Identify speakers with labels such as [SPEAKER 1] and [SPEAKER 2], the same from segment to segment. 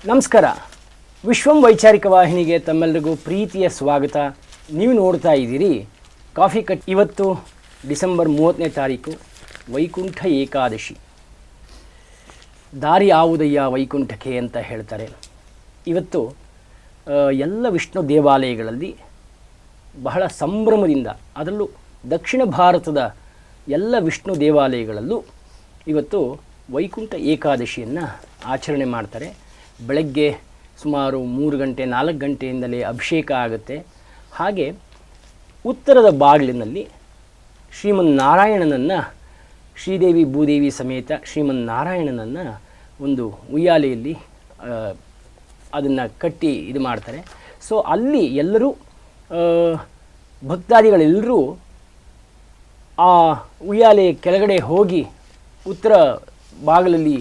[SPEAKER 1] ನಮಸ್ಕಾರ. ವಿಶ್ವಂ ವೈಚಾರಿಕ ವಾಹಿನಿಗೆ ತಮ್ಮೆಲ್ಲರಿಗೂ ಪ್ರೀತಿಯ ಸ್ವಾಗತ. ನೀವು ನೋಡ್ತಾ ಇದ್ದೀರಿ ಕಾಫಿ ಕಟ್. ಇವತ್ತು ಡಿಸೆಂಬರ್ 30ನೇ ತಾರೀಕು, ವೈಕುಂಠ ಏಕಾದಶಿ. ದಾರಿ ಯಾವುದಯ್ಯ ವೈಕುಂಠಕ್ಕೆ ಅಂತ ಹೇಳ್ತಾರೆ. ಇವತ್ತು ಎಲ್ಲ ವಿಷ್ಣು ದೇವಾಲಯಗಳಲ್ಲಿ ಬಹಳ ಸಂಭ್ರಮದಿಂದ, ಅದರಲ್ಲೂ ದಕ್ಷಿಣ ಭಾರತದ ಎಲ್ಲ ವಿಷ್ಣು ದೇವಾಲಯಗಳಲ್ಲೂ ಇವತ್ತು ವೈಕುಂಠ ಏಕಾದಶಿಯನ್ನು ಆಚರಣೆ ಮಾಡ್ತಾರೆ. ಬೆಳಗ್ಗೆ ಸುಮಾರು 3 ಗಂಟೆ 4 ಗಂಟೆಯಿಂದಲೇ ಅಭಿಷೇಕ ಆಗುತ್ತೆ. ಹಾಗೆ ಉತ್ತರದ ಬಾಗಿಲಿನಲ್ಲಿ ಶ್ರೀಮನ್ನಾರಾಯಣನನ್ನು, ಶ್ರೀದೇವಿ ಭೂದೇವಿ ಸಮೇತ ಶ್ರೀಮನ್ನಾರಾಯಣನನ್ನು ಒಂದು ಉಯ್ಯಾಲೆಯಲ್ಲಿ ಅದನ್ನು ಕಟ್ಟಿ ಇದು ಮಾಡ್ತಾರೆ. ಸೊ ಅಲ್ಲಿ ಎಲ್ಲರೂ ಭಕ್ತಾದಿಗಳೆಲ್ಲರೂ ಆ ಉಯ್ಯಾಲೆ ಕೆಳಗಡೆ ಹೋಗಿ ಉತ್ತರ ಬಾಗಿಲಲ್ಲಿ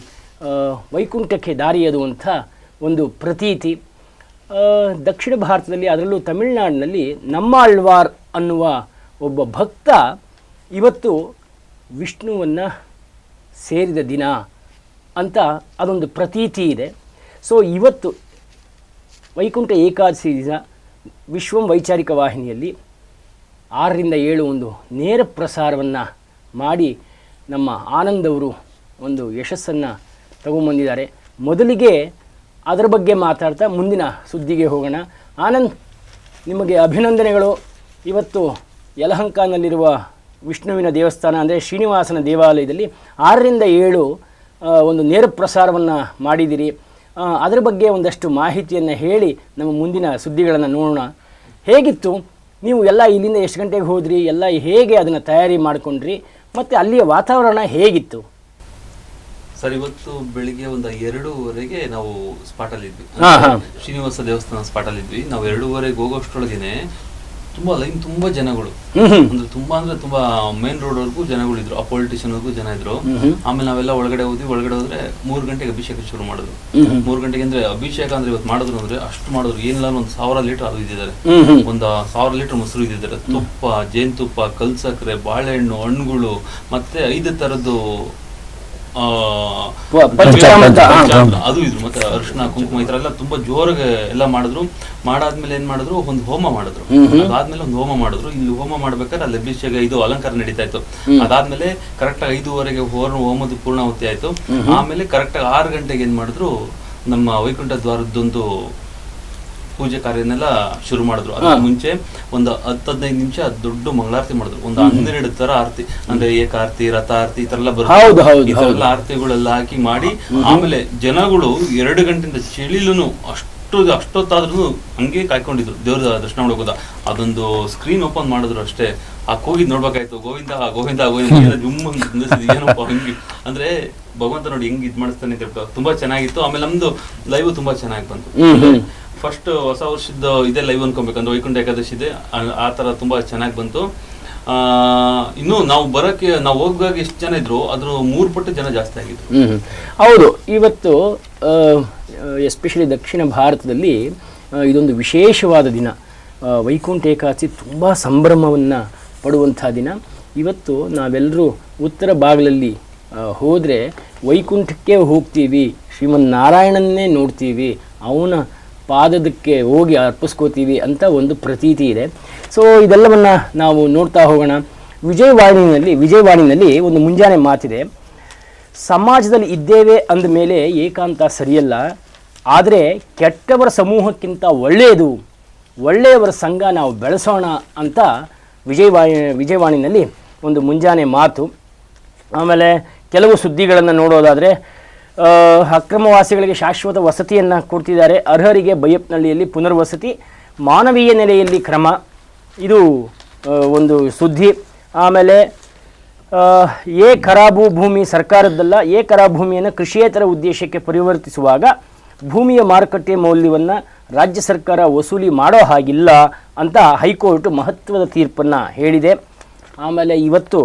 [SPEAKER 1] ವೈಕುಂಠಕ್ಕೆ ದಾರಿಯದು ಒಂದು ಪ್ರತೀತಿ. ದಕ್ಷಿಣ ಭಾರತದಲ್ಲಿ, ಅದರಲ್ಲೂ ತಮಿಳುನಾಡಿನಲ್ಲಿ ನಮ್ಮಾಳ್ವಾರ್ ಅನ್ನುವ ಒಬ್ಬ ಭಕ್ತ ಇವತ್ತು ವಿಷ್ಣುವನ್ನು ಸೇರಿದ ದಿನ ಅಂತ ಅದೊಂದು ಪ್ರತೀತಿ ಇದೆ. ಸೊ ಇವತ್ತು ವೈಕುಂಠ ಏಕಾದಶಿ ದಿನ ವಿಶ್ವಂ ವೈಚಾರಿಕ ವಾಹಿನಿಯಲ್ಲಿ 6 ರಿಂದ 7 ಒಂದು ನೇರ ಪ್ರಸಾರವನ್ನು ಮಾಡಿ ನಮ್ಮ ಆನಂದ್ ಅವರು ಒಂದು ಯಶಸ್ಸನ್ನು ತಗೊಂಬಂದಿದ್ದಾರೆ. ಮೊದಲಿಗೆ ಅದರ ಬಗ್ಗೆ ಮಾತಾಡ್ತಾ ಮುಂದಿನ ಸುದ್ದಿಗೆ ಹೋಗೋಣ. ಆನಂದ್, ನಿಮಗೆ ಅಭಿನಂದನೆಗಳು. ಇವತ್ತು ಯಲಹಂಕನಲ್ಲಿರುವ ವಿಷ್ಣುವಿನ ದೇವಸ್ಥಾನ ಅಂದರೆ ಶ್ರೀನಿವಾಸನ ದೇವಾಲಯದಲ್ಲಿ 6 ರಿಂದ 7 ಒಂದು ನೇರ ಪ್ರಸಾರವನ್ನು ಮಾಡಿದ್ದೀರಿ. ಅದರ ಬಗ್ಗೆ ಒಂದಷ್ಟು ಮಾಹಿತಿಯನ್ನು ಹೇಳಿ ನಮ್ಮ ಮುಂದಿನ ಸುದ್ದಿಗಳನ್ನು ನೋಡೋಣ. ಹೇಗಿತ್ತು? ನೀವು ಎಲ್ಲ ಇಲ್ಲಿಂದ ಎಷ್ಟು ಗಂಟೆಗೆ ಹೋದ್ರಿ, ಎಲ್ಲ ಹೇಗೆ ಅದನ್ನು ತಯಾರಿ ಮಾಡಿಕೊಂಡ್ರಿ, ಮತ್ತು ಅಲ್ಲಿಯ ವಾತಾವರಣ ಹೇಗಿತ್ತು?
[SPEAKER 2] ಸರ್, ಇವತ್ತು ಬೆಳಿಗ್ಗೆ ಒಂದು 2:30ಗೆ ನಾವು ಸ್ಪಾಟಲ್ಲಿ ಇದ್ವಿ. ಶ್ರೀನಿವಾಸ ದೇವಸ್ಥಾನ ಸ್ಪಾಟಲ್ಲಿ ಇದ್ವಿ. ನಾವು 2:30ಗೆ ಹೋಗೋಷ್ಟರೊಳಗೇನೆ ತುಂಬಾ ಲೈನ್, ತುಂಬಾ ಜನಗಳು, ಅಂದ್ರೆ ತುಂಬಾ ಮೇನ್ ರೋಡ್ ವರ್ಗೂ ಜನಗಳಿದ್ರು. ಆ ಪೊಲಿಟಿಷಿಯನ್ ವರ್ಗೂ ಜನ ಇದ್ರು. ಆಮೇಲೆ ನಾವೆಲ್ಲ ಒಳಗಡೆ ಹೋದ್ವಿ. ಒಳಗಡೆ ಹೋದ್ರೆ 3 ಗಂಟೆಗೆ ಅಭಿಷೇಕ ಶುರು ಮಾಡಿದ್ರು. 3 ಗಂಟೆಗೆ ಅಂದ್ರೆ ಅಭಿಷೇಕ ಅಂದ್ರೆ ಇವತ್ತು ಮಾಡಿದ್ರು ಅಂದ್ರೆ ಅಷ್ಟು ಮಾಡಿದ್ರು. ಏನಿಲ್ಲ, 1,000 ಲೀಟರ್ ಅದು ಇದ್ದಿದ್ದಾರೆ, 1,000 ಲೀಟರ್ ಮೊಸರು ಇದ್ದಿದ್ದಾರೆ, ತುಪ್ಪ, ಜೇನುತುಪ್ಪ, ಕಲ್ಸಕ್ರೆ, ಬಾಳೆಹಣ್ಣು, ಹಣ್ಣುಗಳು, ಮತ್ತೆ 5 ಥರದ್ದು ಅದು ಇದ್ರು. ಮತ್ತೆ ಅರಿಶಿನ, ಕುಂಕುಮ, ಈ ತರ ಎಲ್ಲ ತುಂಬಾ ಜೋರಾಗಿ ಎಲ್ಲ ಮಾಡಿದ್ರು. ಮಾಡಾದ್ಮೇಲೆ ಏನ್ ಮಾಡಿದ್ರು, ಒಂದು ಹೋಮ ಮಾಡಿದ್ರು. ಅದಾದ್ಮೇಲೆ ಒಂದು ಹೋಮ ಮಾಡಿದ್ರು. ಇಲ್ಲಿ ಹೋಮ ಮಾಡ್ಬೇಕಾದ್ರೆ ಅಲ್ಲಿ ಅಭಿಷೇಕ ಇದು ಅಲಂಕಾರ ನಡೀತಾ ಇತ್ತು. ಅದಾದ್ಮೇಲೆ ಕರೆಕ್ಟ್ ಆಗಿ 5:30ಗೆ ಹೋಮದ ಪೂರ್ಣಾಹುತಿ ಆಯ್ತು. ಆಮೇಲೆ ಕರೆಕ್ಟ್ ಆಗಿ 6 ಗಂಟೆಗೆ ಏನ್ ಮಾಡಿದ್ರು, ನಮ್ಮ ವೈಕುಂಠ ದ್ವಾರದ್ದೊಂದು ಪೂಜೆ ಕಾರ್ಯನೆಲ್ಲ ಶುರು ಮಾಡಿದ್ರು. ಅದಕ್ಕೆ ಮುಂಚೆ ಒಂದು 10-15 ನಿಮಿಷ ದೊಡ್ಡ ಮಂಗಳಾರತಿ ಮಾಡಿದ್ರು. ಒಂದು 12 ತರ ಆರತಿ, ಅಂದ್ರೆ ಏಕಾರತಿ, ರಥಾರತಿ, ಈ ತರ ಎಲ್ಲ ಬರುತ್ತೆ. ಇದೆಲ್ಲ ಆರತಿಗಳೆಲ್ಲ ಹಾಕಿ ಮಾಡಿ, ಆಮೇಲೆ ಜನಗಳು 2 ಗಂಟೆಯಿಂದ ಚಳಿಲೂ ಅಷ್ಟೊತ್ತಾದ್ರೂ ಹಂಗೆ ಕಾಯ್ಕೊಂಡಿದ್ರು ದೇವ್ರ ದರ್ಶನ ಮಾಡೋಕೋದ. ಅದೊಂದು ಸ್ಕ್ರೀನ್ ಓಪನ್ ಮಾಡಿದ್ರು ಅಷ್ಟೇ. ಹೋಗಿದ್ ನೋಡ್ಬೇಕಾಯ್ತು, ಗೋವಿಂದ ಗೋವಿಂದ ಗೋವಿಂದ ಏನಪ್ಪ ಹಂಗೆ ಅಂದ್ರೆ ಭಗವಂತ ನೋಡಿ ಹೆಂಗ್ ಇದ್ ಮಾಡಿಸ್ತಾನೆ ಅಂತ ತುಂಬಾ ಚೆನ್ನಾಗಿತ್ತು. ಆಮೇಲೆ ನಮ್ದು ಲೈವ್ ತುಂಬಾ ಚೆನ್ನಾಗಿ ಬಂತು. ಫಸ್ಟ್ ಹೊಸ ವರ್ಷದ ಇದೇ ಲೈವ್ ಅನ್ಕೊಬೇಕಂದ್ರೆ ವೈಕುಂಠ ಏಕಾದಶಿ ಇದೆ, ಆ ತರ ತುಂಬಾ ಚೆನ್ನಾಗಿ ಬಂತು. ಇನ್ನು ನಾವು ಹೋಗುವಾಗ ಎಷ್ಟು ಜನ ಇದ್ರು, ಅದ್ರ 3 ಪಟ್ಟು ಜನ ಜಾಸ್ತಿ ಆಗಿದ್ರು.
[SPEAKER 1] ಹೌದು, ಇವತ್ತು ಎಸ್ಪೆಷಲಿ ದಕ್ಷಿಣ ಭಾರತದಲ್ಲಿ ಇದೊಂದು ವಿಶೇಷವಾದ ದಿನ. ವೈಕುಂಠ ಏಕಾದಶಿ ತುಂಬ ಸಂಭ್ರಮವನ್ನು ಪಡುವಂಥ ದಿನ. ಇವತ್ತು ನಾವೆಲ್ಲರೂ ಉತ್ತರ ಬಾಗಿಲಲ್ಲಿ ಹೋದರೆ ವೈಕುಂಠಕ್ಕೆ ಹೋಗ್ತೀವಿ, ಶ್ರೀಮನ್ನಾರಾಯಣನ್ನೇ ನೋಡ್ತೀವಿ, ಅವನ ಪಾದದಕ್ಕೆ ಹೋಗಿ ಅರ್ಪಿಸ್ಕೋತೀವಿ ಅಂತ ಒಂದು ಪ್ರತೀತಿ ಇದೆ. ಸೊ ಇದೆಲ್ಲವನ್ನು ನಾವು ನೋಡ್ತಾ ಹೋಗೋಣ. ವಿಜಯವಾಣಿನಲ್ಲಿ ಒಂದು ಮುಂಜಾನೆ ಮಾತಿದೆ, ಸಮಾಜದಲ್ಲಿ ಇದ್ದೇವೆ ಅಂದ ಮೇಲೆ ಏಕಾಂತ ಸರಿಯಲ್ಲ, ಆದರೆ ಕೆಟ್ಟವರ ಸಮೂಹಕ್ಕಿಂತ ಒಳ್ಳೆಯವರ ಸಂಘ ನಾವು ಬೆಳೆಸೋಣ ಅಂತ ವಿಜಯವಾಣಿನಲ್ಲಿ ಒಂದು ಮುಂಜಾನೆ ಮಾತು. ಆಮೇಲೆ ಕೆಲವು ಸುದ್ದಿಗಳನ್ನು ನೋಡೋದಾದರೆ, ಅಕ್ರಮವಾಸಿಗಳಿಗೆ ಶಾಶ್ವತ ವಸತಿಯನ್ನು ಕೊಡ್ತಿದ್ದಾರೆ, ಅರ್ಹರಿಗೆ ಬೈಯಪ್ಪನಹಳ್ಳಿಯಲ್ಲಿ ಪುನರ್ವಸತಿ, ಮಾನವೀಯ ನೆಲೆಯಲ್ಲಿ ಕ್ರಮ, ಇದು ಒಂದು ಸುದ್ದಿ. ಆಮೇಲೆ ಖರಾಬು ಭೂಮಿ ಸರ್ಕಾರದ್ದಲ್ಲ, ಖರಾಬು ಭೂಮಿಯನ್ನು ಕೃಷಿಯೇತರ ಉದ್ದೇಶಕ್ಕೆ ಪರಿವರ್ತಿಸುವಾಗ ಭೂಮಿಯ ಮಾರುಕಟ್ಟೆ ಮೌಲ್ಯವನ್ನು ರಾಜ್ಯ ಸರ್ಕಾರ ವಸೂಲಿ ಮಾಡೋ ಹಾಗಿಲ್ಲ ಅಂತ ಹೈಕೋರ್ಟ್ ಮಹತ್ವದ ತೀರ್ಪನ್ನು ಹೇಳಿದೆ. ಆಮೇಲೆ ಇವತ್ತು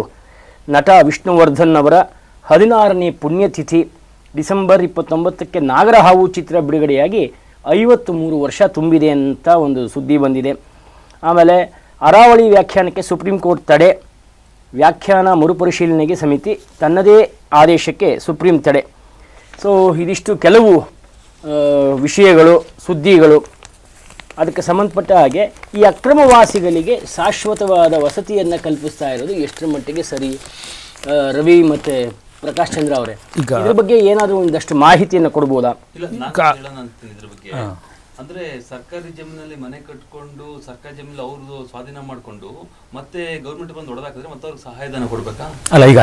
[SPEAKER 1] ನಟ ವಿಷ್ಣುವರ್ಧನ್ ಅವರ 16ನೇ ಪುಣ್ಯತಿಥಿ. ಡಿಸೆಂಬರ್ 29ಕ್ಕೆ ನಾಗರಹಾವು ಚಿತ್ರ ಬಿಡುಗಡೆಯಾಗಿ 53 ವರ್ಷ ತುಂಬಿದೆ ಅಂತ ಒಂದು ಸುದ್ದಿ ಬಂದಿದೆ. ಆಮೇಲೆ ಅರಾವಳಿ ವ್ಯಾಖ್ಯಾನಕ್ಕೆ ಸುಪ್ರೀಂ ಕೋರ್ಟ್ ತಡೆ, ವ್ಯಾಖ್ಯಾನ ಮರುಪರಿಶೀಲನೆಗೆ ಸಮಿತಿ ತನ್ನದೇ ಆದೇಶಕ್ಕೆ ಸುಪ್ರೀಂ ತಡೆ. ಸೊ ಇದಿಷ್ಟು ಕೆಲವು ವಿಷಯಗಳು, ಸುದ್ದಿಗಳು, ಅದಕ್ಕೆ ಸಂಬಂಧಪಟ್ಟ ಹಾಗೆ ಈ ಅಕ್ರಮವಾಸಿಗಳಿಗೆ ಶಾಶ್ವತವಾದ ವಸತಿಯನ್ನು ಕಲ್ಪಿಸ್ತಾ ಇರೋದು ಎಷ್ಟರ ಮಟ್ಟಿಗೆ ಸರಿ? ರವಿ ಮತ್ತು ಪ್ರಕಾಶ್ ಚಂದ್ರ ಅವರೇ, ಇದ್ರ ಬಗ್ಗೆ ಏನಾದರೂ ಒಂದಷ್ಟು ಮಾಹಿತಿಯನ್ನು ಕೊಡ್ಬೋದಾ?
[SPEAKER 2] ಇಲ್ಲ, ನಾನು ಹೇಳೋಣ ಅಂತೀನಿ ಇದ್ರ ಬಗ್ಗೆ. ಅಂದ್ರೆ ಸರ್ಕಾರಿ ಜಮೀನಲ್ಲಿ ಮನೆ ಕಟ್ಕೊಂಡು ಸರ್ಕಾರಿ ಜಮೀನಲ್ಲಿ ಅವ್ರದ್ದು ಸ್ವಾಧೀನ ಮಾಡ್ಕೊಂಡು ಮತ್ತೆ ಗೌರ್ಮೆಂಟ್ ಬಂದು ಹೊಡೆದಾಕಿದ್ರೆ ಮತ್ತೆ ಅವ್ರಿಗೆ ಸಹಾಯಧನ ಕೊಡ್ಬೇಕಾ?
[SPEAKER 3] ಅಲ್ಲ, ಈಗ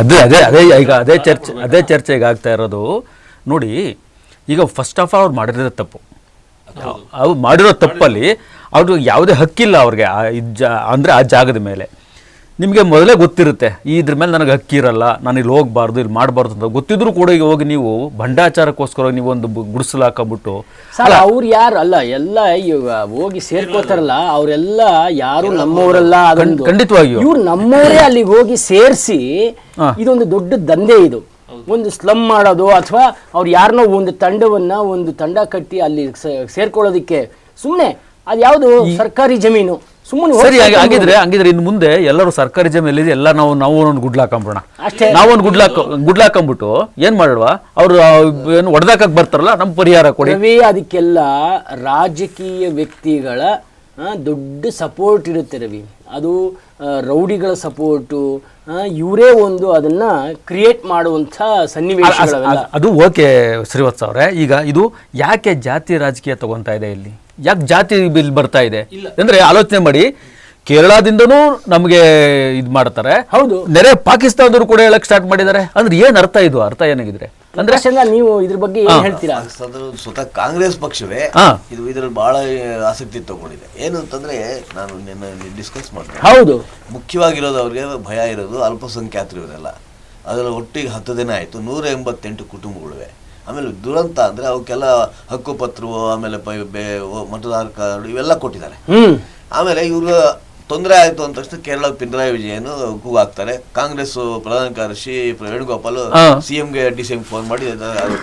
[SPEAKER 3] ಅದೇ ಚರ್ಚೆ ಈಗ ಆಗ್ತಾ ಇರೋದು. ನೋಡಿ, ಈಗ ಫಸ್ಟ್ ಆಫ್ ಆಲ್ ಅವ್ರು ಮಾಡಿರೋದು ತಪ್ಪು. ಅವ್ರು ಮಾಡಿರೋ ತಪ್ಪಲ್ಲಿ ಅವ್ರಿಗೆ ಯಾವುದೇ ಹಕ್ಕಿಲ್ಲ ಅವ್ರಿಗೆ ಅಂದರೆ ಆ ಜಾಗದ ಮೇಲೆ. ನಿಮಗೆ ಮೊದಲೇ ಗೊತ್ತಿರುತ್ತೆ ಇದ್ರ ಮೇಲೆ ನನಗೆ ಹಕ್ಕಿರಲ್ಲ, ನಾನು ಇಲ್ಲಿ ಹೋಗಬಾರ್ದು, ಇಲ್ಲಿ ಮಾಡಬಾರ್ದು ಅಂತ ಗೊತ್ತಿದ್ರು ಕೂಡ ಈಗ ಹೋಗಿ ನೀವು ಭಂಡಾಚಾರಕ್ಕೋಸ್ಕರ ನೀವು ಒಂದು ಗುಡಿಸಲು ಹಾಕೊಂಡ್ಬಿಟ್ಟು
[SPEAKER 1] ಸರ್, ಅವ್ರು ಯಾರು ಅಲ್ಲ, ಎಲ್ಲ ಹೋಗಿ ಸೇರ್ಕೋತಾರಲ್ಲ ಅವರೆಲ್ಲ ಯಾರು ನಮ್ಮವರಲ್ಲ.
[SPEAKER 3] ಖಂಡಿತವಾಗಿಯೂ
[SPEAKER 1] ಇವ್ರು ನಮ್ಮವರೇ ಅಲ್ಲಿಗೆ ಹೋಗಿ ಸೇರಿಸಿ ಇದೊಂದು ದೊಡ್ಡ ದಂಧೆ. ಇದು ಒಂದು ಸ್ಲಮ್ ಮಾಡೋದು ಅಥವಾ ಅವ್ರು ಯಾರನ್ನೋ ಒಂದು ತಂಡ ಕಟ್ಟಿ ಅಲ್ಲಿ ಸೇರ್ಕೊಳ್ಳೋದಿಕ್ಕೆ ಸುಮ್ಮನೆ ಅದು ಯಾವುದು ಸರ್ಕಾರಿ ಜಮೀನು ಸುಮ್ಮನೆ
[SPEAKER 3] ಸರಿ. ಹಾಗಿದ್ರೆ ಇನ್ನು ಮುಂದೆ ಎಲ್ಲರೂ ಸರ್ಕಾರಿ ಜಮೀನಲ್ಲಿ ಎಲ್ಲ ನಾವು ಒಂದು ಗುಡ್ಲಾಕೊಂಬಿಡೋಣ. ನಾವೊಂದು ಗುಡ್ಲಾಕೊಂಬಿಟ್ಟು ಏನ್ ಮಾಡುವ, ಅವ್ರು ಏನು ಹೊಡೆದಾಕಕ್ ಬರ್ತಾರಲ್ಲ, ನಮ್ ಪರಿಹಾರ ಕೊಡಿ.
[SPEAKER 1] ಅದಕ್ಕೆಲ್ಲ ರಾಜಕೀಯ ವ್ಯಕ್ತಿಗಳ ದೊಡ್ಡ ಸಪೋರ್ಟ್ ಇರುತ್ತೆ ರವಿ. ಅದು ರೌಡಿಗಳ ಸಪೋರ್ಟು, ಇವರೇ ಒಂದು ಅದನ್ನ ಕ್ರಿಯೇಟ್ ಮಾಡುವಂಥ ಸನ್ನಿವೇಶಗಳು.
[SPEAKER 3] ಅದು ಓಕೆ ಶ್ರೀವತ್ಸ ಅವರೇ, ಈಗ ಇದು ಯಾಕೆ ಜಾತಿ ರಾಜಕೀಯ ತಗೊಂತಾ ಇದೆ ಇಲ್ಲಿ? ಯಾಕೆ ಜಾತಿ ಬಿಲ್ ಬರ್ತಾ ಇದೆ ಅಂದ್ರೆ ಆಲೋಚನೆ ಮಾಡಿ. ಕೇರಳದಿಂದನೂ ನಮಗೆ ಇದು ಮಾಡ್ತಾರೆ, ಹೌದು, ನೆರೆ ಪಾಕಿಸ್ತಾನದವರು ಕೂಡ ಹೇಳಕ್ ಸ್ಟಾರ್ಟ್ ಮಾಡಿದ್ದಾರೆ. ಅಂದ್ರೆ ಏನ್ ಅರ್ಥ ಇದು? ಅರ್ಥ ಏನಾಗಿದ್ರೆ ಅಂದ್ರೆ
[SPEAKER 1] ನೀವು ಇದ್ರ ಬಗ್ಗೆ ಏನ್ ಹೇಳ್ತೀರಾ?
[SPEAKER 4] ಸ್ವತಃ ಕಾಂಗ್ರೆಸ್ ಪಕ್ಷವೇ ಇದ್ರಲ್ಲಿ ಬಹಳ ಆಸಕ್ತಿ ತಗೊಂಡಿದೆ. ಏನು ಅಂತಂದ್ರೆ, ನಾನು ನಿನ್ನೆ ಡಿಸ್ಕಸ್ ಮಾಡ್ತೀನಿ.
[SPEAKER 1] ಹೌದು,
[SPEAKER 4] ಮುಖ್ಯವಾಗಿರೋದು ಅವ್ರಿಗೆ ಭಯ ಇರೋದು ಅಲ್ಪಸಂಖ್ಯಾತರು ಇವರೆಲ್ಲ. ಅದರಲ್ಲಿ ಒಟ್ಟಿಗೆ 10 ದಿನ ಆಯ್ತು, 188 ಕುಟುಂಬಗಳಿವೆ. ಆಮೇಲೆ ದುರಂತ ಅಂದ್ರೆ ಅವಕ್ಕೆಲ್ಲ ಹಕ್ಕುಪತ್ರವು, ಆಮೇಲೆ ಮತದಾರ ಕಾರ್ಡ್ ಇವೆಲ್ಲ ಕೊಟ್ಟಿದ್ದಾರೆ. ಆಮೇಲೆ ಇವ್ರು ತೊಂದರೆ ಆಯ್ತು ಅಂದ ತಕ್ಷಣ ಕೇರಳ ಪಿಣರಾಯಿ ವಿಜಯನ್ ಕೂಗಾಕ್ತಾರೆ. ಕಾಂಗ್ರೆಸ್ ಪ್ರಧಾನ ಕಾರ್ಯದರ್ಶಿ ವೇಣುಗೋಪಾಲ್ ಸಿಎಂಗೆ ಡಿಸಿಎಂ ಫೋನ್ ಮಾಡಿ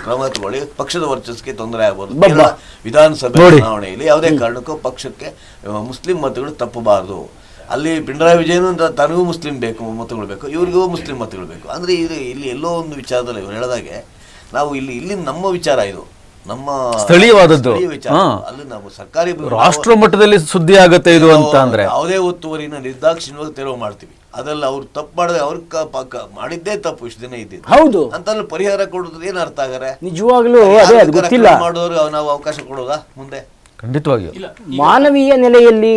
[SPEAKER 4] ಕ್ರಮ ತಗೊಳ್ಳಿ, ಪಕ್ಷದ ವರ್ಚಸ್ಗೆ ತೊಂದರೆ ಆಗ್ಬೋದು. ವಿಧಾನಸಭೆ ಚುನಾವಣೆಯಲ್ಲಿ ಯಾವುದೇ ಕಾರಣಕ್ಕೂ ಪಕ್ಷಕ್ಕೆ ಮುಸ್ಲಿಂ ಮತಗಳು ತಪ್ಪಬಾರದು. ಅಲ್ಲಿ ಪಿಣರಾಯಿ ವಿಜಯನ್ ತನಗೂ ಮುಸ್ಲಿಂ ಬೇಕು ಮತಗಳು ಬೇಕು, ಇವ್ರಿಗೂ ಮುಸ್ಲಿಂ ಮತಗಳು ಬೇಕು. ಅಂದ್ರೆ ಇಲ್ಲಿ ಎಲ್ಲೋ ಒಂದು ವಿಚಾರದಲ್ಲಿ ಇವ್ರು ಹೇಳಿದಾಗೆ ನಾವು ಇಲ್ಲಿ ನಮ್ಮ ವಿಚಾರ, ಇದು ನಮ್ಮ
[SPEAKER 3] ಸ್ಥಳೀಯವಾದದ್ದು,
[SPEAKER 4] ಅಲ್ಲಿ ನಾವು ಸರ್ಕಾರಿ
[SPEAKER 3] ರಾಷ್ಟ್ರ ಮಟ್ಟದಲ್ಲಿ ಸುದ್ದಿ ಆಗುತ್ತೆ ಇದು ಅಂತ ಅಂದ್ರೆ
[SPEAKER 4] ಯಾವುದೇ ಒತ್ತುವರಿನ ನಿರ್ದಾಕ್ಷಿಣ್ಯವಾಗಿ ತೆರವು ಮಾಡ್ತೀವಿ. ಅದೆಲ್ಲ ಅವ್ರು ತಪ್ಪು ಮಾಡಿದ್ರೆ ಅವ್ರ ಮಾಡಿದ್ದೇ ತಪ್ಪು, ಇಷ್ಟು ದಿನ ಇದ್ದಿದ್ದು.
[SPEAKER 1] ಹೌದು,
[SPEAKER 4] ಅಂತ ಪರಿಹಾರ ಕೊಡೋದು ಏನ್ ಅರ್ಥ ಆಗರೆ?
[SPEAKER 1] ನಿಜವಾಗ್ಲೂ
[SPEAKER 4] ಮಾಡೋರು ನಾವು ಅವಕಾಶ ಕೊಡೋದಾ ಮುಂದೆ?
[SPEAKER 3] ಖಂಡಿತವಾಗಿಯೂ
[SPEAKER 1] ಮಾನವೀಯ ನೆಲೆಯಲ್ಲಿ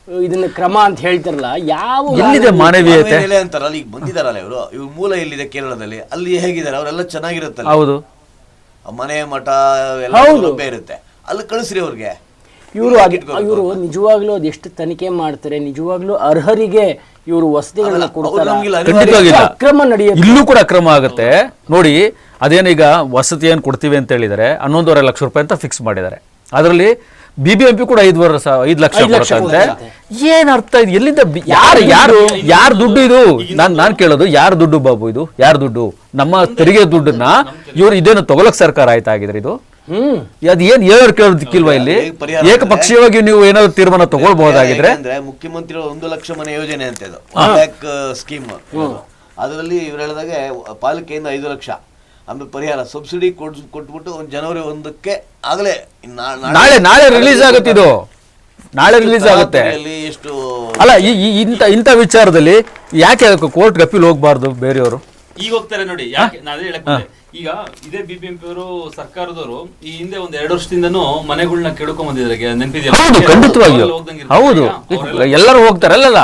[SPEAKER 1] ಇದನ್ನ ಕ್ರಮ ಅಂತ ಹೇಳ್ತಾರಲ್ಲ, ಯಾವ
[SPEAKER 3] ಎಲ್ಲಿದೆ ಮಾನವೀಯತೆ
[SPEAKER 4] ನೆಲೆ ಅಂತಾರಲ್ಲ. ಈಗ ಬಂದಿದಾರಲ್ಲ ಇವ್ರ ಮೂಲ ಎಲ್ಲಿದೆ ಕೇರಳದಲ್ಲಿ, ಅಲ್ಲಿ ಹೇಗಿದ್ದಾರೆ ಅವರೆಲ್ಲ ಚೆನ್ನಾಗಿರುತ್ತಲ್ಲ.
[SPEAKER 3] ಹೌದು,
[SPEAKER 4] ಮನೆ ಮಠ ಎಲ್ಲ ಇರುತ್ತೆ, ಅಲ್ಲಿ ಕಳಿಸ್ರಿ ಅವ್ರಿಗೆ.
[SPEAKER 1] ಇವರು ನಿಜವಾಗ್ಲೂ ಅದೆಷ್ಟು ತನಿಖೆ ಮಾಡ್ತಾರೆ, ನಿಜವಾಗ್ಲೂ ಅರ್ಹರಿಗೆ ಇವರು ವಸತಿಗಳನ್ನ ಕೊಡ್ತಾರೆ. ಅಕ್ರಮ ನಡೆಯುತ್ತೆ,
[SPEAKER 3] ಇಲ್ಲೂ ಕೂಡ ಅಕ್ರಮ ಆಗುತ್ತೆ. ನೋಡಿ, ಅದೇನೀಗ ವಸತಿ ಏನ್ ಕೊಡ್ತೀವಿ ಅಂತ ಹೇಳಿದರೆ 11.5 ಲಕ್ಷ ರೂಪಾಯಿ ಅಂತ ಫಿಕ್ಸ್ ಮಾಡಿದ್ದಾರೆ. ಅದರಲ್ಲಿ BBMP ಕೂಡ 5 ಲಕ್ಷ ಕೊಡ್ತಂತೆ. ಏನ್ ಅರ್ಥ ಇದು? ಎಲ್ಲಿಂದ ಯಾರು ದುಡ್ಡು ಇದು? ನಾನ್ ಕೇಳೋದು, ಯಾರು ದುಡ್ಡು ಬಾಬು ಇದು? ಯಾರು ದುಡ್ಡು? ನಮ್ಮ ತೆರಿಗೆ ದುಡ್ಡನ್ನ ಇವ್ರು ಇದೇನು ತಗೊಳಕ್ ಸರ್ಕಾರ ಆಯ್ತಾಗಿದ್ರೆ ಇದು ಅದ್ ಏನ್ ಏನಾದ್ರು ಕೇಳೋದಕ್ಕಿಲ್ವಾ? ಇಲ್ಲಿ ಏಕಪಕ್ಷೀಯವಾಗಿ ನೀವು ಏನಾದ್ರು ತೀರ್ಮಾನ ತಗೊಳ್ಬಹುದಾಗಿದ್ರೆ.
[SPEAKER 4] ಮುಖ್ಯಮಂತ್ರಿ 1 ಲಕ್ಷ ಮನೆ ಯೋಜನೆ ಅಂತ ಇದು ಸ್ಕೀಮ್, ಅದರಲ್ಲಿ ಇವ್ರು ಹೇಳಿದಾಗೆ ಪಾಲಿಕೆಯಿಂದ 5 ಲಕ್ಷ ಆಮೇಲೆ ಪರಿಹಾರ ಸಬ್ಸಿಡಿ ಕೊಟ್ಬಿಟ್ಟು ಜನವರಿ 1ಕ್ಕೆ ಆಗಲೇ
[SPEAKER 3] ನಾಳೆ ರಿಲೀಸ್ ಆಗುತ್ತೆ. ಇದು ನಾಳೆ ರಿಲೀಸ್ ಆಗುತ್ತೆ.
[SPEAKER 4] ಎಷ್ಟು
[SPEAKER 3] ಅಲ್ಲ, ಇಂಥ ವಿಚಾರದಲ್ಲಿ ಯಾಕೆ ಕೋರ್ಟ್ಗೆ ಅಪೀಲ್ ಹೋಗ್ಬಾರ್ದು ಬೇರೆಯವರು?
[SPEAKER 2] ಈಗ ಹೋಗ್ತಾರೆ ನೋಡಿ. ಯಾಕೆ ನಾನು ಹೇಳಕ್ ಈಗ ಇದೇ BBMP ಅವರು ಸರ್ಕಾರದವರು ಈ ಹಿಂದೆ 2 ವರ್ಷದಿಂದನೂ ಮನೆಗಳನ್ನ ಕೆಡ್ಕೊಂಡ್ ಬಂದಿದ್ದಾರೆ, ನೆನಪಿದೆಯಾ?
[SPEAKER 3] ಖಂಡಿತವಾಗಿಯೂ ಹೌದು, ಎಲ್ಲರೂ ಹೋಗ್ತಾರೆ. ಅಲ್ಲಲ್ಲ,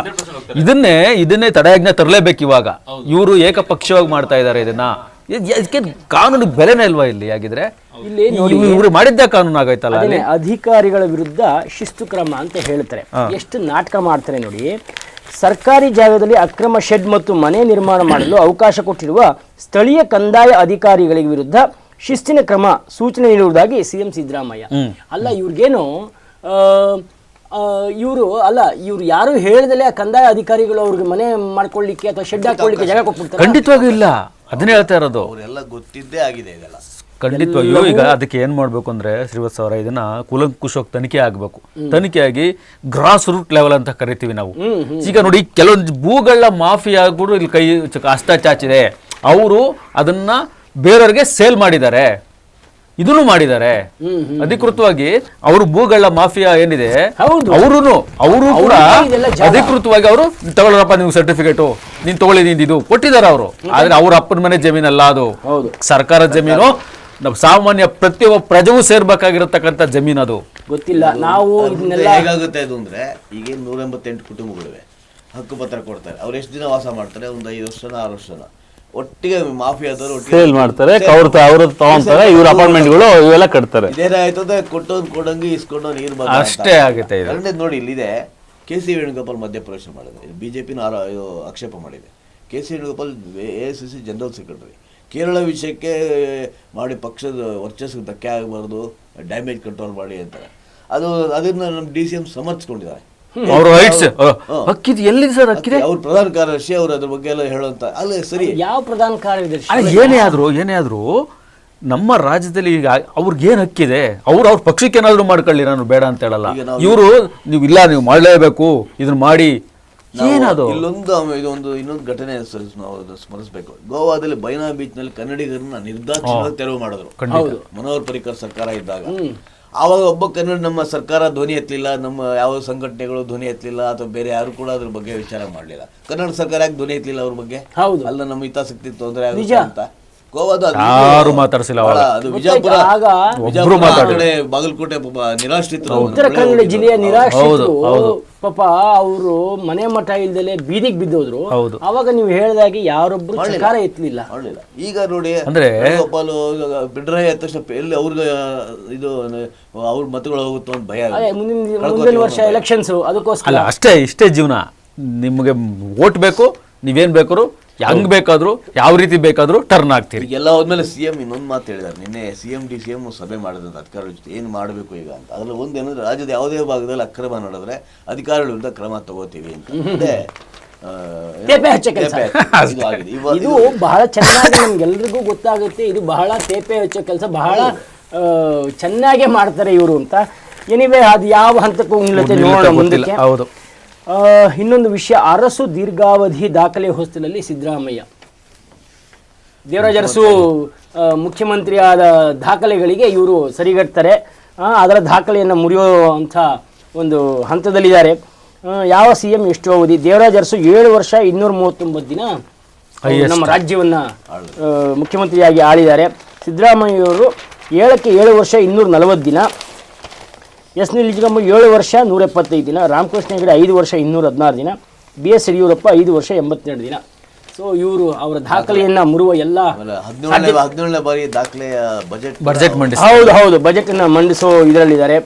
[SPEAKER 3] ಇದನ್ನೇ ತಡೆಯಾಜ್ಞೆ ತರಲೇಬೇಕು. ಇವಾಗ ಇವರು ಏಕಪಕ್ಷವಾಗಿ ಮಾಡ್ತಾ ಇದ್ದಾರೆ ಇದನ್ನ. ಕಾನೂನು ಬೆಲೆನೇ ಇಲ್ವಾ ಇಲ್ಲಿ? ಆಗಿದ್ರೆ ಇವರು ಮಾಡಿದ್ದ ಕಾನೂನು ಆಗೈತಲ್ಲ.
[SPEAKER 1] ಅಧಿಕಾರಿಗಳ ವಿರುದ್ಧ ಶಿಸ್ತು ಕ್ರಮ ಅಂತ ಹೇಳ್ತಾರೆ. ಎಷ್ಟು ನಾಟಕ ಮಾಡ್ತಾರೆ ನೋಡಿ. ಸರ್ಕಾರಿ ಜಾಗದಲ್ಲಿ ಅಕ್ರಮ ಶೆಡ್ ಮತ್ತು ಮನೆ ನಿರ್ಮಾಣ ಮಾಡಲು ಅವಕಾಶ ಕೊಟ್ಟಿರುವ ಸ್ಥಳೀಯ ಕಂದಾಯ ಅಧಿಕಾರಿಗಳ ವಿರುದ್ಧ ಶಿಸ್ತಿನ ಕ್ರಮ ಸೂಚನೆ ನೀಡುವುದಾಗಿ ಸಿಎಂ ಸಿದ್ದರಾಮಯ್ಯ. ಅಲ್ಲ, ಇವ್ರಿಗೇನು ಇವ್ರು ಯಾರು ಹೇಳ್ದಲೆ ಆ ಕಂದಾಯ ಅಧಿಕಾರಿಗಳು ಅವ್ರಿಗೆ ಮನೆ ಮಾಡ್ಕೊಳ್ಳಿಕ್ಕೆ ಅಥವಾ ಶೆಡ್ ಹಾಕೊಳ್ಳಿಕ್ಕೆ ಜಾಗ ಕೊಟ್ಬಿಡ್ತಾರೆ?
[SPEAKER 3] ಖಂಡಿತವಾಗಿ ಇಲ್ಲ, ಅದನ್ನೇ ಹೇಳ್ತಾ ಇರೋದು.
[SPEAKER 4] ಅವರೆಲ್ಲ ಗೊತ್ತಿದ್ದೇ ಆಗಿದೆ ಇದೆಲ್ಲ.
[SPEAKER 3] ಖಂಡಿತವಾಗಿಯೂ ಈಗ ಅದಕ್ಕೆ ಏನ್ ಮಾಡ್ಬೇಕು ಅಂದ್ರೆ ಶ್ರೀವತ್ಸ ಅವರ, ಇದನ್ನ ಕೂಲಂಕುಷವಾಗಿ ತನಿಖೆ ಆಗ್ಬೇಕು. ತನಿಖೆಯಾಗಿ ಗ್ರಾಸ್ ರೂಟ್ ಲೆವೆಲ್ ಅಂತ ಕರಿತೀವಿ ನಾವು. ಈಗ ನೋಡಿ, ಕೆಲವೊಂದು ಭೂಗಳ ಮಾಫಿಯಾಗಳು ಇಲ್ಲಿ ಕೈ ಹಸ್ತ ಚಾಚಿದೆ. ಅವರು ಅದನ್ನ ಬೇರೆಯವ್ರಿಗೆ ಸೇಲ್ ಮಾಡಿದ್ದಾರೆ. ಇದನ್ನು ಮಾಡಿದ್ದಾರೆ. ಅಧಿಕೃತವಾಗಿ ಅವರು ಭೂಗಳ ಮಾಫಿಯಾ ಏನಿದೆ
[SPEAKER 1] ಹೌದು.
[SPEAKER 3] ಅವರು ಕೂಡ
[SPEAKER 1] ಇದೆಲ್ಲ ಜಾಗ.
[SPEAKER 3] ಅಧಿಕೃತವಾಗಿ ಅವರು ತಗೊಳ್ಳಪ್ಪ ನೀವು ಸರ್ಟಿಫಿಕೇಟು ನೀನ್ ತಗೊಳ್ಳಿ ಇದು ಕೊಟ್ಟಿದ್ದಾರೆ ಅವರು. ಆದ್ರೆ ಅವ್ರ ಅಪ್ಪನ ಮನೆ ಜಮೀನಲ್ಲ ಅದು,
[SPEAKER 1] ಹೌದು,
[SPEAKER 3] ಸರ್ಕಾರದ ಜಮೀನು. ನಮ್ಮ ಸಾಮಾನ್ಯ ಪ್ರತಿಯೊಬ್ಬ ಪ್ರಜೆಗೂ ಸೇರ್ಬೇಕಾಗಿರತಕ್ಕಂಥ ಜಮೀನು ಅದು.
[SPEAKER 1] ಗೊತ್ತಿಲ್ಲ. ನಾವು ಇದನ್ನೆಲ್ಲ
[SPEAKER 4] ಹೇಗಾಗುತ್ತೆ ಅದು ಅಂದ್ರೆ ಈಗ 188 ಕುಟುಂಬಗಳಿವೆ, ಹಕ್ಕುಪತ್ರ ಕೊಡ್ತಾರೆ. ಅವ್ರು ಎಷ್ಟು ದಿನ ವಾಸ ಮಾಡ್ತಾರೆ? ಒಂದು 5 ವರ್ಷನ 6 ವರ್ಷನ ಒಟ್ಟಿಗೆ ಮಾಫಿಯಾದವರು
[SPEAKER 5] ಸೇಲ್ ಮಾಡ್ತಾರೆ, ಅವ್ರು ತಗೊಂತಾರೆ, ಇವ್ರ ಅಪಾರ್ಟ್ಮೆಂಟ್ಗಳು ಇವೆಲ್ಲ ಕಟ್ತಾರೆ.
[SPEAKER 4] ಇದೇನಾಯ್ತು ಅಂದ್ರೆ ಕೊಟ್ಟೋನ್ ಕೊಡಂಗಿ ಇಸ್ಕೊಂಡು ನೀರು ಬಂದ
[SPEAKER 3] ಅಷ್ಟೇ ಆಗುತ್ತೆ.
[SPEAKER 4] ಎರಡನೇದು ನೋಡಿ, ಇಲ್ಲಿದೆ ಕೆ.ಸಿ. ವೇಣುಗೋಪಾಲ್ ಮಧ್ಯಪ್ರವೇಶ ಮಾಡಿದೆ. ಬಿಜೆಪಿನ ಆಕ್ಷೇಪ ಮಾಡಿದೆ. KC. Venugopal AICC general secretary. Kerala ವಿಷಯಕ್ಕೆ ಮಾಡಿ ಪಕ್ಷದ ವರ್ಚಸ್ಸಿಗೆ ಧಕ್ಕೆ ಆಗಬಾರ್ದು, ಡ್ಯಾಮೇಜ್ ಕಂಟ್ರೋಲ್ ಮಾಡಿ ಅಂತಾರೆ. ಅದನ್ನ ನಮ್ಮ DCM ಸಮರ್ಥಿಸ್ಕೊಂಡಿದ್ದಾರೆ.
[SPEAKER 3] ಅವ್ರ ರೈಟ್ಸ್ ಅಕ್ಕಿದ್ ಎಲ್ಲಿದೆ ಸರ್? ಅಕ್ಕಿದೆ
[SPEAKER 4] ಅವ್ರ ಪ್ರಧಾನ ಕಾರ್ಯದರ್ಶಿ ಅವರು ಅದ್ರ ಬಗ್ಗೆ ಎಲ್ಲ ಹೇಳುವಂತ ಅಲ್ಲ ಸರಿ.
[SPEAKER 1] ಯಾವ ಪ್ರಧಾನ ಕಾರ್ಯದರ್ಶಿ
[SPEAKER 3] ಏನೇ ಆದ್ರೂ ನಮ್ಮ ರಾಜ್ಯದಲ್ಲಿ ಈಗ ಅವ್ರಿಗೆ ಏನ್ ಹಕ್ಕಿದೆ? ಅವ್ರ ಪಕ್ಷಕ್ಕೆ ಏನಾದ್ರು ಮಾಡ್ಕೊಳ್ಳಿ, ನಾನು ಬೇಡ ಅಂತ ಹೇಳಲ್ಲ. ಇವರು ನೀವು ಇಲ್ಲ ನೀವು ಮಾಡ್ಲೇಬೇಕು ಇದನ್ನ ಮಾಡಿ. ಏನದು
[SPEAKER 4] ಇನ್ನೊಂದು ಘಟನೆ ನಾವು ಸ್ಮರಿಸಬೇಕು. ಗೋವಾದಲ್ಲಿ ಬೈನಾ ಬೀಚ್ ನಲ್ಲಿ ಕನ್ನಡಿಗರನ್ನ ನಿರ್ದಾಕ್ಷಿಣ್ಯವಾಗಿ ತೆರವು ಮಾಡಿದ್ರು ಮನೋಹರ್ ಪರಿಕರ್ ಸರ್ಕಾರ ಇದ್ದಾಗ. ಆವಾಗ ಒಬ್ಬ ಕನ್ನಡ ನಮ್ಮ ಸರ್ಕಾರ ಧ್ವನಿ ಎತ್ತಲಿಲ್ಲ, ನಮ್ಮ ಯಾವ ಸಂಘಟನೆಗಳು ಧ್ವನಿ ಎತ್ತಲಿಲ್ಲ, ಅಥವಾ ಬೇರೆ ಯಾರು ಕೂಡ ಅದ್ರ ಬಗ್ಗೆ ವಿಚಾರ ಮಾಡಲಿಲ್ಲ. ಕನ್ನಡ ಸರ್ಕಾರ ಯಾಕೆ ಧ್ವನಿ ಎತ್ತಲಿಲ್ಲ ಅವ್ರ ಬಗ್ಗೆ? ಅಲ್ಲ ನಮ್ಮ ಹಿತಾಸಕ್ತಿ ತೊಂದರೆ ಆಗುತ್ತೆ ಅಂತ ಗೋವಾದ
[SPEAKER 3] ಯಾರು ಮಾತಾಡ್ಸಿಲ್ಲ.
[SPEAKER 4] ಅದು ವಿಜಯಪುರ ಕಡೆ ಬಾಗಲಕೋಟೆ ನಿರಾಶ್ರಿತರು,
[SPEAKER 1] ಉತ್ತರ ಕನ್ನಡ ಜಿಲ್ಲೆಯ ನಿರಾಶ್ರಿತರು ಪಾಪ ಅವರು ಮನೆ ಮಠ ಇಲ್ದಲೆ ಬೀದಿಗೆ ಬಿದ್ದೋದ್ರು. ಅವಾಗ ನೀವು ಹೇಳಿದಾಗೆ ಯಾರೊಬ್ರು ಸರ್ಕಾರ ಎತ್ತಲಿಲ್ಲ.
[SPEAKER 4] ಈಗ ನೋಡಿ ಗೋಪಾಲ್ ಬಿಡ್ರಾಯಿ ಆದ ತಕ್ಷಣ ಎಲ್ಲಿ ಅವ್ರಿಗೆ ಇದು ಅವ್ರ ಮತಗಳು ಹೋಗುತ್ತೋ ಅಂತ ಭಯ.
[SPEAKER 1] ಮುಂದಿನ ವರ್ಷ ಎಲೆಕ್ಷನ್ಸ್, ಅದಕ್ಕೋಸ್ಕರ
[SPEAKER 3] ಅಲ್ಲ ಅಷ್ಟೇ. ಇಷ್ಟೇ ಜೀವನ. ನಿಮಗೆ ವೋಟ್ ಬೇಕು, ನೀವೇನ್ ಬೇಕಾದ್ರು ಹೆಂಗ್ ಬೇಕಾದ್ರು ಯಾವ ರೀತಿ ಬೇಕಾದ್ರೂ ಟರ್ನ್ ಆಗ್ತೀರಿ.
[SPEAKER 4] ಎಲ್ಲ ಹೋದ್ಮೇಲೆ CM ಇನ್ನೊಂದು ಮಾತು ಹೇಳಿದ್ದಾರೆ. ನಿನ್ನೆ CM DCM ಸಭೆ ಮಾಡಿದಂತ ಅಧಿಕಾರಿಗಳ ಜೊತೆ ಏನ್ ಮಾಡಬೇಕು ಈಗ ಅಂತ. ಅದ್ರಲ್ಲಿ ಒಂದೇನಂದ್ರೆ ರಾಜ್ಯದ ಯಾವುದೇ ಭಾಗದಲ್ಲಿ ಅಕ್ರಮ ನಡೆದ್ರೆ ಅಧಿಕಾರಿಗಳ ವಿರುದ್ಧ ಕ್ರಮ ತಗೋತೀವಿ ಅಂತ.
[SPEAKER 1] ಇದು ಬಹಳ ಚೆನ್ನಾಗಿ ನಮ್ಗೆಲ್ರಿಗೂ ಗೊತ್ತಾಗುತ್ತೆ. ಇದು ಬಹಳ ತೇಪೆ ಹಚ್ಚೋ ಕೆಲಸ ಬಹಳ ಚೆನ್ನಾಗೇ ಮಾಡ್ತಾರೆ ಇವರು ಅಂತ. ಎನಿವೆ ಅದು ಯಾವ ಹಂತಕ್ಕೂ ನೋಡೋಣ ಮುಂದಕ್ಕೆ.
[SPEAKER 3] ಹೌದು.
[SPEAKER 1] ಇನ್ನೊಂದು ವಿಷಯ, ಅರಸು ದೀರ್ಘಾವಧಿ ದಾಖಲೆ ಹೊಸ್ತಿಲಲ್ಲಿ ಸಿದ್ದರಾಮಯ್ಯ. ದೇವರಾಜ ಅರಸು ಮುಖ್ಯಮಂತ್ರಿ ಆದ ದಾಖಲೆಗಳಿಗೆ ಇವರು ಸರಿಗಟ್ತಾರೆ. ಅದರ ದಾಖಲೆಯನ್ನು ಮುರಿಯುವಂಥ ಒಂದು ಹಂತದಲ್ಲಿದ್ದಾರೆ. ಯಾವ CM ಎಷ್ಟು ಅವಧಿ? ದೇವರಾಜ ಅರಸು 7 ವರ್ಷ 239 ದಿನ ನಮ್ಮ ರಾಜ್ಯವನ್ನು ಮುಖ್ಯಮಂತ್ರಿಯಾಗಿ ಆಳಿದ್ದಾರೆ. ಸಿದ್ದರಾಮಯ್ಯವರು 7 ವರ್ಷ 240 ದಿನ, S. ನಿಜಗಮ್ಮ 7 ವರ್ಷ 175 ದಿನ, ರಾಮಕೃಷ್ಣ ಹೆಗಡೆ 5 ವರ್ಷ 216 ದಿನ, BS ಯಡಿಯೂರಪ್ಪ 5 ವರ್ಷ 82 ದಿನ. ಸೊ ಇವರು ಅವರ ದಾಖಲೆಯನ್ನ ಮುರುವ ಎಲ್ಲ
[SPEAKER 4] 17ನೇ ಬಾರಿ ದಾಖಲೆಯ ಬಜೆಟ್
[SPEAKER 1] ಹೌದು ಬಜೆಟ್ ಅನ್ನ ಮಂಡಿಸೋ ಇದರಲ್ಲಿದ್ದಾರೆ.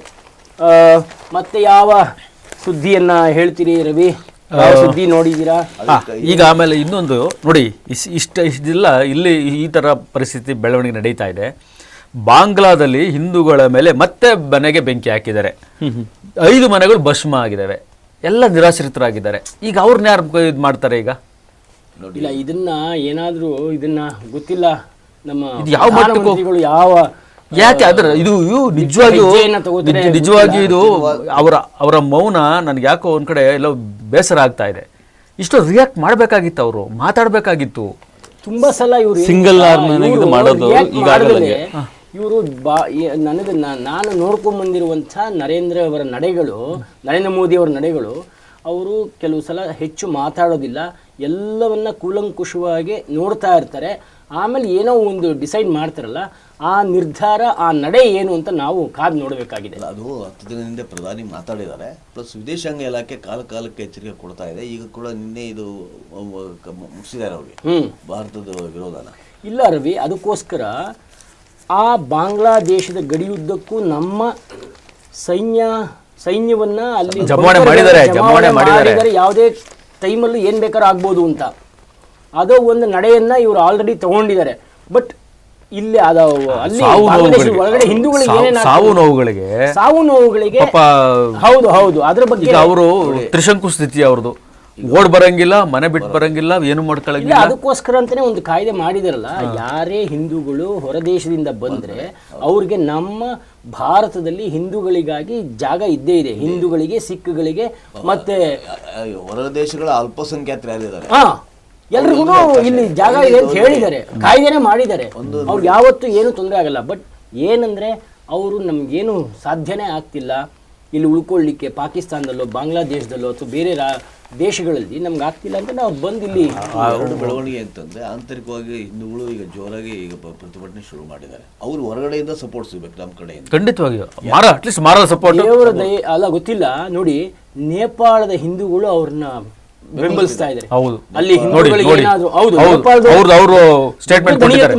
[SPEAKER 1] ಮತ್ತೆ ಯಾವ ಸುದ್ದಿಯನ್ನ ಹೇಳ್ತೀರಿ ರವಿ? ಸುದ್ದಿ ನೋಡಿದ್ದೀರಾ?
[SPEAKER 3] ಈಗ ಆಮೇಲೆ ಇನ್ನೊಂದು ನೋಡಿ, ಇಷ್ಟೆಲ್ಲ ಇಲ್ಲಿ ಈ ತರ ಪರಿಸ್ಥಿತಿ ಬೆಳವಣಿಗೆ ನಡೀತಾ ಇದೆ. ಬಾಂಗ್ಲಾದಲ್ಲಿ ಹಿಂದೂಗಳ ಮೇಲೆ ಮತ್ತೆ ಮನೆಗೆ ಬೆಂಕಿ ಹಾಕಿದ್ದಾರೆ. 5 ಮನೆಗಳು ಭಸ್ಮ ಆಗಿದ್ದಾವೆ. ಎಲ್ಲ ನಿರಾಶ್ರಿತರಾಗಿದ್ದಾರೆ. ಈಗ ಅವ್ರನ್ನ ಯಾರು ಇದು ಮಾಡ್ತಾರೆ? ಈಗ
[SPEAKER 1] ಇಲ್ಲ, ಇದನ್ನ ಏನಾದ್ರೂ ಇದನ್ನ ಗೊತ್ತಿಲ್ಲ ನಮ್ಮ
[SPEAKER 3] ಯಾವ ಮಟ್ಟಗಳು
[SPEAKER 1] ಯಾವ
[SPEAKER 3] ಯಾಕೆ ಅದ್ರ ಇದು ನಿಜವಾಗಿಯೂ ಇದು ಅವರ ಮೌನ ನನಗೆ ಯಾಕೋ ಒಂದ್ ಕಡೆ ಎಲ್ಲೋ ಬೇಸರ ಆಗ್ತಾ ಇದೆ. ಇಷ್ಟು ರಿಯಾಕ್ಟ್ ಮಾಡ್ಬೇಕಾಗಿತ್ತು, ಅವರು ಮಾತಾಡ್ಬೇಕಾಗಿತ್ತು.
[SPEAKER 1] ತುಂಬಾ ಸಲ ಇವರು
[SPEAKER 5] ಸಿಂಗಲ್ ಆರ್ಮ್ ಮಾಡೋದು ಈಗಾಗಲೇ
[SPEAKER 1] ಇವರು ನಾನು ನೋಡ್ಕೊಂಡ್ ಬಂದಿರುವಂಥ ನರೇಂದ್ರ ಮೋದಿ ಅವರ ನಡೆಗಳು, ಅವರು ಕೆಲವು ಸಲ ಹೆಚ್ಚು ಮಾತಾಡೋದಿಲ್ಲ, ಎಲ್ಲವನ್ನ ಕೂಲಂಕುಷವಾಗಿ ನೋಡ್ತಾ ಇರ್ತಾರೆ. ಆಮೇಲೆ ಏನೋ ಒಂದು ಡಿಸೈಡ್ ಮಾಡ್ತಾರಲ್ಲ, ಆ ನಿರ್ಧಾರ ಆ ನಡೆ ಏನು ಅಂತ ನಾವು ಕಾದು ನೋಡಬೇಕಾಗಿದೆ.
[SPEAKER 4] ಅದು 10 ದಿನದಿಂದ ಪ್ರಧಾನಿ ಮಾತಾಡಿದ್ದಾರೆ. ಪ್ಲಸ್ ವಿದೇಶಾಂಗ ಇಲಾಖೆ ಕಾಲಕ್ಕೆ ಎಚ್ಚರಿಕೆ ಕೊಡ್ತಾ ಇದೆ. ಈಗ ಕೂಡ ನಿನ್ನೆ ಇದು ಮುಗಿಸಿದ್ದಾರೆ ಅವ್ರಿಗೆ ಭಾರತದ ವಿರೋಧನ.
[SPEAKER 1] ಇಲ್ಲ ರವಿ, ಅದಕ್ಕೋಸ್ಕರ ಆ ಬಾಂಗ್ಲಾದೇಶದ ಗಡಿಯುದ್ದಕ್ಕೂ ನಮ್ಮ ಸೈನ್ಯವನ್ನ ಅಲ್ಲಿ
[SPEAKER 3] ಜಮಾವಣೆ ಮಾಡಿದ್ದಾರೆ.
[SPEAKER 1] ಯಾವುದೇ ಟೈಮಲ್ಲೂ ಏನ್ ಬೇಕಾದ್ರೂ ಆಗ್ಬೋದು ಅಂತ ಅದೋ ಒಂದು ನಡೆಯನ್ನ ಇವರು ಆಲ್ರೆಡಿ ತಗೊಂಡಿದ್ದಾರೆ. ಬಟ್ ಇಲ್ಲಿ ಒಳಗಡೆ ಹಿಂದೂಗಳಿಗೆ ಸಾವು ನೋವುಗಳಿಗೆ ಹೌದು ಅದ್ರ ಬಗ್ಗೆ
[SPEAKER 3] ಅವರು ತ್ರಿಶಂಕು ಸ್ಥಿತಿ ಅವ್ರದ್ದು. ಓಡ್ ಬರಂಗಿಲ್ಲ, ಮನೆ ಬಿಟ್ಟು ಬರಂಗಿಲ್ಲ, ಏನು ಮಾಡ್ಕೊಳ್ಳಂಗಿಲ್ಲ.
[SPEAKER 1] ಅದಕ್ಕೋಸ್ಕರ ಅಂತಾನೆ ಒಂದು ಕಾಯ್ದೆ ಮಾಡಿದಾರಲ್ಲ, ಯಾರೇ ಹಿಂದೂಗಳು ಹೊರದೇಶದಿಂದ ಬಂದ್ರೆ ಅವ್ರಿಗೆ ನಮ್ಮ ಭಾರತದಲ್ಲಿ ಹಿಂದೂಗಳಿಗಾಗಿ ಜಾಗ ಇದ್ದೇ ಇದೆ. ಹಿಂದೂಗಳಿಗೆ, ಸಿಖ್ಗಳಿಗೆ ಮತ್ತೆ
[SPEAKER 4] ಹೊರ ದೇಶಗಳ ಅಲ್ಪಸಂಖ್ಯಾತರು ಯಾರಿದ್ದಾರೆ
[SPEAKER 1] ಎಲ್ರಿಗೂ ಇಲ್ಲಿ ಜಾಗ ಇದೆ ಅಂತ ಹೇಳಿದ್ದಾರೆ, ಕಾಯ್ದೆನೆ ಮಾಡಿದ್ದಾರೆ. ಅವ್ರಿಗೆ ಯಾವತ್ತೂ ಏನು ತೊಂದರೆ ಆಗಲ್ಲ. ಬಟ್ ಏನಂದರೆ ಅವರು ನಮಗೇನು ಸಾಧ್ಯನೇ ಆಗ್ತಿಲ್ಲ ಇಲ್ಲಿ ಉಳ್ಕೊಳ್ಳಿಕ್ಕೆ, ಪಾಕಿಸ್ತಾನದಲ್ಲೋ ಬಾಂಗ್ಲಾದೇಶದಲ್ಲೋ ಅಥವಾ ಬೇರೆ ದೇಶಗಳಲ್ಲಿ ನಮ್ಗೆ ಆಗ್ತಿಲ್ಲ ಅಂತ ನಾವು ಬಂದು ಇಲ್ಲಿ
[SPEAKER 4] ಎರಡು ಬೆಳವಣಿಗೆ ಅಂತಂದ್ರೆ ಆಂತರಿಕವಾಗಿ ಹಿಂದೂಗಳು ಈಗ ಜೋರಾಗಿ ಈಗ ಪ್ರತಿಭಟನೆ ಶುರು ಮಾಡಿದ್ದಾರೆ. ಅವರು ಹೊರಗಡೆಯಿಂದ ಸಪೋರ್ಟ್ ಸಿಗ್ಬೇಕು ನಮ್ಮ ಕಡೆಯಿಂದ.
[SPEAKER 3] ಖಂಡಿತವಾಗಿಯೂ ಅಟ್ಲೀಸ್ಟ್ ಮಾರಲ್ ಸಪೋರ್ಟ್.
[SPEAKER 1] ದೇವರ ದಯೆ ಅಲ್ಲ ಗೊತ್ತಿಲ್ಲ ನೋಡಿ, ನೇಪಾಳದ ಹಿಂದೂಗಳು ಅವ್ರನ್ನ ಬೆಂಬಲಿಸ್ತಾ ಇದ್ದಾರೆ.
[SPEAKER 3] ಹೌದು,
[SPEAKER 1] ಅಲ್ಲಿ ಹಿಂದೂಗಳಿಗೆ ಏನಾದ್ರು
[SPEAKER 3] ಅವರು ಸ್ಟೇಟ್ಮೆಂಟ್ ಕೊಟ್ಟಿದ್ದಾರೆ.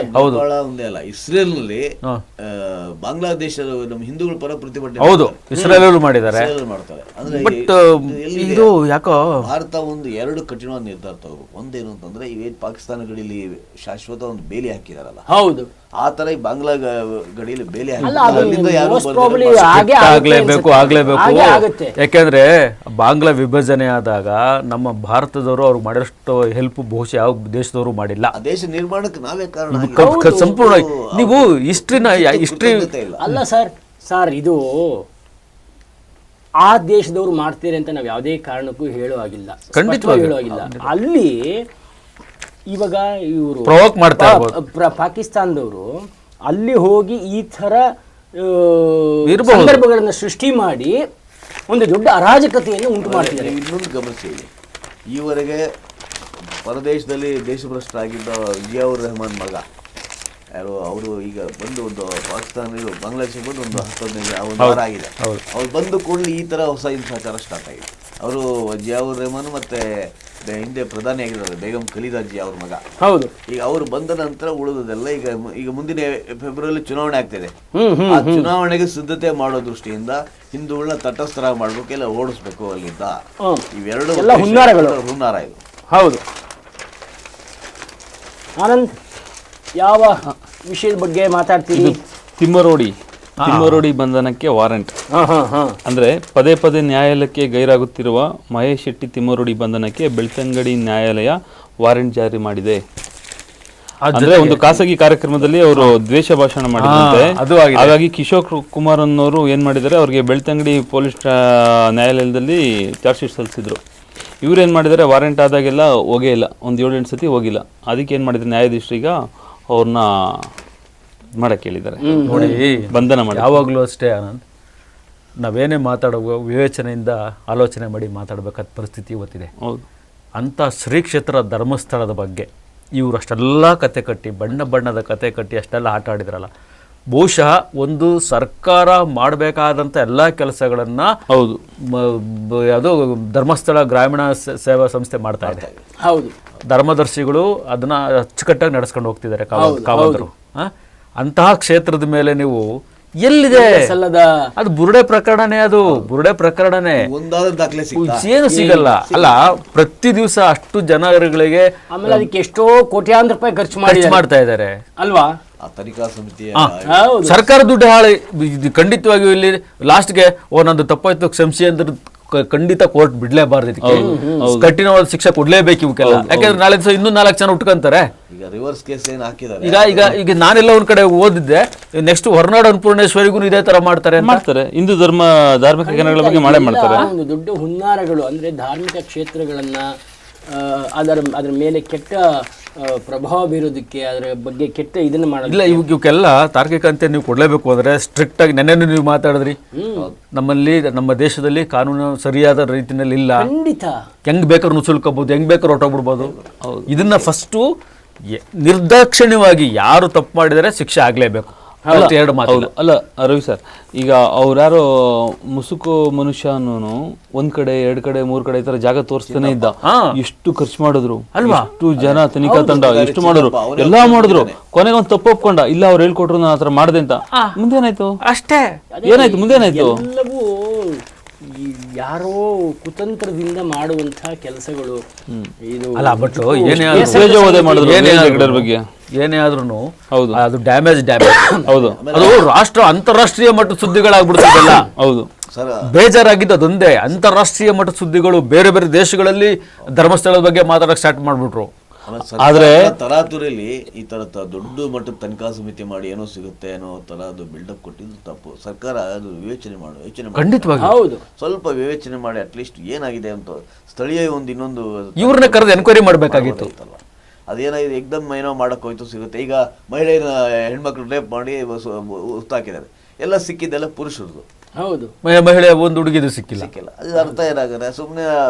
[SPEAKER 4] ನೇಪಾಳ ಒಂದೇ ಅಲ್ಲ, ಇಸ್ರೇಲ್ನಲ್ಲಿ ಬಾಂಗ್ಲಾದೇಶದ ನಮ್ಮ ಹಿಂದೂಗಳ ಪರ ಪ್ರತಿಭಟನೆ
[SPEAKER 3] ಹೌದು ಇಸ್ರೇಲ್ ಮಾಡಿದ್ದಾರೆ. ಬಟ್ ಇದು ಯಾಕೋ
[SPEAKER 4] ಭಾರತ ಒಂದು ಎರಡು ಕಠಿಣವಾದ ನಿರ್ಧಾರ ತಗೋಬೇಕು. ಒಂದೇನು ಅಂತಂದ್ರೆ ಇವೇನು ಪಾಕಿಸ್ತಾನ ಗಡಿಯಲ್ಲಿ ಶಾಶ್ವತ ಒಂದು ಬೇಲಿ ಹಾಕಿದಾರಲ್ಲ,
[SPEAKER 1] ಹೌದು
[SPEAKER 4] ಆ ತರ ಈ ಬಾಂಗ್ಲಾ ಗಡಿಯಲ್ಲಿ ಬೇಲಿ
[SPEAKER 3] ಆಗ್ಲೇಬೇಕು. ಯಾಕೆಂದ್ರೆ ಬಾಂಗ್ಲಾ ವಿಭಜನೆ ಆದಾಗ ನಮ್ಮ ಭಾರತದವರು ಅವ್ರಿಗೆ ಮಾಡಿರೋಷ್ಟು ಹೆಲ್ಪ್ ಬಹುಶಃ ಯಾವ ದೇಶದವರು ಮಾಡಿಲ್ಲ.
[SPEAKER 4] ದೇಶ ನಿರ್ಮಾಣಕ್ಕೆ ನಾವೇ ಕಾರಣ.
[SPEAKER 3] ಸಂಪೂರ್ಣ ನೀವು ಹಿಸ್ಟ್ರಿ
[SPEAKER 1] ಅಲ್ಲ ಸರ್ ಇದು ಆ ದೇಶದವರು ಮಾಡ್ತೀರಿ ಅಂತ ನಾವು ಯಾವುದೇ ಕಾರಣಕ್ಕೂ ಹೇಳುವಾಗಿಲ್ಲ, ಖಂಡಿತವಾಗಿ ಹೇಳುವಾಗಿಲ್ಲ. ಅಲ್ಲಿ ಇವಾಗ ಇವರು
[SPEAKER 3] ಪ್ರವೋಕ್ ಮಾಡ್ತಾ
[SPEAKER 1] ಪಾಕಿಸ್ತಾನದವರು ಅಲ್ಲಿ ಹೋಗಿ ಈ ತರ ಸಂದರ್ಭಗಳನ್ನ ಸೃಷ್ಟಿ ಮಾಡಿ ಒಂದು ದೊಡ್ಡ ಅರಾಜಕತೆಯನ್ನು ಉಂಟು ಮಾಡ್ತಿದ್ದಾರೆ.
[SPEAKER 4] ಇನ್ನೊಂದು ಗಮನಿಸಿ, ಈವರೆಗೆ ಪರದೇಶದಲ್ಲಿ ದೇಶಭ್ರಷ್ಟರಾಗಿದ್ದ ಜಿಯಾವುರ್ ರೆಹಮಾನ್ ಮಗ ಯಾರು, ಅವರು ಈಗ ಬಂದು ಒಂದು ಪಾಕಿಸ್ತಾನ ಬಾಂಗ್ಲಾದೇಶಕ್ಕೆ ಬಂದು ಒಂದು 10-15 ವಾರ ಆಗಿದೆ. ಅವ್ರು ಬಂದು ಕೂಡಲೇ ಈ ತರ ಹೊಸ ಹಿಂಸಾಚಾರ ಸ್ಟಾರ್ಟ್ ಆಗಿದೆ. ಅವರು ಜಿಯಾವುರ್ ರೆಹಮಾನ್ ಮತ್ತೆ ಹಿಂದೆ ಪ್ರಧಾನಿ ಆಗಿದ್ದಾರೆ ಬೇಗಂ ಖಲೀದಾ ಜಿಯಾ ಅವ್ರ ಮಗ. ಹೌದು, ಈಗ ಅವರು ಬಂದ ನಂತರ ಉಳಿದದೆಲ್ಲ ಈಗ ಮುಂದಿನ ಫೆಬ್ರವರಿ ಚುನಾವಣೆ ಆಗ್ತಿದೆ. ಆ ಚುನಾವಣೆಗೆ ಸಿದ್ಧತೆ ಮಾಡೋ ದೃಷ್ಟಿಯಿಂದ ಹಿಂದೂಗಳನ್ನ ತಟಸ್ಥರ ಮಾಡ್ಬೇಕು, ಎಲ್ಲ ಓಡಿಸ್ಬೇಕು ಅಲ್ಲಿಂದ. ಇವೆರಡು ಹುನ್ನಾರ ಇದು.
[SPEAKER 1] ಹೌದು. ಆನಂದ್, ಯಾವ ವಿಷಯದ ಬಗ್ಗೆ ಮಾತಾಡ್ತೀವಿ?
[SPEAKER 2] ತಿಮ್ಮರೋಡಿ ಬಂಧನಕ್ಕೆ ವಾರೆಂಟ್. ಅಂದ್ರೆ ಪದೇ ಪದೇ ನ್ಯಾಯಾಲಯಕ್ಕೆ ಗೈರಾಗುತ್ತಿರುವ ಮಹೇಶ್ ಶೆಟ್ಟಿ ತಿಮ್ಮರೋಡಿ ಬಂಧನಕ್ಕೆ ಬೆಳ್ತಂಗಡಿ ನ್ಯಾಯಾಲಯ ವಾರೆಂಟ್ ಜಾರಿ ಮಾಡಿದೆ. ಅಂದ್ರೆ ಒಂದು ಖಾಸಗಿ ಕಾರ್ಯಕ್ರಮದಲ್ಲಿ ಅವರು ದ್ವೇಷ ಭಾಷಣ ಮಾಡಿದಂತೆ, ಹಾಗಾಗಿ ಕಿಶೋರ್ ಕುಮಾರ್ ಅನ್ನೋರು ಏನ್ ಮಾಡಿದ್ದಾರೆ, ಅವ್ರಿಗೆ ಬೆಳ್ತಂಗಡಿ ಪೊಲೀಸ್ ನ್ಯಾಯಾಲಯದಲ್ಲಿ ಚಾರ್ಜ್ ಶೀಟ್ ಸಲ್ಲಿಸಿದ್ರು. ಇವ್ರು ಏನ್ ಮಾಡಿದ್ದಾರೆ, ವಾರೆಂಟ್ ಆದಾಗೆಲ್ಲ ಹೋಗೇ ಇಲ್ಲ, ಒಂದು 7-8 ಸತಿ ಹೋಗಿಲ್ಲ. ಅದಕ್ಕೆ ಏನ್ ಮಾಡಿದ್ರು ನ್ಯಾಯಾಧೀಶರೀಗ ಅವ್ರನ್ನ ಮಾಡಕ್ಕೆ ಹೇಳಿದ್ದಾರೆ,
[SPEAKER 3] ನೋಡಿ
[SPEAKER 2] ಬಂಧನ ಮಾಡಿ.
[SPEAKER 3] ಯಾವಾಗಲೂ ಅಷ್ಟೇ ಆನಂದ್, ನಾವೇನೇ ಮಾತಾಡುವ ವಿವೇಚನೆಯಿಂದ ಆಲೋಚನೆ ಮಾಡಿ ಮಾತಾಡಬೇಕಾದ ಪರಿಸ್ಥಿತಿ ಇವತ್ತಿದೆ.
[SPEAKER 2] ಹೌದು,
[SPEAKER 3] ಅಂಥ ಶ್ರೀ ಕ್ಷೇತ್ರ ಧರ್ಮಸ್ಥಳದ ಬಗ್ಗೆ ಇವರು ಅಷ್ಟೆಲ್ಲ ಕತೆ ಕಟ್ಟಿ, ಬಣ್ಣದ ಕತೆ ಕಟ್ಟಿ ಅಷ್ಟೆಲ್ಲ ಆಟ ಆಡಿದ್ರಲ್ಲ, ಬಹುಶಃ ಒಂದು ಸರ್ಕಾರ ಮಾಡಬೇಕಾದಂಥ ಎಲ್ಲ ಕೆಲಸಗಳನ್ನು
[SPEAKER 2] ಹೌದು
[SPEAKER 3] ಅದು ಧರ್ಮಸ್ಥಳ ಗ್ರಾಮೀಣ ಸೇವಾ ಸಂಸ್ಥೆ ಮಾಡ್ತಾ ಇದೆ.
[SPEAKER 1] ಹೌದು,
[SPEAKER 3] ಧರ್ಮದರ್ಶಿಗಳು ಅದನ್ನ ಅಚ್ಚುಕಟ್ಟಾಗಿ ನಡೆಸ್ಕೊಂಡು ಹೋಗ್ತಿದ್ದಾರೆ ಕಾವಂತರು. ಅಂತಹ ಕ್ಷೇತ್ರದ ಮೇಲೆ ನೀವು ಎಲ್ಲಿದೆ ಅದು ಬುರುಡೆ ಪ್ರಕರಣನೇ, ಅದು ಬುರುಡೆ ಪ್ರಕರಣನೇ, ಏನು ಸಿಗಲ್ಲ ಅಲ್ಲ. ಪ್ರತಿ ದಿವಸ ಅಷ್ಟು ಜನಗಳಿಗೆ
[SPEAKER 1] ಆಮೇಲೆ ಅದಕ್ಕೆ ಎಷ್ಟೋ ಕೋಟ್ಯಾಂತರ ರೂಪಾಯಿ ಖರ್ಚು
[SPEAKER 3] ಮಾಡ್ತಾ ಇದ್ದಾರೆ ಅಲ್ವಾ.
[SPEAKER 4] ತನಿಖಾ ಸಮಿತಿ
[SPEAKER 3] ಸರ್ಕಾರ ದುಡ್ಡು ಖಂಡಿತವಾಗಿಯೂ ಇಲ್ಲಿ ಲಾಸ್ಟ್ಗೆ ನಂದು ತಪ್ಪಾಯ್ತು ಕ್ಷಮಿಸಿ ಅಂದ್ರೆ ಖಂಡಿತ ಕೋರ್ಟ್ ಬಿಡ್ಲೇಬಾರ್ದು, ಇದಕ್ಕೆ ಕಠಿಣವಾದ ಶಿಕ್ಷೆ ಕೊಡ್ಲೇಬೇಕು ಇವಕ್ಕೆಲ್ಲ. ಯಾಕಂದ್ರೆ ನಾಳೆ ದಿವಸ ಇನ್ನೂ 4 ಜನ ಉಟ್ಕೊಂತಾರೆ. ಈಗ ನಾನೆಲ್ಲ ಒಂದ್ ಕಡೆ ಓದಿದ್ದೆ, ನೆಕ್ಸ್ಟ್ ಹೊರನಾಡು ಅನ್ನಪೂರ್ಣೇಶ್ವರಿಗೂ ಇದೇ ತರ ಮಾಡ್ತಾರೆ.
[SPEAKER 2] ಹಿಂದೂ ಧಾರ್ಮಿಕ ಕೇಂದ್ರಗಳ ಬಗ್ಗೆ ಮಾಡ್ತಾರೆ.
[SPEAKER 1] ಒಂದು ದೊಡ್ಡ ಹುನ್ನಾರಗಳು ಅಂದ್ರೆ ಧಾರ್ಮಿಕ ಕ್ಷೇತ್ರಗಳನ್ನ ಅದರ ಮೇಲೆ ಕೆಟ್ಟ ಪ್ರಭಾವ ಬೀರೋದಕ್ಕೆ, ಅದರ ಬಗ್ಗೆ ಕೆಟ್ಟ ಇದನ್ನ
[SPEAKER 3] ಮಾಡಿಲ್ಲ. ಇವಕ್ಕೆಲ್ಲ ತಾರ್ಕಿಕ ಅಂತ ನೀವು ಕೊಡ್ಲೇಬೇಕು. ಅಂದ್ರೆ ಸ್ಟ್ರಿಕ್ಟ್ ಆಗಿ ನೆನ್ನೆ ನೀವು ಮಾತಾಡಿದ್ರಿ, ನಮ್ಮಲ್ಲಿ ನಮ್ಮ ದೇಶದಲ್ಲಿ ಕಾನೂನು ಸರಿಯಾದ ರೀತಿಯಲ್ಲಿ ಇಲ್ಲ.
[SPEAKER 1] ಖಂಡಿತ
[SPEAKER 3] ಹೆಂಗ್ ಬೇಕಾದ್ರೂ ನುಸುಳ್ಕೋಬಹುದು, ಹೆಂಗ್ ಬೇಕಾದ್ರೂ ಹೊರಟೋಗ್ಬಿಡ್ಬೋದು. ಇದನ್ನ ಫಸ್ಟು ನಿರ್ದಾಕ್ಷಿಣ್ಯವಾಗಿ ಯಾರು ತಪ್ಪು ಮಾಡಿದರೆ ಶಿಕ್ಷೆ ಆಗ್ಲೇಬೇಕು.
[SPEAKER 2] ಅಲ್ಲ ರವಿ ಸರ್, ಈಗ ಅವ್ರ್ಯಾರೋ ಮುಸುಕು ಮನುಷ್ಯ ಅನ್ನೋನು 1 ಕಡೆ 2 ಕಡೆ 3 ಕಡೆ ಈ ತರ ಜಾಗ ತೋರಿಸ್ತಾನೆ ಇದ್ದ. ಎಷ್ಟು ಖರ್ಚು ಮಾಡಿದ್ರು ಅಲ್ವಾ, ಎಷ್ಟು ಜನ ತನಿಖಾ ತಂಡ ಎಷ್ಟು ಮಾಡಿದ್ರು, ಎಲ್ಲಾ ಮಾಡಿದ್ರು. ಕೊನೆಗೆ ಒಂದು ತಪ್ಪು ಒಪ್ಕೊಂಡ, ಇಲ್ಲ ಅವ್ರು ಹೇಳ್ಕೊಟ್ರು ನಾನು ಆತರ ಮಾಡಿದೆ ಅಂತ. ಮುಂದೇನಾಯ್ತು?
[SPEAKER 3] ಅಷ್ಟೇ.
[SPEAKER 2] ಏನಾಯ್ತು? ಮುಂದೇನಾಯ್ತು?
[SPEAKER 1] ಎಲ್ಲವೂ ಯಾರೋ ಕುತಂತ್ರದಿಂದ ಮಾಡುವಂತಹ ಕೆಲಸಗಳು. ಇದು
[SPEAKER 3] ಅಲ್ಲ, ಬಟ್ ಏನೇ ಆದ್ರೂ
[SPEAKER 2] ಹೌದು,
[SPEAKER 3] ಅದು ಡ್ಯಾಮೇಜ್
[SPEAKER 2] ಹೌದು.
[SPEAKER 3] ಅದು ಅಂತಾರಾಷ್ಟ್ರೀಯ ಮಟ್ಟದ ಸುದ್ದಿಗಳಾಗ್ಬಿಡ್ತದಲ್ಲ.
[SPEAKER 2] ಹೌದು,
[SPEAKER 3] ಬೇಜಾರಾಗಿದ್ದು ಅದೊಂದೇ. ಅಂತಾರಾಷ್ಟ್ರೀಯ ಮಟ್ಟದ ಸುದ್ದಿಗಳು ಬೇರೆ ಬೇರೆ ದೇಶಗಳಲ್ಲಿ ಧರ್ಮಸ್ಥಳದ ಬಗ್ಗೆ ಮಾತಾಡಕ್ ಸ್ಟಾರ್ಟ್ ಮಾಡ್ಬಿಟ್ರು.
[SPEAKER 4] ಆದ್ರೆ ತರಾತುರಿಯಲ್ಲಿ ಈ ತರ ದೊಡ್ಡ ಮಟ್ಟದ ತನಿಖಾ ಸಮಿತಿ ಮಾಡಿ ಏನೋ ಸಿಗುತ್ತೆ ಅನ್ನೋ ತರ ಅದು ಬಿಲ್ಡಪ್ ಕೊಟ್ಟಿದ್ದು ತಪ್ಪು. ಸರ್ಕಾರ ಅದು ಯೋಚನೆ
[SPEAKER 3] ಖಂಡಿತವಾಗಿ
[SPEAKER 1] ಹೌದು,
[SPEAKER 4] ಸ್ವಲ್ಪ ವಿವೇಚನೆ ಮಾಡಿ ಅಟ್ಲೀಸ್ಟ್ ಏನಾಗಿದೆ ಅಂತ ಸ್ಥಳೀಯ ಇನ್ನೊಂದು
[SPEAKER 3] ಇವ್ರನ್ನ ಕರೆದು ಎನ್ಕ್ವೈರಿ ಮಾಡ್ಬೇಕಾಗಿತ್ತು.
[SPEAKER 4] ಅದೇನಾಗಿದೆ ಎಕ್ದಮ್ ಏನೋ ಮಾಡಕ್ಕೆ ಹೋಯ್ತು ಸಿಗುತ್ತೆ. ಈಗ ಮಹಿಳೆಯರ ಹೆಣ್ಮಕ್ಳು ರೇಪ್ ಮಾಡಿ ಹುತ್ತಾಕಿದ್ದಾರೆ, ಎಲ್ಲ ಸಿಕ್ಕಿದ್ದೆಲ್ಲ ಪುರುಷರದು.
[SPEAKER 1] ಹೌದು,
[SPEAKER 3] ಮಹಿಳೆ ಒಂದು ಹುಡುಗಿದು ಸಿಕ್ಕಿಲ್ಲ.
[SPEAKER 4] ಅದು ಅರ್ಥ ಏನಾಗುತ್ತೆ ಸುಮ್ಮನೆ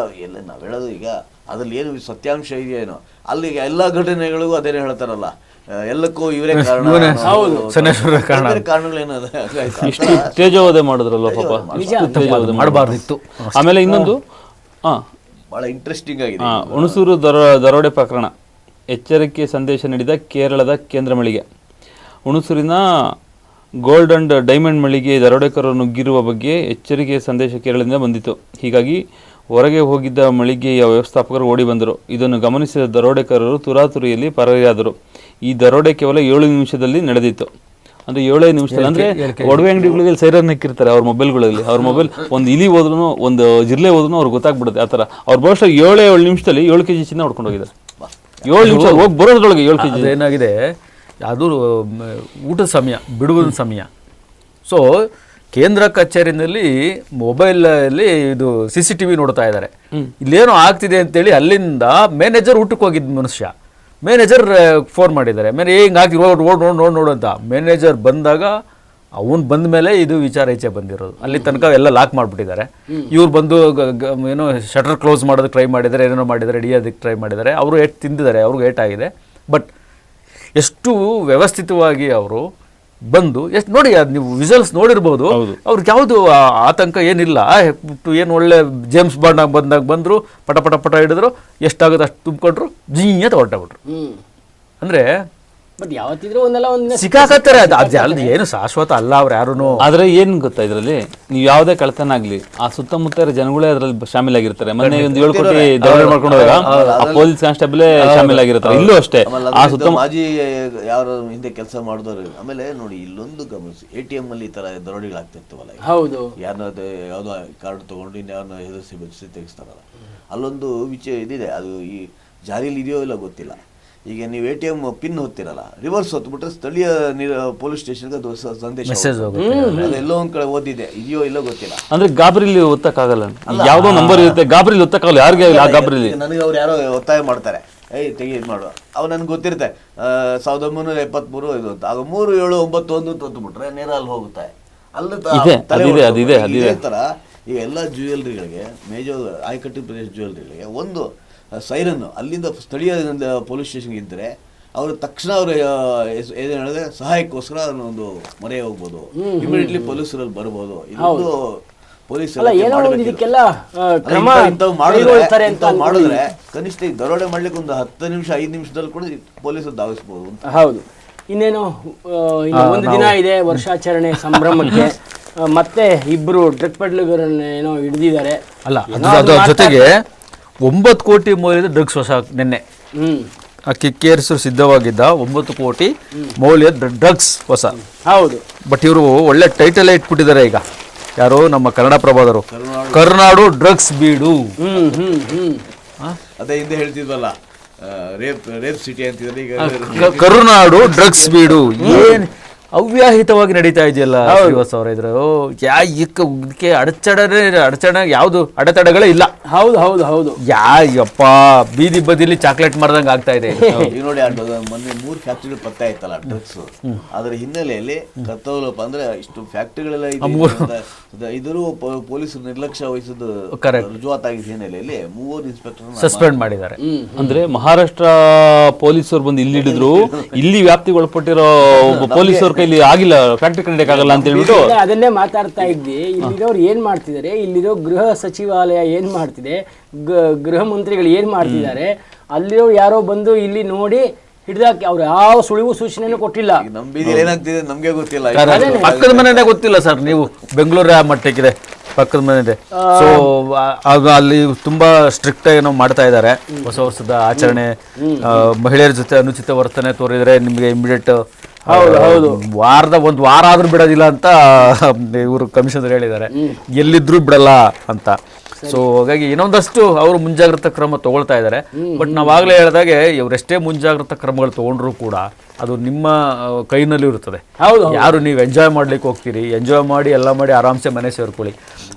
[SPEAKER 4] ಎಲ್ಲ ನಾವು ಹೇಳೋದು. ಈಗ ಅದ್ರಲ್ಲಿ ಏನು ಸತ್ಯಾಂಶ ಇದೆಯೇನೋ, ಅಲ್ಲಿ ಎಲ್ಲ ಘಟನೆಗಳಿಗೂ ಅದೇನೇ ಹೇಳ್ತಾರಲ್ಲ, ಎಲ್ಲಕ್ಕೂ ಇವರೇ ಕಾರಣ, ಕಾರಣಗಳೇನೋ
[SPEAKER 5] ತೇಜೋವಧೆ ಮಾಡಿದ್ರಲ್ಲ ಪಾಪ,
[SPEAKER 3] ಮಾಡಬಾರ್ದಿತ್ತು.
[SPEAKER 5] ಆಮೇಲೆ ಇನ್ನೊಂದು
[SPEAKER 4] ಬಹಳ ಇಂಟ್ರೆಸ್ಟಿಂಗ್ ಆಗಿದೆ
[SPEAKER 5] ಹುಣಸೂರು ದರೋಡೆ ಪ್ರಕರಣ. ಎಚ್ಚರಿಕೆ ಸಂದೇಶ ನೀಡಿದ ಕೇರಳದ ಕೇಂದ್ರ ಮಳಿಗೆ. ಹುಣಸೂರಿನ ಗೋಲ್ಡ್ ಅಂಡ್ ಡೈಮಂಡ್ ಮಳಿಗೆ ದರೋಡೆಕೋರರು ನುಗ್ಗಿರುವ ಬಗ್ಗೆ ಎಚ್ಚರಿಕೆ ಸಂದೇಶ ಕೇರಳದಿಂದ ಬಂದಿತ್ತು. ಹೀಗಾಗಿ ಹೊರಗೆ ಹೋಗಿದ್ದ ಮಳಿಗೆಯ ವ್ಯವಸ್ಥಾಪಕರು ಓಡಿ ಬಂದರು. ಇದನ್ನು ಗಮನಿಸಿದ ದರೋಡೆಕೋರರು ತುರಾತುರಿಯಲ್ಲಿ ಪರಾರಿಯಾದರು. ಈ ದರೋಡೆ ಕೇವಲ 7 ನಿಮಿಷದಲ್ಲಿ ನಡೆದಿತ್ತು. ಅಂದರೆ 7 ನಿಮಿಷದಲ್ಲಿ, ಅಂದರೆ ಒಡವೆ ಅಂಗಡಿಗಳಿಗೆ ಸೈರನ್ ಹಾಕಿರ್ತಾರೆ ಅವ್ರ ಮೊಬೈಲ್ಗಳಲ್ಲಿ. ಅವ್ರ ಮೊಬೈಲ್ ಒಂದು ಇಲಿ ಹೋದ್ರೂ ಒಂದು ಜಿರ್ಲೆ ಹೋದ್ರೂ ಅವ್ರಿಗೆ ಗೊತ್ತಾಗ್ಬಿಡುತ್ತೆ. ಆ ಥರ ಅವ್ರು ಬಹುಶಃ 7 ನಿಮಿಷದಲ್ಲಿ 7 kg ಚಿನ್ನ ಹೊಡ್ಕೊಂಡು ಹೋಗಿದ್ದಾರೆ. 7 ನಿಮಿಷ ಹೋಗಿ ಬರೋದ್ರೊಳಗೆ 7 kg.
[SPEAKER 3] ಏನಾಗಿದೆ, ಅದು ಊಟದ ಸಮಯ, ಬಿಡುವುದ ಸಮಯ. ಸೊ ಕೇಂದ್ರ ಕಚೇರಿನಲ್ಲಿ ಮೊಬೈಲಲ್ಲಿ ಇದು CCTV ನೋಡ್ತಾ ಇದ್ದಾರೆ, ಇಲ್ಲೇನೋ ಆಗ್ತಿದೆ ಅಂತೇಳಿ. ಅಲ್ಲಿಂದ ಮ್ಯಾನೇಜರ್ ಊಟಕ್ಕೆ ಹೋಗಿದ್ದ ಮನುಷ್ಯ, ಮ್ಯಾನೇಜರ್ ಫೋನ್ ಮಾಡಿದ್ದಾರೆ, ಹಿಂಗೆ ಹಾಕಿ ನೋಡು ಅಂತ. ಮ್ಯಾನೇಜರ್ ಬಂದಾಗ ಅವನು ಬಂದ ಮೇಲೆ ಇದು ವಿಚಾರ ಈಚೆ ಬಂದಿರೋದು. ಅಲ್ಲಿ ತನಕ ಎಲ್ಲ ಲಾಕ್ ಮಾಡಿಬಿಟ್ಟಿದ್ದಾರೆ. ಇವ್ರು ಬಂದು ಏನೋ ಶಟರ್ ಕ್ಲೋಸ್ ಮಾಡೋದಕ್ಕೆ ಟ್ರೈ ಮಾಡಿದ್ದಾರೆ, ಏನೇನೋ ಮಾಡಿದ್ದಾರೆ, ಹಿಡಿಯೋದಕ್ಕೆ ಟ್ರೈ ಮಾಡಿದ್ದಾರೆ. ಅವರು ಏಟ್ ತಿಂದಿದ್ದಾರೆ, ಅವ್ರಿಗೂ ಏಟಾಗಿದೆ. ಬಟ್ ಎಷ್ಟು ವ್ಯವಸ್ಥಿತವಾಗಿ ಅವರು ಬಂದು ಎಷ್ಟು ನೋಡಿ, ಅದು ನೀವು ವಿಜುವಲ್ಸ್ ನೋಡಿರ್ಬೋದು. ಅವ್ರಿಗೆ ಯಾವುದು ಆತಂಕ ಏನಿಲ್ಲ. ಏನು ಒಳ್ಳೆ ಜೇಮ್ಸ್ ಬಾಂಡ್ ಬಂದಾಗ ಬಂದರು, ಪಟ ಹಿಡಿದ್ರು, ಎಷ್ಟಾಗುತ್ತೆ ಅಷ್ಟು ತುಂಬಿಕೊಂಡ್ರು, ಜೀಯತ್ ಹೊರಟಬಿಟ್ರು. ಅಂದರೆ
[SPEAKER 1] ಬಟ್ ಯಾವತ್ತಿದ್ರೂ ಒಂದಲ್ಲ ಒಂದು
[SPEAKER 3] ಸಿಕ್ಕಾಕತ್ತಾರೆ. ಅದು ಏನು ಶಾಶ್ವತ ಅಲ್ಲ ಅವ್ರು ಯಾರು.
[SPEAKER 5] ಆದ್ರೆ ಏನ್ ಗೊತ್ತಾ, ಇದ್ರಲ್ಲಿ ನೀವು ಯಾವುದೇ ಕಳ್ತನ ಆಗ್ಲಿ, ಆ ಸುತ್ತಮುತ್ತ ಜನಗಳೇ ಅದ್ರಲ್ಲಿ ಶಾಮೀಲಾಗಿರ್ತಾರೆ. ಮೊನ್ನೆ ಒಂದು 7 ಕೋಟಿ ದರೋಡೆ ಮಾಡ್ಕೊಂಡು ಹೋದಾಗ ಪೊಲೀಸ್ ಕಾನ್ಸ್ಟೇಬಲ್ ಶಾಮೀಲಾಗಿರ್ತಾರೆ. ಇಲ್ಲೂ ಅಷ್ಟೇ ಆ ಸುತ್ತ
[SPEAKER 4] ಮಾಜಿ ಯಾರು ಹಿಂದೆ ಕೆಲಸ ಮಾಡಿದವರು. ಆಮೇಲೆ ನೋಡಿ, ಇಲ್ಲೊಂದು ಗಮನಿಸಿ, ATM ಅಲ್ಲಿ ಈ ತರ ದರೋಡೆಗಳಾಗ್ತಿರ್ತವಲ್ಲ.
[SPEAKER 1] ಹೌದು,
[SPEAKER 4] ಯಾವ್ದೋ ಕಾರ್ಡ್ ತಗೊಂಡು ಇನ್ಯಾರನ್ನ ಹೆದರ್ಸಿ ಬೆಚ್ಚಿ ತೆಗಿಸ್ತಾರಲ್ಲ, ಅಲ್ಲೊಂದು ವಿಷಯ ಇದಿದೆ. ಅದು ಈ ಜಾರಿಯಲ್ಲಿ ಇದೆಯೋ ಇಲ್ಲ ಗೊತ್ತಿಲ್ಲ. ಈಗ ನೀವು ATM ಪಿನ್ ಹೊತ್ತಿರಲ್ಲ, ರಿವರ್ಸ್ ಹೊತ್ಬಿಟ್ರೆ ಸ್ಥಳೀಯ ಪೊಲೀಸ್ ಸ್ಟೇಷನ್ಗೆ ಅದು ಸಂದೇಶ ಎಲ್ಲೋ ಒಂದ್ ಕಡೆ ಓದಿದೆ, ಇದೆಯೋ ಇಲ್ಲೋ ಗೊತ್ತಿಲ್ಲ.
[SPEAKER 5] ಅಂದ್ರೆ ಗಾಬರಿಲಿ ಒತ್ತಕ್ಕಾಗಲ್ಲ, ಯಾವ್ದೋ ನಂಬರ್ ಇರುತ್ತೆ, ಗಾಬರಿಲಿ ಒತ್ತಕ್ಕಾಗಲ್ಲ ಯಾರಿಗೆ. ಗಾಬರಿಲಿ
[SPEAKER 4] ನನಗೆ ಅವ್ರು ಯಾರೋ ಒತ್ತಾಯ ಮಾಡ್ತಾರೆ, ತೆಗಿ ಮಾಡುವ. ಅವ್ ನನ್ಗೆ ಗೊತ್ತಿರುತ್ತೆ 1973 ಇದು ಅಂತ. ಆಗ 3791 ತೊಂದ್ಬಿಟ್ರೆ ನೇರ ಅಲ್ಲಿ ಹೋಗುತ್ತೆ. ಅಲ್ಲಿ ತರ ಈ ಎಲ್ಲ ಜ್ಯುವೆಲ್ರಿಗಳಿಗೆ, ಮೇಜರ್ ಆಯ್ಕಟ್ಟು ಪ್ರದೇಶ ಜ್ಯುವೆಲ್ರಿಗಳಿಗೆ ಒಂದು ಸೈರನ್ನು ಅಲ್ಲಿಂದ ಸ್ಥಳೀಯ ಪೊಲೀಸ್ ಸ್ಟೇಷನ್ಗೆ ಇದ್ದರೆ ಅವರು ತಕ್ಷಣ ಅವರು ಏನು ಹೇಳಿದ್ರೆ ಸಹಾಯಕ್ಕೋಸ್ಕರ ಒಂದು ಮೊರೆ ಹೋಗ್ಬೋದು, ಇಮಿಡಿಯೇಟ್ಲಿ ಪೊಲೀಸರಲ್ಲಿ ಬರ್ಬೋದು. ಇದೊಂದು ಪೊಲೀಸರು ಮಾಡಿದ್ರೆ ಕನಿಷ್ಠ ಈ ದರೋಡೆ ಮಾಡ್ಲಿಕ್ಕೆ ಒಂದು 10 ನಿಮಿಷ 5 ನಿಮಿಷದಲ್ಲಿ ಕೂಡ ಪೊಲೀಸರು ಧಾವಿಸ್ಬೋದು ಅಂತ.
[SPEAKER 1] ಹೌದು. ಇನ್ನೇನು ಒಂದು ದಿನ ಇದೆ ವರ್ಷಾಚರಣೆ ಸಂಭ್ರಮಕ್ಕೆ. ಮತ್ತೆ ಇಬ್ರು ಡ್ರಗ್ ಪೆಡ್ಲರ್ಗಳನ್ನ ಏನೋ ಹಿಡಿದಿದ್ದಾರೆ.
[SPEAKER 3] ಅಲ್ಲ, ಅದ್ರ ಜೊತೆಗೆ 9 ಕೋಟಿ ಮೌಲ್ಯದ ಡ್ರಗ್ಸ್ ಹೊಸ ನಿನ್ನೆ ಕಿಕ್ಕೇರಿಸಲು ಸಿದ್ಧವಾಗಿದ್ದ 9 ಕೋಟಿ ಮೌಲ್ಯದ ಡ್ರಗ್ಸ್ ಹೊಸ.
[SPEAKER 1] ಹೌದು.
[SPEAKER 3] ಬಟ್ ಇವರು ಒಳ್ಳೆ ಟೈಟಲ್ ಇಟ್ಬಿಟ್ಟಿದ್ದಾರೆ ಈಗ. ಯಾರು? ನಮ್ಮ ಕನ್ನಡ ಪ್ರಭಾದರು, ಕರುನಾಡು ಡ್ರಗ್ಸ್ ಬೀಡು.
[SPEAKER 4] ಅದೇ ಹಿಂದೆ ಹೇಳ್ತಿದ್ವಲ್ಲ, ರೇಪ್ ಸಿಟಿ ಅಂತಿದ್ರೆ ಈಗ
[SPEAKER 3] ಕರುನಾಡು ಡ್ರಗ್ಸ್ ಬೀಡು. ಏನ್ ಅವ್ಯಾಹಿತವಾಗಿ ನಡೀತಾ ಇದೆಯಲ್ಲ ಶ್ರೀವಾಸ್ ಅವರ ಇದ್ರು. ಇದಕ್ಕೆ ಅಡಚಣೆ ಯಾವುದು ಅಡೆತಡೆಗಳೇ ಇಲ್ಲ.
[SPEAKER 1] ಹೌದು ಹೌದು ಹೌದು.
[SPEAKER 3] ಯಪ್ಪ ಬೀದಿ ಬದಿಲಿ ಚಾಕ್ಲೇಟ್ ಮಾರ್ದಂಗೆ ಆಗ್ತಾ ಇದೆ.
[SPEAKER 4] ಈಗ ನೋಡಿ, ಮೊನ್ನೆ 3 ಫ್ಯಾಕ್ಟ್ರಿಗಳು ಪತ್ತೆ ಆಯ್ತಲ್ಲ ಡ್ರಗ್ಸ್. ಅದರ ಹಿನ್ನೆಲೆಯಲ್ಲಿ ಕರ್ತವ್ಯಲೋಪ ಅಂದ್ರೆ ಇಷ್ಟು ಫ್ಯಾಕ್ಟ್ರಿಗಳೆಲ್ಲ ಇದ್ರು ಪೊಲೀಸರು ನಿರ್ಲಕ್ಷ್ಯ ವಹಿಸಿದ್ದು ರುಜುವಾತಾಗಿದ್ದ ಹಿನ್ನೆಲೆಯಲ್ಲಿ 3 ಇನ್ಸ್ಪೆಕ್ಟರ್
[SPEAKER 3] ಸಸ್ಪೆಂಡ್ ಮಾಡಿದ್ದಾರೆ.
[SPEAKER 5] ಅಂದ್ರೆ ಮಹಾರಾಷ್ಟ್ರ ಪೊಲೀಸರು ಬಂದು ಇಲ್ಲಿ ಹಿಡಿದ್ರು, ಇಲ್ಲಿ ವ್ಯಾಪ್ತಿಗೆ ಒಳಪಟ್ಟಿರೋ ಪೊಲೀಸರ ಕೈಲಿ ಆಗಿಲ್ಲ, ಫ್ಯಾಕ್ಟ್ರಿ ಕಂಡಕ್ಟ್ ಆಗಲ್ಲ ಅಂತ ಹೇಳ್ಬಿಟ್ಟು
[SPEAKER 1] ಅದನ್ನೇ ಮಾತಾಡ್ತಾ ಇದ್ವಿ. ಇಲ್ಲಿರೋರು ಏನ್ ಮಾಡ್ತಿದ್ದಾರೆ, ಇಲ್ಲಿರೋ ಗೃಹ ಸಚಿವಾಲಯ ಏನ್ ಮಾಡ್ತಿದೆ, ಗೃಹ ಮಂತ್ರಿಗಳು ಏನ್ ಮಾಡ್ತಿದ್ದಾರೆ, ಅಲ್ಲಿರೋ ಯಾರೋ ಬಂದು ಇಲ್ಲಿ ನೋಡಿ ಹಿಡಿದಾಕಿ ಅವ್ರು ಯಾವ ಸುಳಿವು ಸೂಚನೆಯನ್ನು ಕೊಟ್ಟಿಲ್ಲ.
[SPEAKER 4] ನಮ್ಮ ಬೀದಿಯಲ್ಲಿ ಏನಾಗ್ತಿದೆ ನಮ್ಗೆ ಗೊತ್ತಿಲ್ಲ.
[SPEAKER 3] ಪಕ್ಕದ ಮನೆನೇ ಗೊತ್ತಿಲ್ಲ ಸರ್. ನೀವು ಬೆಂಗಳೂರು ಮಟ್ಟಕ್ಕಿದೆ, ಪಕ್ಕದ ಮನೆ ಇದೆ. ಸೊ ಅಲ್ಲಿ ತುಂಬಾ ಸ್ಟ್ರಿಕ್ಟ್ ಏನೋ ಮಾಡ್ತಾ ಇದ್ದಾರೆ. ಹೊಸ ವರ್ಷದ ಆಚರಣೆ, ಮಹಿಳೆಯರ ಜೊತೆ ಅನುಚಿತ ವರ್ತನೆ ತೋರಿದ್ರೆ ನಿಮ್ಗೆ ಇಮಿಡಿಯೇಟ್ ಒಂದು ವಾರ ಆದ್ರೂ ಬಿಡೋದಿಲ್ಲ ಅಂತ ಇವರು ಕಮಿಷನರ್ ಹೇಳಿದ್ದಾರೆ. ಎಲ್ಲಿದ್ರು ಬಿಡಲ್ಲ ಅಂತ. ಸೊ ಹಾಗಾಗಿ ಇನ್ನೊಂದಷ್ಟು ಅವರು ಮುಂಜಾಗ್ರತಾ ಕ್ರಮ ತಗೊಳ್ತಾ ಇದ್ದಾರೆ. ಬಟ್ ನಾವಾಗಲೇ ಹೇಳಿದಾಗೆ ಇವರೆಷ್ಟೇ ಮುಂಜಾಗ್ರತಾ ಕ್ರಮಗಳು ತಗೊಂಡ್ರು ಕೂಡ ಅದು ನಿಮ್ಮ ಕೈನಲ್ಲಿ ಇರುತ್ತದೆ. ಯಾರು ನೀವು ಎಂಜಾಯ್ ಮಾಡ್ಲಿಕ್ಕೆ ಹೋಗ್ತೀರಿ, ಎಂಜಾಯ್ ಮಾಡಿ ಎಲ್ಲ ಮಾಡಿ ಆರಾಮ್ಸೆ ಮನೆ ಸೇರ್ಕೊಳ್ಳಿ.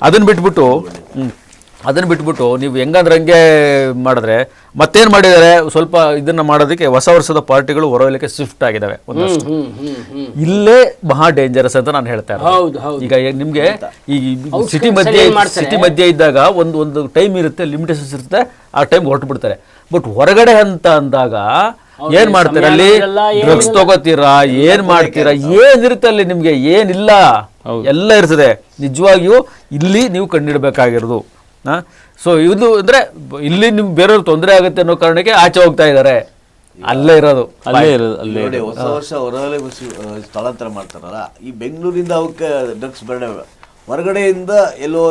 [SPEAKER 3] ಅದನ್ನ ಬಿಟ್ಬಿಟ್ಟು ಅದನ್ನ ಬಿಟ್ಬಿಟ್ಟು ನೀವು ಹೆಂಗಂದ್ರೆ ಹಂಗೆ ಮಾಡಿದ್ರೆ ಮತ್ತೇನು ಮಾಡಿದ್ದಾರೆ, ಸ್ವಲ್ಪ ಇದನ್ನ ಮಾಡೋದಕ್ಕೆ ಹೊಸ ವರ್ಷದ ಪಾರ್ಟಿಗಳು ಹೊರವಲಿಕ್ಕೆ ಶಿಫ್ಟ್ ಆಗಿದ್ದಾವೆ ಒಂದಷ್ಟು. ಇಲ್ಲೇ ಮಹಾ ಡೇಂಜರಸ್ ಅಂತ ನಾನು ಹೇಳ್ತಾ ಇರೋದು. ಈಗ ನಿಮ್ಗೆ ಈ ಸಿಟಿ ಮಧ್ಯೆ ಇದ್ದಾಗ ಒಂದು ಟೈಮ್ ಇರುತ್ತೆ, ಲಿಮಿಟೇಷನ್ಸ್ ಇರುತ್ತೆ, ಆ ಟೈಮ್ ಹೊರಟು ಬಿಡ್ತಾರೆ. ಬಟ್ ಹೊರಗಡೆ ಅಂತ ಅಂದಾಗ ಏನ್ ಮಾಡ್ತೀರಾ ಅಲ್ಲಿ? ಡ್ರಗ್ಸ್ ತಗೋತೀರಾ, ಏನ್ ಮಾಡ್ತೀರಾ, ಏನಿರುತ್ತೆ ಅಲ್ಲಿ ನಿಮ್ಗೆ? ಏನಿಲ್ಲ, ಎಲ್ಲ ಇರ್ತದೆ. ನಿಜವಾಗಿಯೂ ಇಲ್ಲಿ ನೀವು ಕಂಡಿಡ್ಬೇಕಾಗಿರೋದು. ಸೊ ಇದು ಅಂದ್ರೆ ಇಲ್ಲಿ ನಿಮ್ಗೆ ಬೇರೆಯವ್ರು ತೊಂದರೆ ಆಗುತ್ತೆ ಅನ್ನೋ ಕಾರಣಕ್ಕೆ ಆಚೆ ಹೋಗ್ತಾ ಇದ್ದಾರೆ. ಅಲ್ಲೇ ಇರೋದು.
[SPEAKER 4] ನೋಡಿ, ಹೊಸ ವರ್ಷ ಹೊರಗಡೆ ಸ್ಥಳಾಂತರ ಮಾಡ್ತಾರಲ್ಲ, ಈ ಬೆಂಗಳೂರಿಂದ ಅವಕ್ಕೆ ಡ್ರಗ್ಸ್ ಬೇಡ, ಹೊರಗಡೆಯಿಂದ ಎಲ್ಲೋ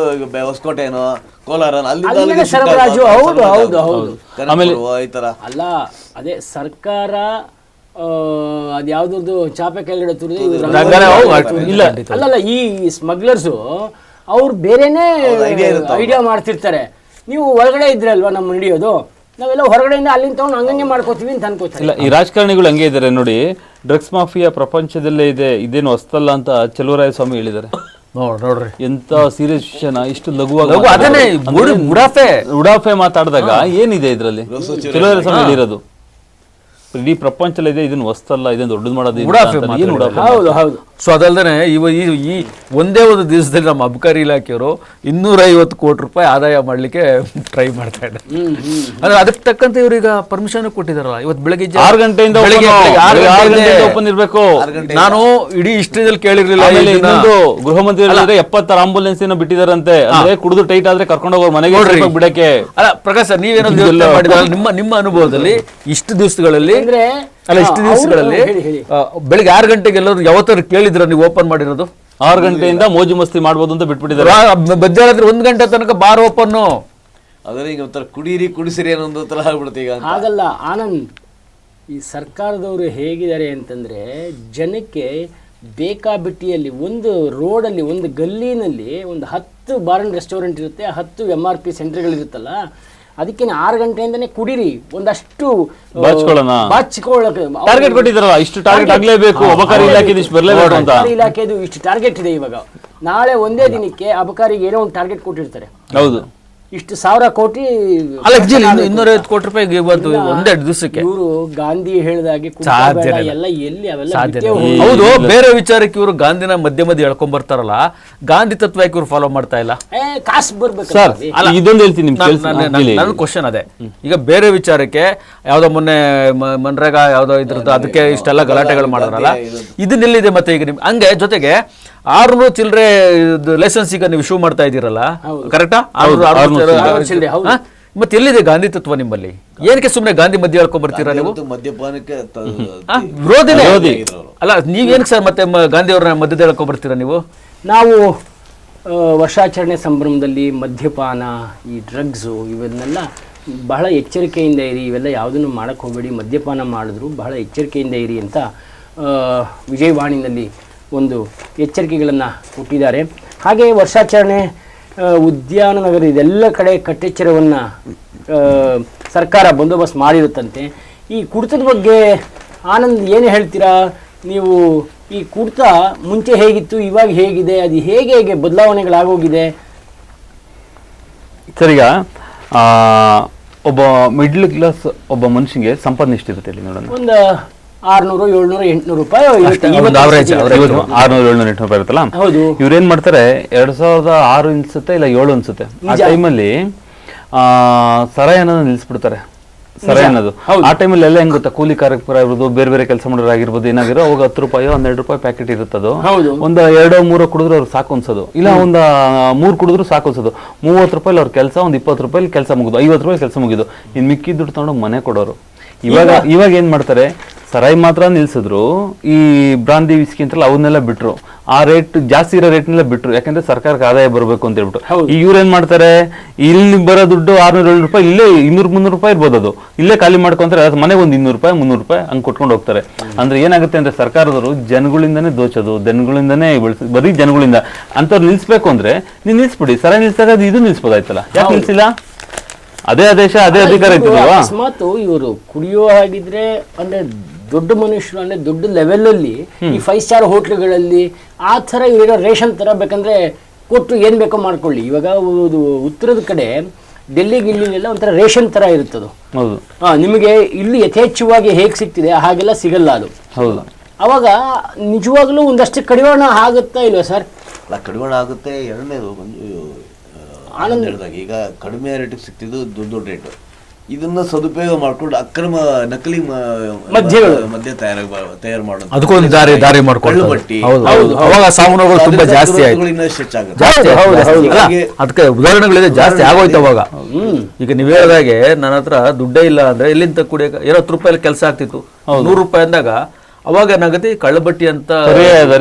[SPEAKER 4] ಹೊಸಕೋಟೆನೋ ಕೋಲಾರನೋ ಅಲ್ಲಿಂದ
[SPEAKER 1] ಸರಬರಾಜು. ಹೌದು ಹೌದು ಹೌದು.
[SPEAKER 4] ಆಮೇಲೆ ಈ ತರ
[SPEAKER 1] ಅಲ್ಲ, ಅದೇ ಸರ್ಕಾರ ಅದ್ಯಾವ್ದು ಚಾಪೆ ಕೆಳಗಡೆ ಇಲ್ಲ ಅಲ್ಲಲ್ಲ, ಈ ಸ್ಮಗ್ಲರ್ಸು ಅವ್ರು ಬೇರೆನೆ ಐಡಿಯಾ ಮಾಡ್ತಿರ್ತಾರೆ. ನೀವು ಒಳಗಡೆ ಇದ್ರೆ ಅಲ್ವಾ ನಮ್ಮ ಹಿಡಿಯೋದು, ನಾವೆಲ್ಲ ಹೊರಗಡೆಯಿಂದ ಅಲ್ಲಿಂದ ತಗೊಂಡು ಹಂಗಂಗೆ ಮಾಡ್ಕೋತೀವಿ ಅಂತ ಅನ್ಕೋತಾರೆ.
[SPEAKER 5] ಇಲ್ಲ, ಈ ರಾಜಕಾರಣಿಗಳು ಹಂಗೆ ಇದ್ದಾರೆ ನೋಡಿ. ಡ್ರಗ್ಸ್ ಮಾಫಿಯಾ ಪ್ರಪಂಚದಲ್ಲೇ ಇದೆ, ಇದೇನು ಹೊಸ್ತಲ್ಲ ಅಂತ ಚಲುವರಾಯ ಸ್ವಾಮಿ ಹೇಳಿದ್ದಾರೆ.
[SPEAKER 3] ನೋಡ್ರಿ
[SPEAKER 5] ಎಂತ ಸೀರಿಯಸ್ ವಿಷಯನ ಇಷ್ಟು ಲಘುವಾಗಿ ಉಡಾಫೆ ಮಾತಾಡಿದಾಗ ಏನಿದೆ ಇದ್ರಲ್ಲಿ? ಚಲುವರಾಯ ಸ್ವಾಮಿ ಹೇಳಿರೋದು ಇಡೀ ಪ್ರಪಂಚದಲ್ಲಿ ಇದೆ, ಇದನ್ನ ಹೊಸ್ತಲ್ಲ, ಇದನ್ನ ದೊಡ್ಡದು ಮಾಡೋದು.
[SPEAKER 3] ಸೊ ಅದಲ್ದೇ ಈ ಒಂದೇ ಒಂದು ದಿವಸದಲ್ಲಿ ನಮ್ಮ ಅಬಕಾರಿ ಇಲಾಖೆಯವರು 250 ಕೋಟಿ ರೂಪಾಯಿ ಆದಾಯ ಮಾಡ್ಲಿಕ್ಕೆ ಟ್ರೈ ಮಾಡ್ತಾ ಇದ್ದಾರೆ. ಅಂದ್ರೆ ಅದಕ್ಕೆ ತಕ್ಕಂತೆ ಇವ್ರೀಗ ಪರ್ಮಿಷನ್ ಕೊಟ್ಟಿದಾರಲ್ಲ. ಇವತ್ತು ಬೆಳಗ್ಗೆ
[SPEAKER 5] 6 ಗಂಟೆಯಿಂದ ಓಪನ್ ಇರ್ಬೇಕು.
[SPEAKER 3] ನಾನು ಇಡೀ ಹಿಸ್ಟ್ರಿಯಲ್ಲಿ ಕೇಳಿರ್ಲಿಲ್ಲ.
[SPEAKER 5] ಗೃಹ ಮಂತ್ರಿ 70 ಆಂಬುಲೆನ್ಸ್ ಬಿಟ್ಟಿದಾರಂತೆ, ಅಂದ್ರೆ ಕುಡಿದು ಟೈಟ್ ಆದ್ರೆ ಕರ್ಕೊಂಡು ಹೋಗೋ ಮನೆಗೆ ಬಿಡಕ್ಕೆ.
[SPEAKER 3] ಅಲ್ಲ ಪ್ರಕಾಶ್ ಸರ್, ನೀವೇನೋ ಮಾಡಿದ ನಿಮ್ಮ ಅನುಭವದಲ್ಲಿ ಇಷ್ಟು ದಿವಸಗಳಲ್ಲಿ ಇಷ್ಟು ದಿವಸಗಳಲ್ಲಿ ಬೆಳಿಗ್ಗೆ 6 ಗಂಟೆಗೆ ಎಲ್ಲರೂ ಯಾವತ್ತಾರು ಕೇಳಿದ್ರ ನೀವು ಓಪನ್ ಮಾಡಿರೋದು?
[SPEAKER 5] 6 ಗಂಟೆಯಿಂದ ಮೋಜು ಮಸ್ತಿ ಮಾಡ್ಬೋದು ಅಂತ ಬಿಟ್ಬಿಟ್ಟಿದ್ದಾರೆ.
[SPEAKER 3] ಮಧ್ಯಾಹ್ನ 1 ಗಂಟೆ ತನಕ ಬಾರ್ ಓಪನ್.
[SPEAKER 4] ಅದ್ರ ಈಗ ಒಂಥರ ಕುಡಿಸಿರಿ ಅನ್ನೋ ತರ ಆಗ್ಬಿಡುತ್ತೆ ಈಗ.
[SPEAKER 1] ಹಾಗಲ್ಲ ಆನಂದ್, ಈ ಸರ್ಕಾರದವರು ಹೇಗಿದ್ದಾರೆ ಅಂತಂದ್ರೆ, ಜನಕ್ಕೆ ಬೇಕಾಬಿಟ್ಟಿಯಲ್ಲಿ ಒಂದು ರೋಡಲ್ಲಿ, ಒಂದು ಗಲ್ಲಿನಲ್ಲಿ ಒಂದು 10 ಬಾರ್ ಅಂಡ್ ರೆಸ್ಟೋರೆಂಟ್ ಇರುತ್ತೆ, 10 MRP ಸೆಂಟರ್ಗಳಿರುತ್ತಲ್ಲ, ಅದಕ್ಕೆ 6 ಗಂಟೆಯಿಂದನೇ ಕುಡೀರಿ, ಒಂದಷ್ಟು
[SPEAKER 5] ಟಾರ್ಗೆಟ್ ಕೊಟ್ಟಿದ್ದಾರಲ್ಲ, ಇಷ್ಟು ಟಾರ್ಗೆಟ್ ಆಗ್ಲೇಬೇಕು, ಅಬಕಾರಿ ಇಲಾಖೆ ಬರಲೇಬೇಕು ಅಂತ.
[SPEAKER 1] ಇಲಾಖೆದು ಇಷ್ಟು ಟಾರ್ಗೆಟ್ ಇದೆ. ಇವಾಗ ನಾಳೆ ಒಂದೇ ದಿನಕ್ಕೆ ಅಬಕಾರಿಗೆ ಏನೋ ಒಂದು ಟಾರ್ಗೆಟ್ ಕೊಟ್ಟಿರ್ತಾರೆ.
[SPEAKER 5] ಹೌದು,
[SPEAKER 1] ಇಷ್ಟು 1000 ಕೋಟಿ.
[SPEAKER 3] 250 ಕೋಟಿ ರೂಪಾಯಿ ಇವತ್ತು ಒಂದೆರಡು ದಿವಸಕ್ಕೆ.
[SPEAKER 1] ಇವರು ಗಾಂಧಿ ಹೇಳಿದಾಗೆ ಎಲ್ಲ ಎಲ್ಲಿ ಅವೆಲ್ಲ
[SPEAKER 3] ಹೌದು. ಬೇರೆ ವಿಚಾರಕ್ಕೆ ಇವರು ಗಾಂಧಿನ ಮಧ್ಯೆ ಎಳ್ಕೊಂಡ್ ಬರ್ತಾರಲ್ಲ, ಗಾಂಧಿ ತತ್ವ ಯಾಕೆ ಇವ್ರು ಫಾಲೋ ಮಾಡ್ತಾ ಇಲ್ಲ?
[SPEAKER 1] ಕಾಸು ಬರ್ಬೇಕು.
[SPEAKER 5] ಇದೊಂದು ಹೇಳ್ತೀನಿ,
[SPEAKER 3] ನನ್ನ ಕ್ವಶನ್ ಅದೇ. ಈಗ ಬೇರೆ ವಿಚಾರಕ್ಕೆ ಯಾವ್ದೋ ಮೊನ್ನೆ ಮನ್ರೇಗಾ ಯಾವ್ದೋ ಇದ್ರದ್ದು ಅದಕ್ಕೆ ಇಷ್ಟೆಲ್ಲ ಗಲಾಟೆಗಳು ಮಾಡಿದ್ರಲ್ಲ, ಇದನ್ನೆಲ್ಲಿದೆ ಮತ್ತೆ ಈಗ ನಿಮ್ಗೆ? ಹಂಗೆ ಜೊತೆಗೆ 600 ಚಿಲ್ಲರೆ ಲೈಸೆನ್ಸ್ ಈಗ ನೀವು ಇಶ್ಯೂ ಮಾಡ್ತಾ ಇದ್ದೀರಲ್ಲ, ಕರೆಕ್ಟಾ? ಮತ್ತೆ ಎಲ್ಲಿದೆ ಗಾಂಧಿ ತತ್ವ ನಿಮ್ಮಲ್ಲಿ? ಏನಕ್ಕೆ ಸುಮ್ಮನೆ ಗಾಂಧಿ ಮಧ್ಯೆ ಹೇಳ್ಕೊಂಡ್ ಬರ್ತೀರಾ ನೀವು?
[SPEAKER 4] ಮದ್ಯಪಾನಕ್ಕೆ
[SPEAKER 3] ವಿರೋಧಿ ಅಲ್ಲ ನೀವೇನಕ್ಕೆ ಸರ್ ಮತ್ತೆ ಗಾಂಧಿ ಅವ್ರನ್ನ ಮಧ್ಯದ ಹೇಳ್ಕೊಂಡ್ ಬರ್ತೀರಾ ನೀವು?
[SPEAKER 1] ನಾವು ವರ್ಷಾಚರಣೆ ಸಂಭ್ರಮದಲ್ಲಿ ಮದ್ಯಪಾನ, ಈ ಡ್ರಗ್ಸು ಇವನ್ನೆಲ್ಲ ಬಹಳ ಎಚ್ಚರಿಕೆಯಿಂದ ಇರಿ, ಇವೆಲ್ಲ ಯಾವುದನ್ನು ಮಾಡಕ್ಕೆ ಹೋಗಬೇಡಿ, ಮದ್ಯಪಾನ ಮಾಡಿದ್ರು ಬಹಳ ಎಚ್ಚರಿಕೆಯಿಂದ ಇರಿ ಅಂತ ವಿಜಯವಾಣಿನಲ್ಲಿ ಒಂದು ಎಚ್ಚರಿಕೆಗಳನ್ನು ಕೊಟ್ಟಿದ್ದಾರೆ. ಹಾಗೆ ವರ್ಷಾಚರಣೆ, ಉದ್ಯಾನ ನಗರ, ಇದೆಲ್ಲ ಕಡೆ ಕಟ್ಟೆಚ್ಚರವನ್ನು ಸರ್ಕಾರ ಬಂದೋಬಸ್ತ್ ಮಾಡಿರುತ್ತಂತೆ. ಈ ಕುಡಿತದ ಬಗ್ಗೆ ಆನಂದ್ ಏನು ಹೇಳ್ತೀರಾ ನೀವು? ಈ ಕುಡಿತ ಮುಂಚೆ ಹೇಗಿತ್ತು, ಇವಾಗ ಹೇಗಿದೆ, ಅದು ಹೇಗೆ ಬದಲಾವಣೆಗಳಾಗೋಗಿದೆ?
[SPEAKER 5] ಸರಿಗ ಒಬ್ಬ ಮಿಡ್ಲ್ ಕ್ಲಾಸ್ ಒಬ್ಬ ಮನುಷ್ಯನಿಗೆ ಸಂಪಾದನೆ ಎಷ್ಟಿರುತ್ತೆ ಹೇಳಿ ನೋಡೋಣ?
[SPEAKER 1] ಒಂದು 600, 700, 800 ರೂಪಾಯಿ
[SPEAKER 5] 600, 700 ರೂಪಾಯಿ ಇರುತ್ತಲ್ಲ. ಇವ್ರೇನ್ ಮಾಡ್ತಾರೆ, 2006 ಅನ್ಸುತ್ತೆ ಇಲ್ಲ 7 ಅನ್ಸುತ್ತೆ, ಆ ಟೈಮಲ್ಲಿ ಸರಾಯಿ ಅನ್ನೋದು ನಿಲ್ಲಿಸ್ಬಿಡ್ತಾರೆ. ಸರಾಯಿ ಅನ್ನೋದು ಆ ಟೈಮಲ್ಲಿ ಎಲ್ಲ ಹೆಂಗ್ ಗೊತ್ತಾ, ಕೂಲಿ ಕಾರ್ಮಿಕರ ಇರ್ಬೋದು, ಬೇರೆ ಬೇರೆ ಕೆಲಸ ಮಾಡೋರು ಆಗಿರ್ಬೋದು, ಏನಾಗಿರೋ ಅವಾಗ 10 ರೂಪಾಯಿ 12 ರೂಪಾಯಿ ಪ್ಯಾಕೆಟ್ ಇರುತ್ತದು. ಒಂದು 2-3 ಕುಡಿದ್ರು ಅವ್ರಿಗೆ ಸಾಕು ಅನ್ಸೋದು, ಇಲ್ಲ ಒಂದು 3 ಕುಡಿದ್ರು ಸಾಕು ಅನ್ಸೋದು. 30 ರೂಪಾಯಿ ಅವ್ರ ಕೆಲಸ, ಒಂದು 20 ರೂಪಾಯಿ ಕೆಲಸ ಮುಗಿದು, 50 ರೂಪಾಯಿ ಕೆಲಸ ಮುಗಿದು, ಇನ್ನು ಮಿಕ್ಕಿದ್ ದುಡ್ಡು ತಗೊಂಡು ಮನೆ ಕೊಡೋರು. ಇವಾಗ ಏನ್ ಮಾಡ್ತಾರೆ, ಸರಾಯಿ ಮಾತ್ರ ನಿಲ್ಸಿದ್ರು, ಈ ಬ್ರಾಂದಿ ವಿಸ್ಕಿ ಅಂತಲ್ಲ ಅವನ್ನೆಲ್ಲ ಬಿಟ್ರು, ಆ ರೇಟ್ ಜಾಸ್ತಿ ಇರೋ ರೇಟ್ನೆಲ್ಲ ಬಿಟ್ರು, ಯಾಕಂದ್ರೆ ಸರ್ಕಾರಕ್ಕೆ ಆದಾಯ ಬರಬೇಕು ಅಂತ ಹೇಳ್ಬಿಟ್ಟು. ಈಗ ಇವ್ರೇನ್ ಮಾಡ್ತಾರೆ, ಇಲ್ಲಿ ಬರೋ ದುಡ್ಡು 600-700 ರೂಪಾಯಿ ಇಲ್ಲೇ 200-300 ರೂಪಾಯಿ ಇರ್ಬೋದು, ಅದು ಇಲ್ಲೇ ಖಾಲಿ ಮಾಡ್ಕೊಂತಾರೆ, ಮನೆಗೆ ಒಂದು 200 ರೂಪಾಯಿ 300 ರೂಪಾಯಿ ಹಂಗೆ ಕೊಟ್ಕೊಂಡು ಹೋಗ್ತಾರೆ. ಅಂದ್ರೆ ಏನಾಗುತ್ತೆ ಅಂದ್ರೆ ಸರ್ಕಾರದವರು ಜನಗಳಿಂದಾನೇ ದೋಚೋದು, ಜನಗಳಿಂದಾನೇ ಬರೀ ಜನಗಳಿಂದ. ಅಂತವ್ರು ನಿಲ್ಸ್ಬೇಕು ಅಂದ್ರೆ ನೀವು ನಿಲ್ಸ್ಬಿಡಿ, ಸರಾಯಿ ನಿಲ್ಸಿದಾಗ ಇದು ನಿಲ್ಸ್ಬೋದಾಯ್ತಲ್ಲ, ಯಾಕೆ ನಿಲ್ಸಿಲ್ಲ? ಅದೇ ಆದೇಶ, ಅದೇ ಅಧಿಕಾರ ಇರ್ತದಲ್ವಾ?
[SPEAKER 1] ಅಕಸ್ಮಾತ್ ಇವರು ಕುಡಿಯೋ ಹಾಗಿದ್ರೆ, ಅಂದ್ರೆ ದೊಡ್ಡ ಮನುಷ್ಯರು, ಅಂದ್ರೆ ದೊಡ್ಡ ಲೆವೆಲ್ ಅಲ್ಲಿ ಈ 5 ಸ್ಟಾರ್ ಹೋಟ್ಲುಗಳಲ್ಲಿ ಆ ತರ ಇರೋ ರೇಷನ್ ತರ ಬೇಕಂದ್ರೆ ಕೊಟ್ಟು ಏನು ಬೇಕೋ ಮಾಡ್ಕೊಳ್ಳಿ. ಇವಾಗ ಉತ್ತರದ ಕಡೆ ಡೆಲ್ಲಿಗೆ ಇಲ್ಲಿಗೆಲ್ಲ ಒಂಥರ ರೇಷನ್ ಥರ ಇರುತ್ತದು.
[SPEAKER 5] ಹೌದು.
[SPEAKER 1] ನಿಮಗೆ ಇಲ್ಲಿ ಯಥೇಚ್ಛವಾಗಿ ಹೇಗೆ ಸಿಗ್ತಿದೆ ಹಾಗೆಲ್ಲ ಸಿಗಲ್ಲ ಅದು.
[SPEAKER 5] ಹೌದು.
[SPEAKER 1] ಅವಾಗ ನಿಜವಾಗ್ಲೂ ಒಂದಷ್ಟು ಕಡಿವಾಣ ಆಗುತ್ತಾ ಇಲ್ವಾ ಸರ್?
[SPEAKER 4] ಅಲ್ಲ, ಕಡಿವಾಣ ಆಗುತ್ತೆ. ಎರಡನೇದು ಆನಂದ್ ಹೇಳಿದಾಗ ಈಗ ಕಡಿಮೆ ರೇಟಿಗೆ ಸಿಗ್ತಿದ್ದು ದೊಡ್ಡ ರೇಟು, ಇದನ್ನ ಸದುಪಯೋಗ ಮಾಡ್ಕೊಂಡು ಅಕ್ರಮ ನಕಲಿ ಮದ್ಯ ತಯಾರು ಮಾಡೋದು,
[SPEAKER 3] ಅದಕ್ಕೊಂದು ದಾರಿ ಮಾಡ್ಕೊಂಡು
[SPEAKER 4] ಬಟ್ಟಿ,
[SPEAKER 3] ಅವಾಗ ಸಾಮಾನುಗಳು ತುಂಬಾ ಜಾಸ್ತಿ ಆಯ್ತು. ಅದಕ್ಕೆ ಉದಾಹರಣೆಗಳಿದೆ, ಜಾಸ್ತಿ ಆಗೋಯ್ತು ಅವಾಗ. ಈಗ ನೀವ್ ಹೇಳಿದಾಗೆ ನನ್ನ ಹತ್ರ ದುಡ್ಡೇ ಇಲ್ಲ ಅಂದ್ರೆ ಎಲ್ಲಿಂದ ಕುಡಿಯಕ ಏನೋ 10 ರೂಪಾಯಿ ಕೆಲಸ ಆಗ್ತಿತ್ತು. 100 ರೂಪಾಯಿ ಅಂದಾಗ ಅವಾಗ ಏನಾಗುತ್ತೆ, ಕಳ್ಳಬಟ್ಟಿ ಅಂತ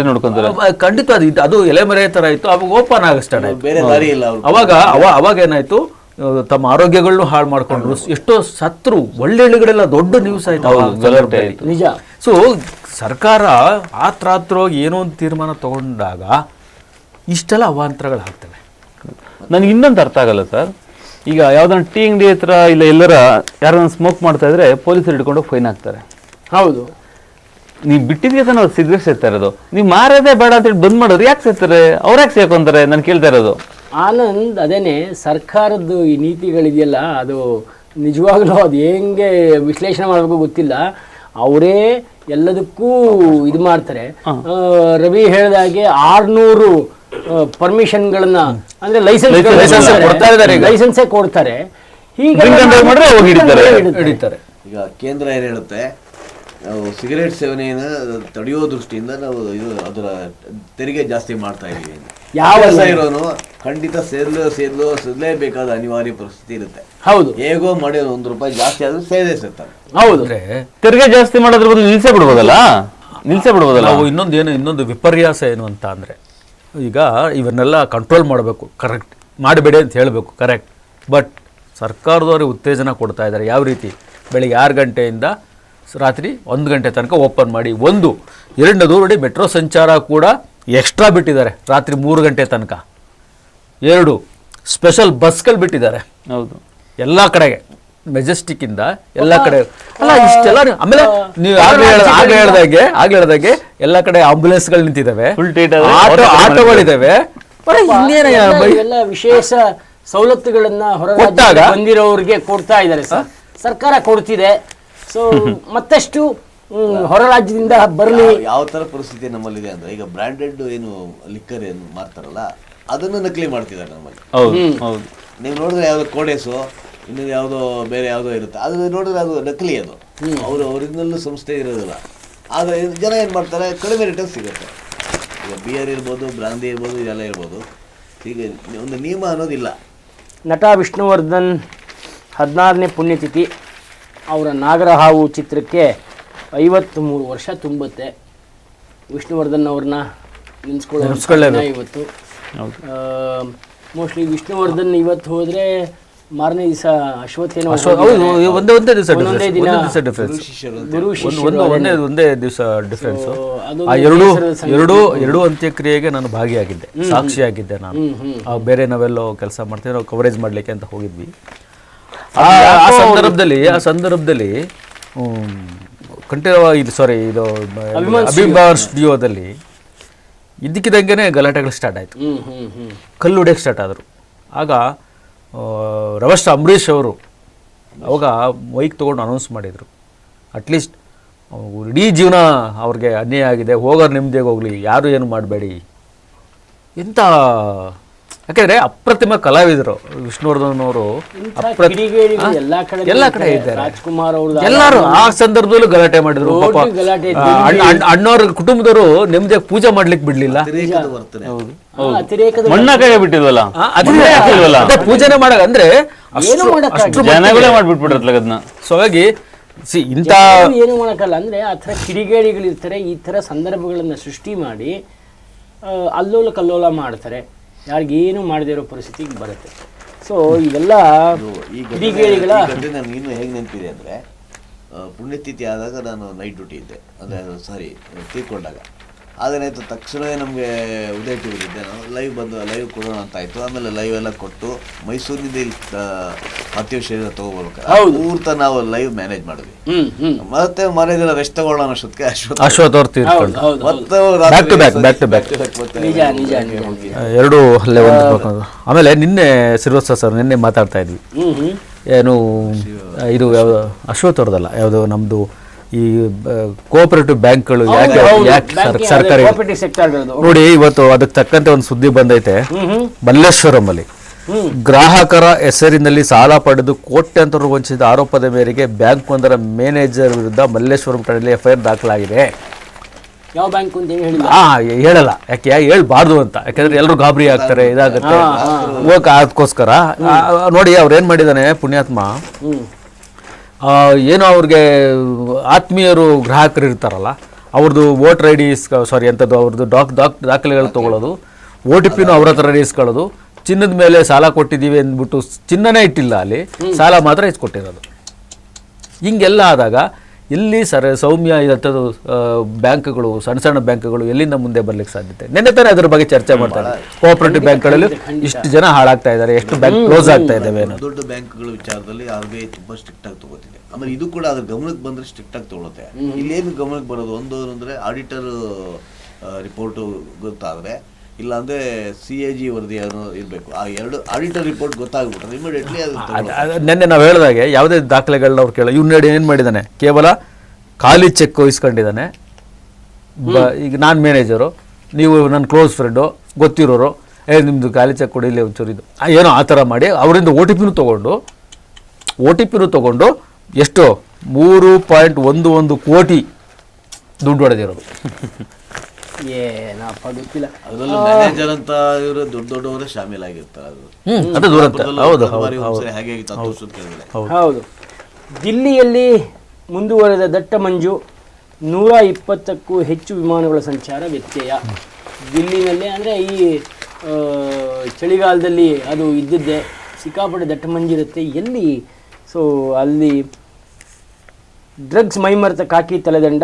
[SPEAKER 5] ನೋಡ್ಕೊಂತಾರೆ.
[SPEAKER 3] ಖಂಡಿತ ಅದು ಎಲೆಮರೆ ತರ ಇತ್ತು. ಅವಾಗ ಓಪನ್ ಆಗ ಸ್ಟಾರ್ಟ್ ಆಯ್ತು.
[SPEAKER 4] ಬೇರೆ ದಾರಿ ಇಲ್ಲ.
[SPEAKER 3] ಅವಾಗ ಏನಾಯ್ತು, ತಮ್ಮ ಆರೋಗ್ಯಗಳನ್ನು ಹಾಳು ಮಾಡ್ಕೊಂಡ್ರು, ಎಷ್ಟೋ ಸತ್ರು. ಒಳ್ಳೆಗಳೆಲ್ಲ ದೊಡ್ಡ ನ್ಯೂಸ್ ಆಯ್ತು.
[SPEAKER 1] ನಿಜ.
[SPEAKER 3] ಸೊ ಸರ್ಕಾರ ಆತ್ರಾತ್ರೋಗಿ ಏನೋ ಒಂದು ತೀರ್ಮಾನ ತಗೊಂಡಾಗ ಇಷ್ಟೆಲ್ಲ ಅವಾಂತರಗಳಾಗ್ತವೆ.
[SPEAKER 5] ನನಗೆ ಇನ್ನೊಂದು ಅರ್ಥ ಆಗಲ್ಲ ಸರ್. ಈಗ ಯಾವ್ದೊಂದು ಟೀ ಅಂಗಡಿ ಹತ್ರ ಇಲ್ಲ ಎಲ್ಲರ ಯಾರನ್ನ ಸ್ಮೋಕ್ ಮಾಡ್ತಾ ಇದ್ರೆ ಪೊಲೀಸರು ಹಿಡ್ಕೊಂಡು ಫೈನ್ ಹಾಕ್ತಾರೆ.
[SPEAKER 1] ಹೌದು.
[SPEAKER 5] ನೀವು ಬಿಟ್ಟಿದ್ಗೆ ನಾವು ಸಿಗರೇಟ್ ಸೇರ್ತಾ ಇರೋದು, ನೀವು ಮಾರೋದೇ ಬೇಡ ಅಂತೇಳಿ ಬಂದ್ ಮಾಡೋರು ಯಾಕೆ ಸೇರ್ತಾರೆ? ಅವ್ರು ಯಾಕೆ ಸೇರ್ಕೊಂತಾರೆ? ನಾನು ಕೇಳ್ತಾ ಇರೋದು.
[SPEAKER 1] ಆನಂದ್, ಅದೇನೆ ಸರ್ಕಾರದ್ದು ಈ ನೀತಿಗಳಿದೆಯಲ್ಲ, ಅದು ನಿಜವಾಗ್ಲೂ ಅದು ಹೆಂಗೆ ವಿಶ್ಲೇಷಣೆ ಮಾಡಬೇಕು ಗೊತ್ತಿಲ್ಲ. ಅವರೇ ಎಲ್ಲದಕ್ಕೂ ಇದು ಮಾಡ್ತಾರೆ. ರವಿ ಹೇಳಿದಾಗೆ 600 ಪರ್ಮಿಷನ್ಗಳನ್ನ ಅಂದ್ರೆ ಲೈಸೆನ್ಸೇ ಕೊಡ್ತಾರೆ. ಹೀಗೆ
[SPEAKER 3] ಹಿಡಿತಾರೆ.
[SPEAKER 4] ಈಗ ಕೇಂದ್ರ ಏನ್ ಹೇಳುತ್ತೆ, ನಾವು ಸಿಗರೇಟ್ ಸೇವನೆಯನ್ನು ತಡೆಯೋ ದೃಷ್ಟಿಯಿಂದ ನಾವು ಅದರ ತೆರಿಗೆ ಜಾಸ್ತಿ ಮಾಡ್ತಾ ಇದೀವಿ. ಯಾವ ಇರೋನು ಖಂಡಿತ ಸೇರ್ಲೇಬೇಕಾದ ಅನಿವಾರ್ಯ ಪರಿಸ್ಥಿತಿ ಇರುತ್ತೆ.
[SPEAKER 1] ಹೌದು.
[SPEAKER 4] ಹೇಗೋ ಮಾಡಿ 1 ರೂಪಾಯಿ ಜಾಸ್ತಿ ಆದ್ರೂ ಸೇರ್ತಾರೆ.
[SPEAKER 1] ಹೌದು.
[SPEAKER 5] ತೆರಿಗೆ ಜಾಸ್ತಿ ಮಾಡೋದ್ರ ಬದಲು ನಿಲ್ಸೇ ಬಿಡ್ಬೋದಲ್ಲ. ನಾವು
[SPEAKER 3] ಇನ್ನೊಂದು ವಿಪರ್ಯಾಸ ಏನು ಅಂತ ಅಂದ್ರೆ, ಈಗ ಇವನ್ನೆಲ್ಲ ಕಂಟ್ರೋಲ್ ಮಾಡಬೇಕು, ಕರೆಕ್ಟ್, ಮಾಡಬೇಡಿ ಅಂತ ಹೇಳಬೇಕು, ಕರೆಕ್ಟ್. ಬಟ್ ಸರ್ಕಾರದವ್ರಿಗೆ ಉತ್ತೇಜನ ಕೊಡ್ತಾ ಇದ್ದಾರೆ. ಯಾವ ರೀತಿ? ಬೆಳಿಗ್ಗೆ 6 ಗಂಟೆಯಿಂದ ರಾತ್ರಿ 1 ಗಂಟೆ ತನಕ ಓಪನ್ ಮಾಡಿ. 1 2 ನೋಡಿ, ಮೆಟ್ರೋ ಸಂಚಾರ ಕೂಡ ಎಕ್ಸ್ಟ್ರಾ ಬಿಟ್ಟಿದ್ದಾರೆ ರಾತ್ರಿ 3 ಗಂಟೆ ತನಕ. 2 ಸ್ಪೆಷಲ್ ಬಸ್ಗಳು ಬಿಟ್ಟಿದ್ದಾರೆ.
[SPEAKER 5] ಹೌದು,
[SPEAKER 3] ಎಲ್ಲ ಕಡೆಗೆ, ಮೆಜೆಸ್ಟಿಕ್ ಇಂದ ಎಲ್ಲ ಕಡೆ. ಅಲ್ಲ, ಇಷ್ಟೆಲ್ಲ ಆಮೇಲೆ ನೀವು ಹೇಳ್ದಾಗೆ ಎಲ್ಲ ಕಡೆ ಆಂಬುಲೆನ್ಸ್ಗಳು ನಿಂತಿದ್ದಾವೆ, ಆಟೋಗಳಿದ್ದಾವೆ.
[SPEAKER 1] ಎಲ್ಲ ವಿಶೇಷ ಸವಲತ್ತುಗಳನ್ನ ಹೊರ ಬಂದಿರೋರಿಗೆ ಕೊಡ್ತಾ ಇದ್ದಾರೆ ಸರ್, ಸರ್ಕಾರ ಕೊಡ್ತಿದೆ. ಸೊ ಮತ್ತಷ್ಟು ಹೊರ ರಾಜ್ಯದಿಂದ ಬರಲಿ.
[SPEAKER 4] ಯಾವ ತರ ಪರಿಸ್ಥಿತಿ ನಮ್ಮಲ್ಲಿದೆ ಅಂದ್ರೆ, ಈಗ ಬ್ರಾಂಡೆಡ್ ಏನು ಲಿಕ್ಕರ್ ಏನು ಮಾರ್ತಾರಲ್ಲ, ಅದನ್ನು ನಕಲಿ ಮಾಡ್ತಿದ್ದಾರೆ ನಮ್ಮಲ್ಲಿ. ನೀವು ನೋಡಿದ್ರೆ ಯಾವ್ದೋ ಕೋಡೇಸು, ಇನ್ನು ಯಾವುದೋ ಬೇರೆ ಯಾವುದೋ ಇರುತ್ತೆ, ಅದು ನೋಡಿದ್ರೆ ಅದು ನಕಲಿ. ಅದು ಅವರು ಒರಿಜಿನಲ್ ಸಂಸ್ಥೆ ಇರೋದಿಲ್ಲ. ಆದರೆ ಜನ ಏನು ಮಾಡ್ತಾರೆ, ಕಡಿಮೆ ರೇಟಲ್ಲಿ ಸಿಗುತ್ತೆ. ಈಗ ಬಿಯರ್ ಇರ್ಬೋದು, ಬ್ರಾಂದಿ ಇರ್ಬೋದು, ಇದೆಲ್ಲ ಇರ್ಬೋದು. ಈಗ ಒಂದು ನಿಯಮ ಅನ್ನೋದಿಲ್ಲ.
[SPEAKER 1] ನಟ ವಿಷ್ಣುವರ್ಧನ್ 16ನೇ ಪುಣ್ಯತಿಥಿ. ಅವರ ನಾಗರಹಾವು ಚಿತ್ರಕ್ಕೆ 53 ವರ್ಷ ತುಂಬುತ್ತೆ. ವಿಷ್ಣುವರ್ಧನ್ ಅವ್ರನ್ನ ನೆನೆಸ್ಕೊಳ್ಳೋ ಇವತ್ತು. ಮೋಸ್ಟ್ಲಿ ವಿಷ್ಣುವರ್ಧನ್ ಇವತ್ತು ಹೋದ್ರೆ ಮಾರನೇ ದಿವಸ ಅಶ್ವತ್ಥೇನೋ
[SPEAKER 3] ಒಂದೇ ದಿವಸ ಡಿಫ್ರೆನ್ಸ್. ಎರಡು ಅಂತ್ಯಕ್ರಿಯೆಗೆ ನಾನು ಭಾಗಿಯಾಗಿದ್ದೆ, ಸಾಕ್ಷಿಯಾಗಿದ್ದೆ. ನಾನು ಬೇರೆ ನಾವೆಲ್ಲೋ ಕೆಲಸ ಮಾಡ್ತೀವಿ, ನಾವು ಕವರೇಜ್ ಮಾಡ್ಲಿಕ್ಕೆ ಅಂತ ಹೋಗಿದ್ವಿ. ಆ ಸಂದರ್ಭದಲ್ಲಿ ಕಂಠೀರವ ಇದು ಅಭಿಮಾನ್ ಸ್ಟುಡಿಯೋದಲ್ಲಿ ಇದ್ದಕ್ಕಿದ್ದಂಗೆ ಗಲಾಟೆಗಳು ಸ್ಟಾರ್ಟ್ ಆಯಿತು. ಕಲ್ಲು ಹೊಡೆಯಕ್ಕೆ ಸ್ಟಾರ್ಟ್ ಆದರು. ಆಗ ರವಷ್ಟ ಅಂಬರೀಷ್ ಅವರು ಅವಾಗ ಮೈಕ್ ತೊಗೊಂಡು ಅನೌನ್ಸ್ ಮಾಡಿದರು, ಅಟ್ಲೀಸ್ಟ್ ಇಡೀ ಜೀವನ ಅವ್ರಿಗೆ ಅನ್ಯಾಯ ಆಗಿದೆ, ಹೋಗೋರು ನೆಮ್ಮದಿಯಾಗಿ ಹೋಗಲಿ, ಯಾರು ಏನು ಮಾಡಬೇಡಿ ಎಂತ. ಯಾಕೆಂದ್ರೆ ಅಪ್ರತಿಮ ಕಲಾವಿದರು ವಿಷ್ಣುವರ್ಧನ್ ಅವರು, ಎಲ್ಲ ಕಡೆ ಇದ್ದಾರೆ.
[SPEAKER 1] ರಾಜ್ಕುಮಾರ್ ಅವರು
[SPEAKER 3] ಎಲ್ಲರೂ ಆ ಸಂದರ್ಭದಲ್ಲೂ ಗಲಾಟೆ ಮಾಡಿದ್ರು. ಅಣ್ಣವ್ರ ಕುಟುಂಬದವರು ನೆಮ್ಮದಿಯಾಗಿ ಪೂಜೆ ಮಾಡ್ಲಿಕ್ಕೆ ಬಿಡ್ಲಿಲ್ಲ.
[SPEAKER 5] ಮಣ್ಣ ಕೈ ಬಿಟ್ಟಿದ್ವಲ್ಲ,
[SPEAKER 3] ಪೂಜೆನೆ ಮಾಡಾಗ ಅಂದ್ರೆ
[SPEAKER 5] ಜನಗಳೇ ಮಾಡ್ಬಿಟ್ಬಿಟ್ರತ್ಲ ಅದನ್ನ.
[SPEAKER 3] ಸೊ ಹಾಗಾಗಿ ಇಂಥ
[SPEAKER 1] ಏನು ಮಾಡಕ್ಕಲ್ಲ ಅಂದ್ರೆ ಆ ಥರ ಕಿಡಿಗೇಡಿಗಳಿರ್ತಾರೆ. ಈ ಥರ ಸಂದರ್ಭಗಳನ್ನ ಸೃಷ್ಟಿ ಮಾಡಿ ಅಲ್ಲೋಲ ಕಲ್ಲೋಲ ಮಾಡ್ತಾರೆ, ಯಾರಿಗೇನು ಮಾಡದೇ ಇರೋ ಪರಿಸ್ಥಿತಿಗೆ ಬರುತ್ತೆ. ಸೊ ಇವೆಲ್ಲ ಕಿಡಿಗೇಡಿಗಳ
[SPEAKER 4] ನನಗೆ ಇನ್ನೂ ಹೇಗೆ ನೆನಪಿದೆ ಅಂದರೆ, ಪುಣ್ಯತಿಥಿ ಆದಾಗ ನಾನು ನೈಟ್ ಡ್ಯೂಟಿ ಇದ್ದೆ, ಅಂದರೆ ತೀರ್ಕೊಂಡಾಗ ಅದೇನಾಯ್ತು, ತಕ್ಷಣವೇ ನಮಗೆ ಉದಯ ಟಿವಿ ಇದ್ದೆ ನಾವು ಲೈವ್ ಕೊಡೋಣ ಅಂತ ಆಯಿತು. ಆಮೇಲೆ ಲೈವ್ ಎಲ್ಲ ಕೊಟ್ಟು ಮೈಸೂರಿನಿಂದ ಇಲ್ಲಿ ಪಾರ್ಥಿವ ಶರೀರ ತೊಗೊಬರ್ಬೇಕು ಪೂರ್ತ ನಾವು ಲೈವ್ ಮ್ಯಾನೇಜ್ ಮಾಡಿದ್ವಿ. ಮತ್ತೆ ಮನೆಯಲ್ಲ ರೆಸ್ಟ್ ತಗೊಳ್ಳೋಣ ಅಷ್ಟೊತ್ತಿಗೆ
[SPEAKER 3] ಅಶ್ವಥ್ ಅವ್ರು ತೀರ್ಕೊಂಡು
[SPEAKER 4] ಮತ್ತೆ
[SPEAKER 3] ಎರಡು ಅಲ್ಲೇ ಒಂದು. ಆಮೇಲೆ ನಿನ್ನೆ ಶ್ರೀವತ್ಸ ಸರ್ ನಿನ್ನೆ ಮಾತಾಡ್ತಾ ಇದ್ವಿ, ಏನು ಇದು ಯಾವುದು ಅಶ್ವಥ್ ಅವ್ರದಲ್ಲ, ಯಾವುದು ನಮ್ಮದು ಈ ಕೋಆಪರೇಟಿವ್ ಬ್ಯಾಂಕ್ಗಳು ಯಾಕೆ ಸರ್ಕಾರಿ ನೋಡಿ, ಇವತ್ತು ಅದಕ್ಕೆ ತಕ್ಕಂತೆ ಒಂದು ಸುದ್ದಿ ಬಂದೈತೆ. ಮಲ್ಲೇಶ್ವರಂ ಅಲ್ಲಿ ಗ್ರಾಹಕರ ಹೆಸರಿನಲ್ಲಿ ಸಾಲ ಪಡೆದು ಕೋಟ್ಯಾಂತರ ರು ವಂಚಿಸಿದ ಆರೋಪದ ಮೇರೆಗೆ ಬ್ಯಾಂಕ್ ಒಂದರ ಮ್ಯಾನೇಜರ್ ವಿರುದ್ಧ ಮಲ್ಲೇಶ್ವರಂ ಠಾಣೆಯಲ್ಲಿ ಎಫ್ಐಆರ್ ದಾಖಲಾಗಿದೆ.
[SPEAKER 1] ಯಾವ ಬ್ಯಾಂಕ್ ಅಂತ ಹೇಳಿಲ್ಲ,
[SPEAKER 3] ಹೇಳಲ್ಲ, ಯಾಕೆ ಹೇಳ್ಬಾರ್ದು ಅಂತ, ಯಾಕಂದ್ರೆ ಎಲ್ಲರೂ ಗಾಬರಿ ಆಗ್ತಾರೆ, ಇದಾಗುತ್ತೆ ಅದಕ್ಕೋಸ್ಕರ. ನೋಡಿ ಅವ್ರು ಏನ್ ಮಾಡಿದಾನೆ ಪುಣ್ಯಾತ್ಮ, ಏನೋ ಅವ್ರಿಗೆ ಆತ್ಮೀಯರು ಗ್ರಾಹಕರು ಇರ್ತಾರಲ್ಲ, ಅವ್ರದ್ದು ವೋಟರ್ ಐ ಡಿ ಸಾರಿ ಎಂಥದ್ದು ಅವ್ರದ್ದು ದಾಖಲೆಗಳು ತೊಗೊಳ್ಳೋದು, OTPನೂ ಅವ್ರ ಹತ್ರ ಇಸ್ಕೊಳ್ಳೋದು, ಚಿನ್ನದ ಮೇಲೆ ಸಾಲ ಕೊಟ್ಟಿದ್ದೀವಿ ಅಂದ್ಬಿಟ್ಟು ಚಿನ್ನನೇ ಇಟ್ಟಿಲ್ಲ, ಅಲ್ಲಿ ಸಾಲ ಮಾತ್ರ ಇಸ್ಕೊಟ್ಟಿರೋದು. ಹಿಂಗೆಲ್ಲ ಆದಾಗ ಎಲ್ಲಿ ಸೌಮ್ಯ ಇದಂಥದ್ದು ಬ್ಯಾಂಕ್ಗಳು, ಸಣ್ಣ ಸಣ್ಣ ಬ್ಯಾಂಕ್ಗಳು ಎಲ್ಲಿಂದ ಮುಂದೆ ಬರ್ಲಿಕ್ಕೆ ಸಾಧ್ಯತೆ? ನಿನ್ನೆ ತಾನೇ ಅದ್ರ ಬಗ್ಗೆ ಚರ್ಚೆ ಮಾಡ್ತಾರೆ. ಕೋಆಪರೇಟಿವ್ ಬ್ಯಾಂಕ್ಗಳಲ್ಲಿ ಇಷ್ಟು ಜನ ಹಾಳಾಗ್ತಾ ಇದ್ದಾರೆ, ಎಷ್ಟು ಬ್ಯಾಂಕ್ ಕ್ಲೋಸ್ ಆಗ್ತಾ ಇದ್ದಾವೆ.
[SPEAKER 4] ದೊಡ್ಡ ಬ್ಯಾಂಕ್ಗಳ ವಿಚಾರದಲ್ಲಿ RBI ತುಂಬಾ ಸ್ಟ್ರಿಕ್ಟ್ ಆಗಿ ತಗೋತಿದೆ. ಆಮೇಲೆ ಇದು ಕೂಡ ಅದ್ರ ಗಮನಕ್ಕೆ ಬಂದ್ರೆ ಸ್ಟ್ರಿಕ್ಟ್ ಆಗಿ ತಗೊಳುತ್ತೆ. ಇಲ್ಲೇನು ಗಮನಕ್ಕೆ ಬರೋದು ಒಂದು ಅಂದ್ರೆ ಆಡಿಟರ್ ರಿಪೋರ್ಟ್ ಗೊತ್ತಾದ್ರೆ, ಇಲ್ಲ ಅಂದ್ರೆ CAG ವರದಿ ಇರಬೇಕು. ಆ ಎರಡು ಆಡಿಟರ್ ರಿಪೋರ್ಟ್ ಗೊತ್ತಾಗ್ಬಿಟ್ರೆ ಇಮಿಡಿಯೇಟ್ಲಿ
[SPEAKER 3] ನಿನ್ನೆ ನಾವು ಹೇಳಿದಾಗೆ ಯಾವುದೇ ದಾಖಲೆಗಳನ್ನ ಅವ್ರು ಕೇಳ, ಇವ್ನ ನೋಡಿ ಏನು ಮಾಡಿದ್ದಾನೆ, ಕೇವಲ ಖಾಲಿ ಚೆಕ್ ಇಸ್ಕೊಂಡಿದ್ದಾನೆ. ಈಗ ನಾನು ಮ್ಯಾನೇಜರು, ನೀವು ನನ್ನ ಕ್ಲೋಸ್ ಫ್ರೆಂಡು, ಗೊತ್ತಿರೋರು, ನಿಮ್ಮದು ಖಾಲಿ ಚೆಕ್ ಕೊಡಿ ಇಲ್ಲಿ ಒಂಚೂರು ಇದು ಏನೋ ಆ ಥರ ಮಾಡಿ ಅವರಿಂದ OTPನೂ ತೊಗೊಂಡು ಎಷ್ಟು 3.11 ಕೋಟಿ ದುಡ್ಡು ಹೊಡೆದಿರೋದು.
[SPEAKER 1] ಏನಪ್ಪ ಗೊತ್ತಿಲ್ಲ.
[SPEAKER 4] ಅದರಲ್ಲೂ ಮ್ಯಾನೇಜರ್ ಅಂತ ಇವರು ದೊಡ್ಡವರೇ ಶಾಮೀಲಾಗಿರ್ತಾರೆ.
[SPEAKER 1] ಹೌದು. ದಿಲ್ಲಿಯಲ್ಲಿ ಮುಂದುವರೆದ ದಟ್ಟ ಮಂಜು, 120ಕ್ಕೂ ಹೆಚ್ಚು ವಿಮಾನಗಳ ಸಂಚಾರ ವ್ಯತ್ಯಯ. ದಿಲ್ಲಿನಲ್ಲಿ ಅಂದರೆ ಈ ಚಳಿಗಾಲದಲ್ಲಿ ಅದು ಇದ್ದಿದ್ದೆ, ಸಿಕ್ಕಾಪಟ್ಟೆ ದಟ್ಟ ಮಂಜಿರುತ್ತೆ ಎಲ್ಲಿ. ಸೊ ಅಲ್ಲಿ ಡ್ರಗ್ಸ್ ಮೈಮರೆತ ಕಾಕಿ ತಲೆದಂಡ,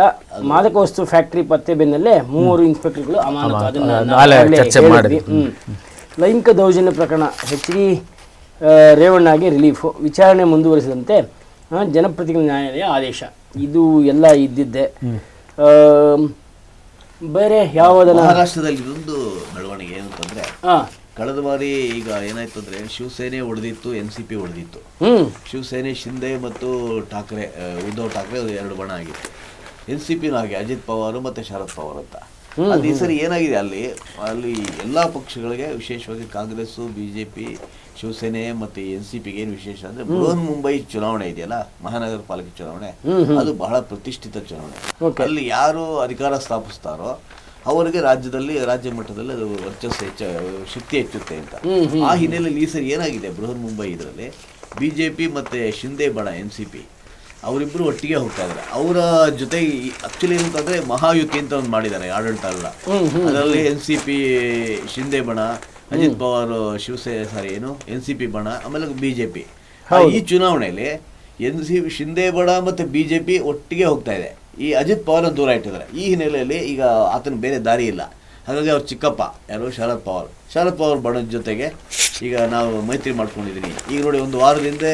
[SPEAKER 1] ಮಾದಕ ವಸ್ತು ಫ್ಯಾಕ್ಟರಿ ಪತ್ತೆ ಬೆನ್ನಲ್ಲೇ 3 ಇನ್ಸ್ಪೆಕ್ಟರ್ಗಳು ಅಮಾನತು. ಲೈಂಗಿಕ ದೌರ್ಜನ್ಯ ಪ್ರಕರಣ, HD ರೇವಣ್ಣಗೆ ರಿಲೀಫು, ವಿಚಾರಣೆ ಮುಂದುವರಿಸಿದಂತೆ ಜನಪ್ರತಿನಿಧಿ ನ್ಯಾಯಾಲಯ ಆದೇಶ. ಇದು ಎಲ್ಲ ಇದ್ದಿದ್ದೆ. ಬೇರೆ ಯಾವುದನ್ನ
[SPEAKER 4] ಮಹಾರಾಷ್ಟ್ರದಲ್ಲಿ ಇದೊಂದು ಬೆಳವಣಿಗೆ ಏನಂತಂದ್ರೆ, ಕಳೆದ ಬಾರಿ ಈಗ ಏನಾಯ್ತು ಅಂದ್ರೆ ಶಿವಸೇನೆ ಹೊಡೆದಿತ್ತು, NCP ಹೊಡೆದಿತ್ತು. ಶಿವಸೇನೆ ಶಿಂದೆ ಮತ್ತು ಠಾಕ್ರೆ, ಉದ್ಧವ್ ಠಾಕ್ರೆ ಎರಡು ಬಣ ಆಗಿತ್ತು. NCPನೂ ಹಾಗೆ ಅಜಿತ್ ಪವಾರ್ ಮತ್ತೆ ಶರದ್ ಪವಾರ್ ಅಂತ. ಅದು ಈ ಸರಿ ಏನಾಗಿದೆ, ಅಲ್ಲಿ ಎಲ್ಲಾ ಪಕ್ಷಗಳಿಗೆ, ವಿಶೇಷವಾಗಿ ಕಾಂಗ್ರೆಸ್, BJP, ಶಿವಸೇನೆ ಮತ್ತೆ NCPಗೆ ಏನು ವಿಶೇಷ ಅಂದ್ರೆ, ಬೃಹನ್ ಮುಂಬೈ ಚುನಾವಣೆ ಇದೆಯಲ್ಲ, ಮಹಾನಗರ ಪಾಲಿಕೆ ಚುನಾವಣೆ, ಅದು ಬಹಳ ಪ್ರತಿಷ್ಠಿತ ಚುನಾವಣೆ. ಅಲ್ಲಿ ಯಾರು ಅಧಿಕಾರ ಸ್ಥಾಪಿಸ್ತಾರೋ ಅವರಿಗೆ ರಾಜ್ಯ ಮಟ್ಟದಲ್ಲಿ ಅದು ವರ್ಚಸ್ಸು ಶಕ್ತಿ ಹೆಚ್ಚುತ್ತೆ ಅಂತ. ಆ ಹಿನ್ನೆಲೆಯಲ್ಲಿ ಈ ಸರಿ ಏನಾಗಿದೆ, ಬೃಹನ್ ಮುಂಬೈ ಇದರಲ್ಲಿ BJP ಮತ್ತೆ ಶಿಂದೆ ಬಣ NCP ಅವರಿಬ್ಬರು ಒಟ್ಟಿಗೆ ಹೋಗ್ತಾ ಇದ್ದಾರೆ. ಅವರ ಜೊತೆ ಆಕ್ಚುಲಿ ಏನಂತಂದ್ರೆ ಮಹಾಯುತಿ ಅಂತ ಒಂದು ಮಾಡಿದ್ದಾರೆ, ಆಡಳಿತ ಅಲ್ಲ. ಅದರಲ್ಲಿ NCP ಶಿಂದೆ ಬಣ, ಅಜಿತ್ ಪವಾರ್ NCP ಬಣ, ಆಮೇಲೆ BJP. ಈ ಚುನಾವಣೆಯಲ್ಲಿ NCP ಶಿಂದೆ ಬಣ ಮತ್ತೆ BJP ಒಟ್ಟಿಗೆ ಹೋಗ್ತಾ ಇದೆ. ಈ ಅಜಿತ್ ಪವಾರ್ ದೂರ ಇಟ್ಟಿದ್ದಾರೆ. ಈ ಹಿನ್ನೆಲೆಯಲ್ಲಿ ಈಗ ಆತನ ಬೇರೆ ದಾರಿ ಇಲ್ಲ. ಹಾಗಾಗಿ ಅವ್ರ ಚಿಕ್ಕಪ್ಪ ಯಾರು ಶರದ್ ಪವಾರ್ ಬಣದ ಜೊತೆಗೆ ಈಗ ನಾವು ಮೈತ್ರಿ ಮಾಡ್ಕೊಂಡಿದ್ದೀನಿ. ಈಗ ನೋಡಿ, ಒಂದು ವಾರದಿಂದ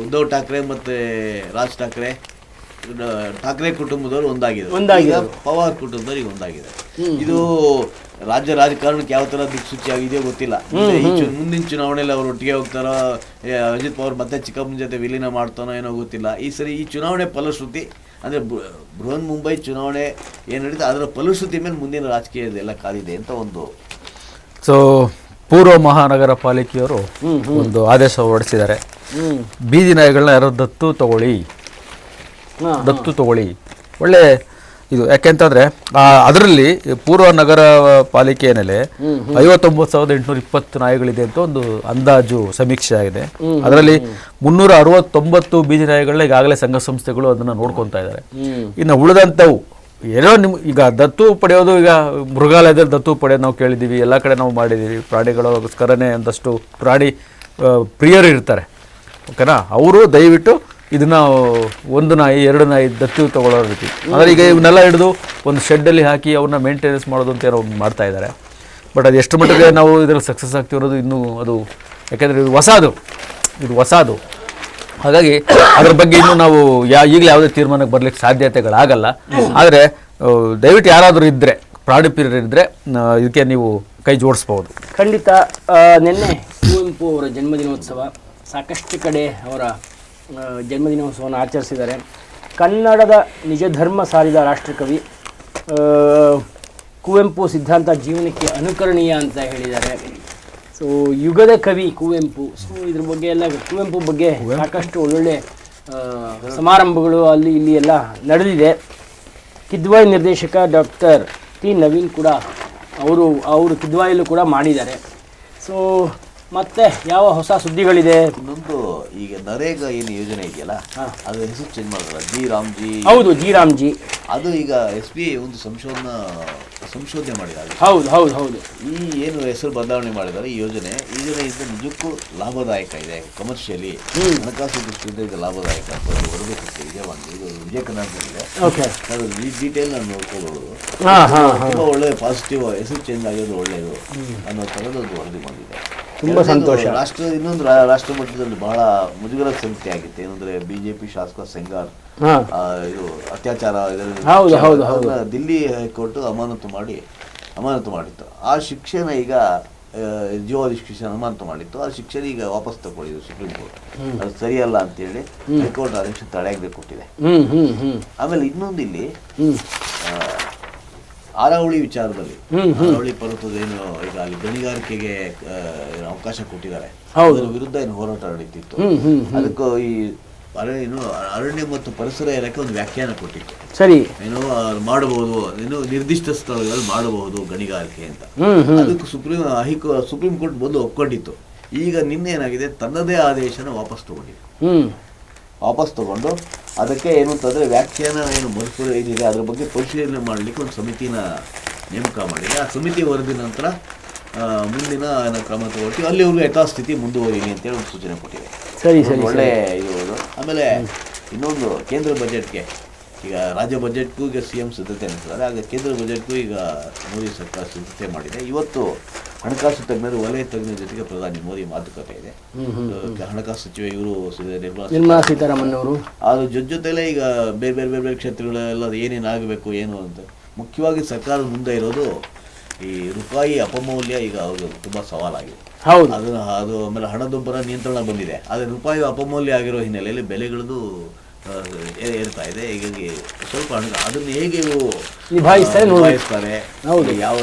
[SPEAKER 4] ಉದ್ಧವ್ ಠಾಕ್ರೆ ಮತ್ತೆ ರಾಜ್ ಠಾಕ್ರೆ ಕುಟುಂಬದವರು ಒಂದಾಗಿದ್ದಾರೆ, ಪವಾರ್ ಕುಟುಂಬದವ್ರಿಗೆ ಒಂದಾಗಿದೆ. ಇದು ರಾಜ್ಯ ರಾಜಕಾರಣಕ್ಕೆ ಯಾವ ತರ ದಿಕ್ಸೂಚಿ ಆಗಿದೆಯೋ ಗೊತ್ತಿಲ್ಲ. ಮುಂದಿನ ಚುನಾವಣೆಯಲ್ಲಿ ಅವರು ಒಟ್ಟಿಗೆ ಹೋಗ್ತಾರೋ, ಅಜಿತ್ ಪವಾರ್ ಮತ್ತೆ ಚಿಕ್ಕಪ್ಪನ ಜೊತೆ ವಿಲೀನ ಮಾಡ್ತಾನೋ ಏನೋ ಗೊತ್ತಿಲ್ಲ. ಈ ಸರಿ ಈ ಚುನಾವಣೆ ಫಲಶ್ರುತಿ ಅಂದ್ರೆ ಬೃಹನ್ ಮುಂಬೈ ಚುನಾವಣೆ ಏನ್ ನಡೀತಾ ಅದರ ಫಲಶ್ರುತಿ ಮೇಲೆ ಮುಂದಿನ ರಾಜಕೀಯದೆಲ್ಲ ಕಾದಿದೆ ಅಂತ ಒಂದು.
[SPEAKER 3] ಸೊ ಪೂರ್ವ ಮಹಾನಗರ ಪಾಲಿಕೆಯವರು ಒಂದು ಆದೇಶ ಹೊರಡಿಸಿದ್ದಾರೆ, ಬೀದಿ ನಾಯಿಗಳನ್ನ ಯಾರೋ ದತ್ತು ತಗೊಳ್ಳಿ. ಒಳ್ಳೆ ಇದು ಯಾಕೆಂತಂದ್ರೆ ಅದರಲ್ಲಿ ಪೂರ್ವ ನಗರ ಪಾಲಿಕೆಯಲ್ಲಿ 59,820 ನಾಯಿಗಳಿದೆ ಅಂತ ಒಂದು ಅಂದಾಜು ಸಮೀಕ್ಷೆ ಆಗಿದೆ. ಅದರಲ್ಲಿ 369 ಬೀದಿ ನಾಯಿಗಳನ್ನ ಈಗಾಗಲೇ ಸಂಘ ಸಂಸ್ಥೆಗಳು ಅದನ್ನ ನೋಡ್ಕೊತಾ ಇದ್ದಾರೆ. ಇನ್ನು ಉಳಿದಂಥವು ಏನೋ ಈಗ ದತ್ತು ಪಡೆಯೋದು, ಈಗ ಮೃಗಾಲಯದಲ್ಲಿ ದತ್ತು ಪಡೆಯೋದು ನಾವು ಕೇಳಿದ್ದೀವಿ, ಎಲ್ಲ ಕಡೆ ನಾವು ಮಾಡಿದ್ದೀವಿ. ಪ್ರಾಣಿಗಳಿಗೋಸ್ಕರನೇ ಒಂದಷ್ಟು ಪ್ರಾಣಿ ಪ್ರಿಯರು ಇರ್ತಾರೆ, ಓಕೆನಾ. ಅವರು ದಯವಿಟ್ಟು ಇದನ್ನ ಒಂದು ನಾಯಿ 2 ನಾಯಿ ದತ್ತು ತಗೊಳ್ಳೋ ರೀತಿ. ಆದರೆ ಈಗ ಇವನ್ನೆಲ್ಲ ಹಿಡಿದು ಒಂದು ಶೆಡ್ಡಲ್ಲಿ ಹಾಕಿ ಅವ್ರನ್ನ ಮೇಂಟೆನೆನ್ಸ್ ಮಾಡೋದು ಅಂತ ಏನೋ ಮಾಡ್ತಾ ಇದ್ದಾರೆ. ಬಟ್ ಅದು ಎಷ್ಟು ಮಟ್ಟಿಗೆ ನಾವು ಇದರಲ್ಲಿ ಸಕ್ಸಸ್ ಆಗ್ತಿರೋದು ಇನ್ನೂ ಅದು, ಯಾಕೆಂದರೆ ಇದು ಹೊಸದು. ಹಾಗಾಗಿ ಅದ್ರ ಬಗ್ಗೆ ಇನ್ನೂ ನಾವು ಈಗಲೇ ಯಾವುದೇ ತೀರ್ಮಾನಕ್ಕೆ ಬರಲಿಕ್ಕೆ ಸಾಧ್ಯತೆಗಳಾಗಲ್ಲ. ಆದರೆ ದಯವಿಟ್ಟು ಯಾರಾದರೂ ಇದ್ದರೆ, ಪ್ರಾಣಿ ಪ್ರಿಯರು ಇದ್ದರೆ ಇದಕ್ಕೆ ನೀವು ಕೈ ಜೋಡಿಸ್ಬೋದು.
[SPEAKER 1] ಖಂಡಿತ. ನಿನ್ನೆ ಕುವೆಂಪು ಅವರ ಜನ್ಮದಿನೋತ್ಸವ, ಸಾಕಷ್ಟು ಕಡೆ ಅವರ ಜನ್ಮದಿನೋತ್ಸವವನ್ನು ಆಚರಿಸಿದ್ದಾರೆ. ಕನ್ನಡದ ನಿಜ ಧರ್ಮ ಸಾರಿದ ರಾಷ್ಟ್ರಕವಿ ಕುವೆಂಪು ಸಿದ್ಧಾಂತ ಜೀವನಕ್ಕೆ ಅನುಕರಣೀಯ ಅಂತ ಹೇಳಿದ್ದಾರೆ. ಸೊ ಯುಗದ ಕವಿ ಕುವೆಂಪು. ಸೊ ಇದ್ರ ಬಗ್ಗೆ ಎಲ್ಲ ಕುವೆಂಪು ಬಗ್ಗೆ ಸಾಕಷ್ಟು ಒಳ್ಳೊಳ್ಳೆ ಸಮಾರಂಭಗಳು ಅಲ್ಲಿ ಇಲ್ಲಿ ಎಲ್ಲ ನಡೆದಿದೆ. ಕಿದ್ವಾಯಿ ನಿರ್ದೇಶಕ ಡಾಕ್ಟರ್ ಟಿ ನವೀನ್ ಕೂಡ ಅವರು ಕಿದ್ವಾಯಲ್ಲೂ ಕೂಡ ಮಾಡಿದ್ದಾರೆ. ಸೊ ಮತ್ತೆ ಯಾವ ಹೊಸ ಸುದ್ದಿಗಳಿದೆ?
[SPEAKER 4] ಇನ್ನೊಂದು, ಈಗ ನರೇಗಾ ಏನು ಯೋಜನೆ ಇದೆಯಲ್ಲ, ಅದು ಹೆಸರು ಚೇಂಜ್ ಮಾಡಿದ್ರಲ್ಲ,
[SPEAKER 1] ಹೌದು, ಜಿ ರಾಮ್ಜಿ.
[SPEAKER 4] ಅದು ಈಗ SBI ಒಂದು ಸಂಶೋಧನೆ ಮಾಡಿದ್ದಾರೆ.
[SPEAKER 1] ಹೌದು.
[SPEAKER 4] ಈ ಏನು ಹೆಸರು ಬದಲಾವಣೆ ಮಾಡಿದ್ದಾರೆ ಈ ಯೋಜನೆಯಿಂದ ನಿಜಕ್ಕೂ ಲಾಭದಾಯಕ ಇದೆ. ಕಮರ್ಷಿಯಲಿ ಹಣಕಾಸು ದೃಷ್ಟಿಯಿಂದ ಇದು ಲಾಭದಾಯಕ ಅಂತ ಹೊರಬೇಕಿತ್ತು. ಇದು ವಿಜಯ ಕರ್ನಾಟಕದಲ್ಲಿದೆ. ಅದು ಈ ಡೀಟೇಲ್ ನಾನು ನೋಡ್ಕೋಬಹುದು. ತುಂಬ ಒಳ್ಳೆ ಪಾಸಿಟಿವ್, ಹೆಸರು ಚೇಂಜ್ ಆಗೋದು ಒಳ್ಳೆಯದು ಅನ್ನೋ ಥರದ ಒಂದು ವರದಿ ಬಂದಿದೆ.
[SPEAKER 1] ತುಂಬಾ ಸಂತೋಷ.
[SPEAKER 4] ಇನ್ನೊಂದು ರಾಷ್ಟ್ರ ಮಟ್ಟದಲ್ಲಿ ಬಹಳ ಮುಜುಗರ ಸಂಗತಿ ಆಗಿತ್ತು. ಏನಂದ್ರೆ BJP ಶಾಸಕ ಸೆಂಗಾರ್ ಇದು ಅತ್ಯಾಚಾರ ದಿಲ್ಲಿ ಹೈಕೋರ್ಟ್ ಅಮಾನತು ಮಾಡಿತ್ತು. ಆ ಶಿಕ್ಷೆನ ಈಗ ಜೀವಾವಧಿ ಶಿಕ್ಷೆ ಅಮಾನತು ಮಾಡಿತ್ತು. ಆ ಶಿಕ್ಷೆ ಈಗ ವಾಪಸ್ ತಗೊಂಡಿದ್ದು ಸುಪ್ರೀಂ ಕೋರ್ಟ್. ಅದು ಸರಿಯಲ್ಲ ಅಂತೇಳಿ ಹೈಕೋರ್ಟ್ ಆದೇಶ ತಡೆಯಾಗದೆ ಕೊಟ್ಟಿದೆ. ಆಮೇಲೆ ಇನ್ನೊಂದು, ಇಲ್ಲಿ ಆರಾವಳಿ ವಿಚಾರದಲ್ಲಿ, ಆರಾವಳಿ ಪರ್ವತದ ಏನು ಈಗ ಅಲ್ಲಿ ಗಣಿಗಾರಿಕೆಗೆ ಅವಕಾಶ ಕೊಟ್ಟಿದ್ದಾರೆ, ಅದರ ವಿರುದ್ಧ ಏನು ಹೋರಾಟ ನಡೀತಿತ್ತು. ಅದಕ್ಕೂ ಈ ಅರಣ್ಯ ಮತ್ತು ಪರಿಸರ ಇಲಾಖೆ ಒಂದು ವ್ಯಾಖ್ಯಾನ ಕೊಟ್ಟಿತ್ತು.
[SPEAKER 1] ಸರಿ,
[SPEAKER 4] ಏನು ಮಾಡಬಹುದು, ಏನು ನಿರ್ದಿಷ್ಟ ಸ್ಥಳಗಳಲ್ಲಿ ಮಾಡಬಹುದು ಗಣಿಗಾರಿಕೆ ಅಂತ. ಅದಕ್ಕೆ ಸುಪ್ರೀಂ ಕೋರ್ಟ್ ಬಂದು ಒಪ್ಕೊಂಡಿತ್ತು. ಈಗ ನಿನ್ನೆ ಏನಾಗಿದೆ, ತನ್ನದೇ ಆದೇಶನ ವಾಪಸ್ ತಗೊಂಡು ಅದಕ್ಕೆ ಏನು ಅಂತಂದರೆ ವ್ಯಾಖ್ಯಾನ ಏನು ಮರುಪೂರ ಏನಿದೆ ಅದರ ಬಗ್ಗೆ ಪರಿಶೀಲನೆ ಮಾಡಲಿಕ್ಕೆ ಒಂದು ಸಮಿತಿನ ನೇಮಕ ಮಾಡಿದೆ. ಆ ಸಮಿತಿ ವರದಿ ನಂತರ ಮುಂದಿನ ಕ್ರಮ ತಗೊಳ್ತೀವಿ, ಅಲ್ಲಿವರೆಗೂ ಯಥಾಸ್ಥಿತಿ ಮುಂದುವರಿಲಿ ಅಂತೇಳಿ ಒಂದು ಸೂಚನೆ ಕೊಟ್ಟಿದೆ. ಒಳ್ಳೆ ಇದು. ಆಮೇಲೆ ಇನ್ನೊಂದು, ಕೇಂದ್ರ ಬಜೆಟ್ಗೆ ಈಗ ರಾಜ್ಯ ಬಜೆಟ್ಗೂ ಈಗ CM ಸಿದ್ಧತೆ ನಡೆಸಿದ್ದಾರೆ. ಆಗ ಕೇಂದ್ರ ಬಜೆಟ್ಗೂ ಈಗ ಮೋದಿ ಸರ್ಕಾರ ಸಿದ್ಧತೆ ಮಾಡಿದೆ. ಇವತ್ತು ಹಣಕಾಸು ತಜ್ಞರು, ವಲಯ ತಜ್ಞರ ಜೊತೆಗೆ ಪ್ರಧಾನಿ ಮೋದಿ ಮಾತುಕತೆ ಇದೆ. ಹಣಕಾಸು ಸಚಿವ ಇವರು
[SPEAKER 1] ನಿರ್ಮಲಾ ಸೀತಾರಾಮನ್ ಅವರು,
[SPEAKER 4] ಅದ್ರ ಜೊತೆಲೇ ಈಗ ಬೇರೆ ಬೇರೆ ಕ್ಷೇತ್ರಗಳೆಲ್ಲ ಏನೇನಾಗಬೇಕು ಏನು ಅಂತ. ಮುಖ್ಯವಾಗಿ ಸರ್ಕಾರದ ಮುಂದೆ ಇರೋದು ಈ ರೂಪಾಯಿ ಅಪಮೌಲ್ಯ. ಈಗ ಅವರು ತುಂಬಾ ಸವಾಲಾಗಿದೆ. ಅದು ಆಮೇಲೆ ಹಣದುಬ್ಬರ ನಿಯಂತ್ರಣ ಬಂದಿದೆ, ಆದರೆ ರೂಪಾಯಿ ಅಪಮೌಲ್ಯ ಆಗಿರೋ ಹಿನ್ನೆಲೆಯಲ್ಲಿ ಬೆಲೆಗಳದ್ದು ಏರ್ತಾ ಇದೆ. ಹೀಗಾಗಿ ಸ್ವಲ್ಪ ಅದನ್ನು ಹೇಗೆ ನಿಭಾಯಿಸ್ತಾರೆ, ಯಾವ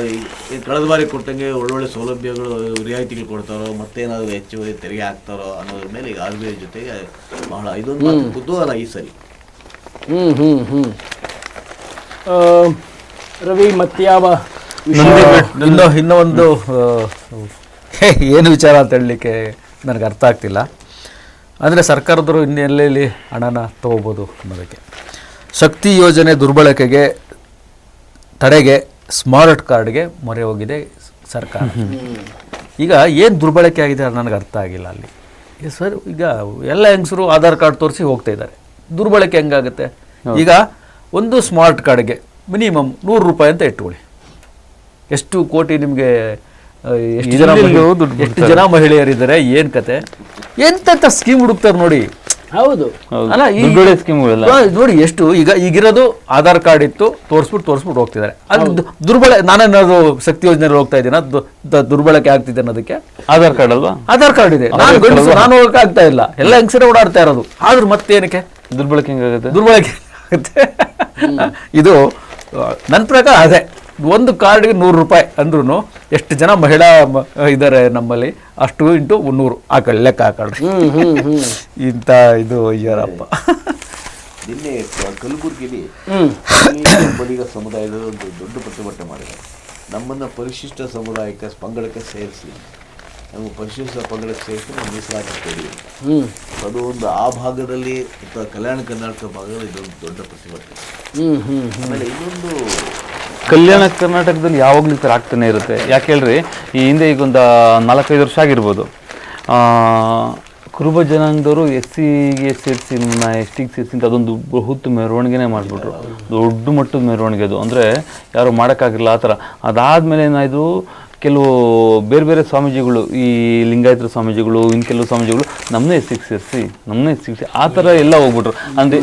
[SPEAKER 4] ಕಳೆದ ಬಾರಿ ಕೊಟ್ಟಂಗೆ ಒಳ್ಳೊಳ್ಳೆ ಸೌಲಭ್ಯಗಳು, ರಿಯಾಯಿತಿಗಳು ಕೊಡ್ತಾರೋ, ಮತ್ತೇನಾದ್ರು ಹೆಚ್ಚುವರಿ ತೆರಿಗೆ ಹಾಕ್ತಾರೋ ಅನ್ನೋದ್ರ ಮೇಲೆ ಈಗ RBI ಜೊತೆಗೆ ಬಹಳ ಇದೊಂದು ಕುತೂಹಲ ಈ ಸರಿ.
[SPEAKER 1] ರವಿ, ಮತ್ಯಾವ
[SPEAKER 3] ಇನ್ನೂ ಒಂದು ಏನು ವಿಚಾರ ಅಂತ ಹೇಳಲಿಕ್ಕೆ ನನಗೆ ಅರ್ಥ ಆಗ್ತಿಲ್ಲ. ಅಂದರೆ ಸರ್ಕಾರದವರು ಇನ್ನೆಲ್ಲೆಲ್ಲಿ ಹಣನ ತಗೋಬೋದು ಅನ್ನೋದಕ್ಕೆ. ಶಕ್ತಿ ಯೋಜನೆ ದುರ್ಬಳಕೆಗೆ ತಡೆಗೆ ಸ್ಮಾರ್ಟ್ ಕಾರ್ಡ್ಗೆ ಮೊರೆ ಹೋಗಿದೆ ಸರ್ಕಾರ. ಈಗ ಏನು ದುರ್ಬಳಕೆ ಆಗಿದೆ ಅದು ನನಗೆ ಅರ್ಥ ಆಗಿಲ್ಲ ಅಲ್ಲಿ. ಸರ್, ಈಗ ಎಲ್ಲ ಹೆಂಗಸರು ಆಧಾರ್ ಕಾರ್ಡ್ ತೋರಿಸಿ ಹೋಗ್ತಾ ಇದ್ದಾರೆ. ದುರ್ಬಳಕೆ ಹೆಂಗಾಗುತ್ತೆ? ಈಗ ಒಂದು ಸ್ಮಾರ್ಟ್ ಕಾರ್ಡ್ಗೆ ಮಿನಿಮಮ್ 100 ರೂಪಾಯಿ ಅಂತ ಇಟ್ಕೊಳ್ಳಿ. ಎಷ್ಟು ಕೋಟಿ ನಿಮಗೆ, ಎಷ್ಟು ಜನ ಮಹಿಳೆಯರಿದ್ದಾರೆ, ಏನ್ ಕತೆ, ಎಂತ ಸ್ಕೀಮ್ ಹುಡುಕ್ತಾರೆ ನೋಡಿ.
[SPEAKER 1] ಹೌದು
[SPEAKER 3] ಅಲ್ಲ, ನೋಡಿ ಎಷ್ಟು ಈಗಿರೋದು ಆಧಾರ್ ಕಾರ್ಡ್ ಇತ್ತು, ತೋರಿಸ್ಬಿಟ್ಟು ಹೋಗ್ತಿದ್ದಾರೆ. ಅದು ದುರ್ಬಳಕೆ. ನಾನೇನಾದ್ರು ಶಕ್ತಿ ಯೋಜನೆಯಲ್ಲಿ ಹೋಗ್ತಾ ಇದ್ದೀನ, ದುರ್ಬಳಕೆ ಆಗ್ತಿದೆ ಅನ್ನೋದಕ್ಕೆ ಆಧಾರ್ ಕಾರ್ಡ್ ಅಲ್ವಾ? ಆಧಾರ್ ಕಾರ್ಡ್ ಇದೆ, ನಾನು ಹೋಗಕ್ಕೆ ಆಗ್ತಾ ಇಲ್ಲ, ಎಲ್ಲ ಹೆಂಗಸರೇ ಓಡಾಡ್ತಾ ಇರೋದು. ಆದ್ರೂ ಮತ್ತೇನಕ್ಕೆ
[SPEAKER 5] ದುರ್ಬಳಕೆ ಹೆಂಗಾಗುತ್ತೆ?
[SPEAKER 3] ದುರ್ಬಳಕೆ ಆಗುತ್ತೆ. ಇದು ನನ್ನ ಪ್ರಕಾರ ಅದೇ. ಒಂದು ಕಾರ್ಡ್ಗೆ 100 ರೂಪಾಯಿ ಅಂದ್ರೂ ಎಷ್ಟು ಜನ ಮಹಿಳಾ ಇದ್ದಾರೆ ನಮ್ಮಲ್ಲಿ, ಅಷ್ಟು ಇಂಟು 100 ಹಾಕೊಳ್ಳಿ, ಲೆಕ್ಕ ಹಾಕೊಳ್ರಿ. ಇಂಥ ಇದು ಅಯ್ಯರಪ್ಪ.
[SPEAKER 4] ನಿನ್ನೆ ಕಲಬುರಗಿಲಿ ಬಲಿಗ ಸಮುದಾಯದ ಒಂದು ದೊಡ್ಡ ಪ್ರತಿಭಟನೆ ಮಾಡಿದ್ದಾರೆ. ನಮ್ಮನ್ನು ಪರಿಶಿಷ್ಟ ಸಮುದಾಯಕ್ಕೆ ಪಂಗಡಕ್ಕೆ ಸೇರಿಸಿ, ನಮ್ಮ ಪರಿಶಿಷ್ಟ ಪಂಗಡಕ್ಕೆ ಸೇರಿಸಿ ನಾವು ಮೀಸಲಾತಿ ಕೊಡಿ. ಅದು ಒಂದು ಆ ಭಾಗದಲ್ಲಿ, ಕಲ್ಯಾಣ ಕರ್ನಾಟಕ ಭಾಗದಲ್ಲಿ ಇದೊಂದು ದೊಡ್ಡ ಪ್ರತಿಭಟನೆ. ಆಮೇಲೆ ಇನ್ನೊಂದು,
[SPEAKER 5] ಕಲ್ಯಾಣ ಕರ್ನಾಟಕದಲ್ಲಿ ಯಾವಾಗಲೂ ಈ ಥರ ಆಗ್ತಾನೆ ಇರುತ್ತೆ. ಯಾಕೆ ಹೇಳ್ರಿ, ಈ ಹಿಂದೆ ಈಗ ಒಂದು 4-5 ವರ್ಷ ಆಗಿರ್ಬೋದು, ಕುರುಬ ಜನಾಂಗದವರು SCಗೆ ಸೇರಿಸಿ STಗೆ ಸೇರಿಸಿ ಅಂತ ಅದೊಂದು ಬೃಹತ್ ಮೆರವಣಿಗೆನೇ ಮಾಡಿಬಿಟ್ರು. ದೊಡ್ಡ ಮಟ್ಟದ ಮೆರವಣಿಗೆ ಅದು, ಅಂದರೆ ಯಾರು ಮಾಡೋಕ್ಕಾಗಿಲ್ಲ ಆ ಥರ. ಅದಾದಮೇಲೆ ಏನಾಯಿತು, ಕೆಲವು ಬೇರೆ ಬೇರೆ ಸ್ವಾಮೀಜಿಗಳು, ಈ ಲಿಂಗಾಯತರ ಸ್ವಾಮೀಜಿಗಳು, ಇನ್ನು ಕೆಲವು ಸ್ವಾಮೀಜಿಗಳು ನಮ್ಮನ್ನೇ SCಗೆ ಸೇರಿಸಿ ಆ ಥರ ಎಲ್ಲ ಹೋಗ್ಬಿಟ್ರು. ಅಂದರೆ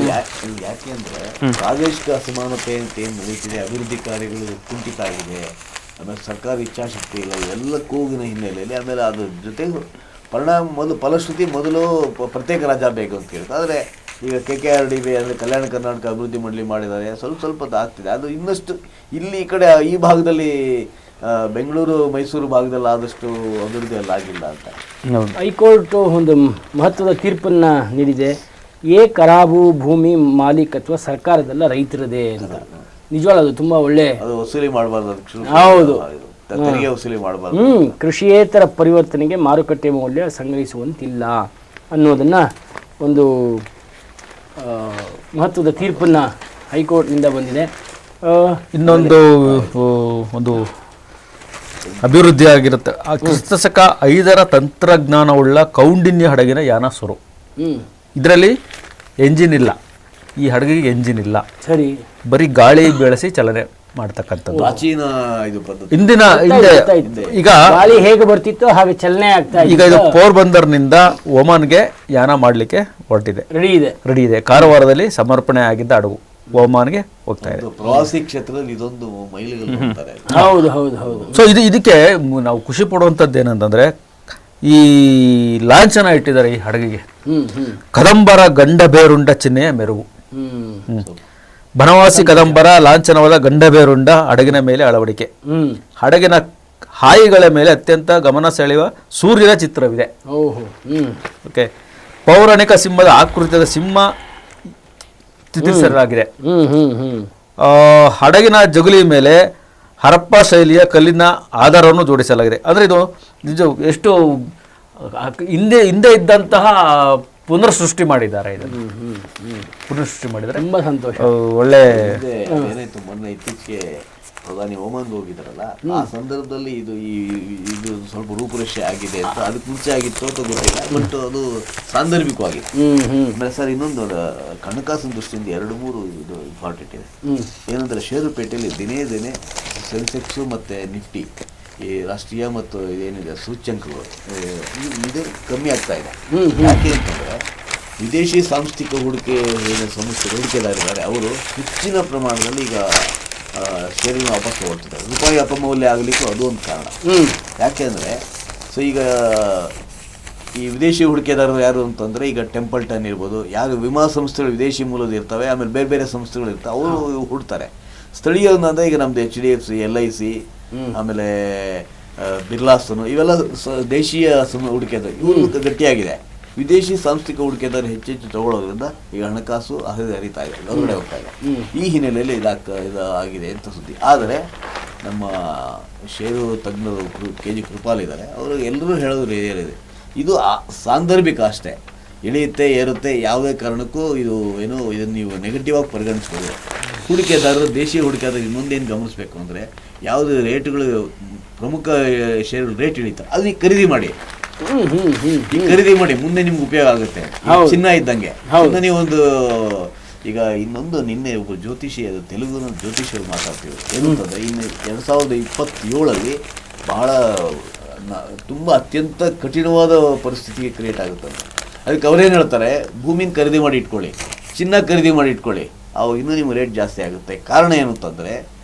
[SPEAKER 4] ಯಾಕೆ ಅಂದರೆ ಪ್ರಾದೇಶಿಕ ಅಸಮಾನತೆ ಅಂತ ಏನು ನಡೀತಿದೆ, ಅಭಿವೃದ್ಧಿ ಕಾರ್ಯಗಳು ಕುಂಠಿತ ಆಗಿದೆ, ಆಮೇಲೆ ಸರ್ಕಾರ ಇಚ್ಛಾಶಕ್ತಿ ಇಲ್ಲ, ಇವೆಲ್ಲ ಕೂಗಿನ ಹಿನ್ನೆಲೆಯಲ್ಲಿ ಆಮೇಲೆ ಅದ್ರ ಜೊತೆಗೆ ಫಲಶ್ರುತಿ ಮೊದಲು ಪ್ರತ್ಯೇಕ ರಾಜ್ಯ ಬೇಕು ಅಂತ ಕೇಳ್ತಾರೆ. ಆದರೆ ಈಗ KKRDB ಅಂದರೆ ಕಲ್ಯಾಣ ಕರ್ನಾಟಕ ಅಭಿವೃದ್ಧಿ ಮಂಡಳಿ ಮಾಡಿದ್ದಾರೆ, ಸ್ವಲ್ಪ ಆಗ್ತಿದೆ. ಅದು ಇನ್ನಷ್ಟು ಇಲ್ಲಿ ಈ ಕಡೆ ಈ ಭಾಗದಲ್ಲಿ ಬೆಂಗಳೂರು ಮೈಸೂರು ಭಾಗದಲ್ಲಿ ಆದಷ್ಟು ಅಭಿವೃದ್ಧಿ ಎಲ್ಲ ಆಗಿಲ್ಲ ಅಂತ.
[SPEAKER 1] ಹೈಕೋರ್ಟ್ ಒಂದು ಮಹತ್ವದ ತೀರ್ಪನ್ನು ನೀಡಿದೆ. ಖರಾಬು ಭೂಮಿ ಮಾಲೀಕತ್ವ ಸರ್ಕಾರದಲ್ಲ ರೈತರದೇ ಅಂತ. ನಿಜವಾಗ್ಲೂ ಅದು ತುಂಬ ಒಳ್ಳೆ,
[SPEAKER 4] ಅದು ವಸೂಲಿ ಮಾಡಬಾರ್ದು,
[SPEAKER 1] ಹೌದು,
[SPEAKER 4] ತೆರಿಗೆ ವಸೂಲಿ ಮಾಡಬಾರ್ದು.
[SPEAKER 1] ಕೃಷಿಯೇತರ ಪರಿವರ್ತನೆಗೆ ಮಾರುಕಟ್ಟೆ ಮೌಲ್ಯ ಸಂಗ್ರಹಿಸುವಂತಿಲ್ಲ ಅನ್ನೋದನ್ನು ಒಂದು ಮಹತ್ವದ ತೀರ್ಪನ್ನು ಹೈಕೋರ್ಟ್ನಿಂದ ಬಂದಿದೆ.
[SPEAKER 3] ಇನ್ನೊಂದು ಒಂದು ಅಭಿವೃದ್ಧಿ ಆಗಿರುತ್ತೆ. ಕ್ರಿಸ್ತಶಕ 5ರ ತಂತ್ರಜ್ಞಾನವುಳ್ಳ ಕೌಂಡಿನ್ಯ ಹಡಗಿನ ಯಾನ ಸುರು. ಇದರಲ್ಲಿ ಎಂಜಿನ್ ಇಲ್ಲ, ಈ ಹಡಗಿಗೆ ಎಂಜಿನ್ ಇಲ್ಲ, ಸರಿ, ಬರೀ ಗಾಳಿ ಬೆಳೆಸಿ ಚಲನೆ ಮಾಡ್ತಕ್ಕಂಥದ್ದು.
[SPEAKER 4] ಪ್ರಾಚೀನ ಇದು ಪದ್ಧತಿ.
[SPEAKER 3] ಹಿಂದೆ ಈಗ
[SPEAKER 1] ಗಾಳಿ ಹೇಗೆ ಬರ್ತಿತ್ತು ಹಾಗೆ ಚಲನೆ ಆಗ್ತಾ ಇದೆ.
[SPEAKER 3] ಈಗ ಇದು ಪೋರ್ಬಂದರ್ನಿಂದ ಒಮಾನ್ಗೆ ಯಾನ ಮಾಡಲಿಕ್ಕೆ ಹೊರಟಿದೆ, ರೆಡಿ ಇದೆ. ಕಾರವಾರದಲ್ಲಿ ಸಮರ್ಪಣೆ ಆಗಿದ್ದ ಹಡಗು ಒಮಾನ್ಗೆ ಹೋಗ್ತಾ ಇದೆ.
[SPEAKER 4] ಪ್ರವಾಸಿ ಕ್ಷೇತ್ರದಲ್ಲಿ ಇದೊಂದು ಮೈಲಿಗಲ್ಲು ಅಂತಾರೆ.
[SPEAKER 1] ಹೌದು ಹೌದು ಹೌದು.
[SPEAKER 3] ಸೊ ಇದಕ್ಕೆ ನಾವು ಖುಷಿ ಪಡುವಂಥದ್ದು ಏನಂತಂದ್ರೆ, ಈ ಲಾಂಛನ ಇಟ್ಟಿದ್ದಾರೆ ಈ ಹಡಗಿಗೆ, ಕದಂಬರ ಗಂಡಬೇರುಂಡ ಚಿಹ್ನೆಯ ಮೆರುಗು. ಬನವಾಸಿ ಕದಂಬರ ಲಾಂಛನವಾದ ಗಂಡಬೇರುಂಡ ಹಡಗಿನ ಮೇಲೆ ಅಳವಡಿಕೆ. ಹಡಗಿನ ಹಾಯಿಗಳ ಮೇಲೆ ಅತ್ಯಂತ ಗಮನ ಸೆಳೆಯುವ ಸೂರ್ಯನ ಚಿತ್ರವಿದೆ. ಓಕೆ, ಪೌರಾಣಿಕ ಸಿಂಹದ ಆಕೃತಿಯಾದ ಸಿಂಹ ಚಿತ್ರಿಸಲಾಗಿದೆ. ಹಡಗಿನ ಜಗುಲಿ ಮೇಲೆ ಹರಪ್ಪ ಶೈಲಿಯ ಕಲ್ಲಿನ ಆಧಾರವನ್ನು ಜೋಡಿಸಲಾಗಿದೆ. ಅಂದರೆ ಇದು ನಿಜ ಎಷ್ಟು ಹಿಂದೆ ಇದ್ದಂತಹ ಪುನರ್ಸೃಷ್ಟಿ ಮಾಡಿದ್ದಾರೆ. ಇದನ್ನು ಪುನರ್ಸೃಷ್ಟಿ ಮಾಡಿದ್ದಾರೆ.
[SPEAKER 1] ತುಂಬಾ ಸಂತೋಷ.
[SPEAKER 3] ಒಳ್ಳೆ
[SPEAKER 4] ಏನಾಯ್ತು, ಮೊನ್ನೆ ಇತ್ತೀಚೆಗೆ ಪ್ರಧಾನಿ ಒಮಾನ್ಗೆ ಹೋಗಿದ್ದಾರಲ್ಲ, ಆ ಸಂದರ್ಭದಲ್ಲಿ ಇದು ಸ್ವಲ್ಪ ರೂಪುರೇಷೆ ಆಗಿದೆ ಅಂತ. ಅದಕ್ಕೆ ಮುಂಚೆ ಆಗಿತ್ತು ಅಂತ ಗೊತ್ತಿಲ್ಲ, ಬಟ್ ಅದು ಸಾಂದರ್ಭಿಕವಾಗಿದೆ. ಆಮೇಲೆ ಸರ್ ಇನ್ನೊಂದು ಹಣಕಾಸಿನ ದೃಷ್ಟಿಯಿಂದ 2-3 ಇದು ಇಂಪಾರ್ಟೆಂಟ್ ಇದೆ. ಏನಂದ್ರೆ ಷೇರುಪೇಟೆಯಲ್ಲಿ ದಿನೇ ಸೆನ್ಸೆಕ್ಸು ಮತ್ತು ನಿಫ್ಟಿ, ಈ ರಾಷ್ಟ್ರೀಯ ಮತ್ತು ಏನಿದೆ ಸೂಚ್ಯಂಕಗಳು ಇದು ಕಮ್ಮಿ ಆಗ್ತಾ ಇದೆ. ಯಾಕೆ ಅಂತಂದರೆ ವಿದೇಶಿ ಸಾಂಸ್ಥಿಕ ಹೂಡಿಕೆ ಹೂಡಿಕೆದಾರಿದ್ದಾರೆ, ಅವರು ಹೆಚ್ಚಿನ ಪ್ರಮಾಣದಲ್ಲಿ ಈಗ ಶೇರಿನ ವಾಪಸ್ ತಗೊಳ್ತಿದ್ದಾರೆ. ರೂಪಾಯಿ ಅಪಮೌಲ್ಯ ಆಗಲಿಕ್ಕೂ ಅದು ಒಂದು ಕಾರಣ. ಯಾಕೆಂದರೆ ಸೊ ಈಗ ಈ ವಿದೇಶಿ ಹೂಡಿಕೆದಾರರು ಯಾರು ಅಂತಂದರೆ, ಈಗ ಟೆಂಪಲ್ಟನ್ ಇರ್ಬೋದು, ಯಾರು ವಿಮಾ ಸಂಸ್ಥೆಗಳು ವಿದೇಶಿ ಮೂಲದ ಇರ್ತವೆ, ಆಮೇಲೆ ಬೇರೆ ಬೇರೆ ಸಂಸ್ಥೆಗಳು ಇರ್ತವೆ, ಅವರು ಹೂಡ್ತಾರೆ. ಸ್ಥಳೀಯದಂದರೆ ಈಗ ನಮ್ಮದು HDFC, LIC, ಆಮೇಲೆ ಬಿರ್ಲಾಸನು, ಇವೆಲ್ಲ ದೇಶೀಯ ಹೂಡಿಕೆದಾರ, ಇವರು ಗಟ್ಟಿಯಾಗಿದೆ. ವಿದೇಶಿ ಸಾಂಸ್ಥಿಕ ಹೂಡಿಕೆದಾರರು ಹೆಚ್ಚೆಚ್ಚು ತಗೊಳ್ಳೋದ್ರಿಂದ ಈಗ ಹಣಕಾಸು ಹರಿತಾ ಇದೆ, ಹೊರಗಡೆ ಹೋಗ್ತಾ ಇದೆ. ಈ ಹಿನ್ನೆಲೆಯಲ್ಲಿ ಇದಾಗಿದೆ ಅಂತ ಸುದ್ದಿ. ಆದರೆ ನಮ್ಮ ಷೇರು ತಜ್ಞರು KG ಕೃಪಾಲ್ ಇದ್ದಾರೆ, ಅವರು ಎಲ್ಲರೂ ಹೇಳೋದು ಏನಿದೆ, ಇದು ಸಾಂದರ್ಭಿಕ ಅಷ್ಟೇ, ಇಳಿಯುತ್ತೆ ಏರುತ್ತೆ, ಯಾವುದೇ ಕಾರಣಕ್ಕೂ ಇದನ್ನು ನೀವು ನೆಗೆಟಿವ್ ಆಗಿ ಪರಿಗಣಿಸ್ಬೋದು. ಹೂಡಿಕೆದಾರರು, ದೇಶೀಯ ಹೂಡಿಕೆದಾರರು ಇನ್ನೊಂದೇನು ಗಮನಿಸಬೇಕು ಅಂದರೆ, ಯಾವುದು ರೇಟ್ಗಳು ಪ್ರಮುಖ ಷೇರುಗಳು ರೇಟ್ ಇಳಿತಾರೆ, ಅದು ನೀವು ಖರೀದಿ ಮಾಡಿ ಮುಂದೆ ನಿಮ್ಗೆ ಉಪಯೋಗ ಆಗುತ್ತೆ. ಚಿನ್ನ ಇದ್ದಂಗೆ. ನೀವೊಂದು ಈಗ ಇನ್ನೊಂದು ನಿನ್ನೆ ಒಬ್ಬ ಜ್ಯೋತಿಷಿ, ಅದು ತೆಲುಗಿನ ಜ್ಯೋತಿಷಿಯರು ಮಾತಾಡ್ತೀವಿ, ಏನಂತಂದರೆ ಇನ್ನು 2027 ಬಹಳ ತುಂಬ ಅತ್ಯಂತ ಕಠಿಣವಾದ ಪರಿಸ್ಥಿತಿಗೆ ಕ್ರಿಯೇಟ್ ಆಗುತ್ತೆ. ಅದಕ್ಕೆ ಅವರೇನು ಹೇಳ್ತಾರೆ, ಭೂಮಿನ ಖರೀದಿ ಮಾಡಿ ಇಟ್ಕೊಳ್ಳಿ, ಚಿನ್ನ ಖರೀದಿ ಮಾಡಿ ಇಟ್ಕೊಳ್ಳಿ, ಅವು ಇನ್ನೂ ನಿಮ್ಗೆ ರೇಟ್ ಜಾಸ್ತಿ ಆಗುತ್ತೆ. ಕಾರಣ ಏನು ಅಂತಂದರೆ,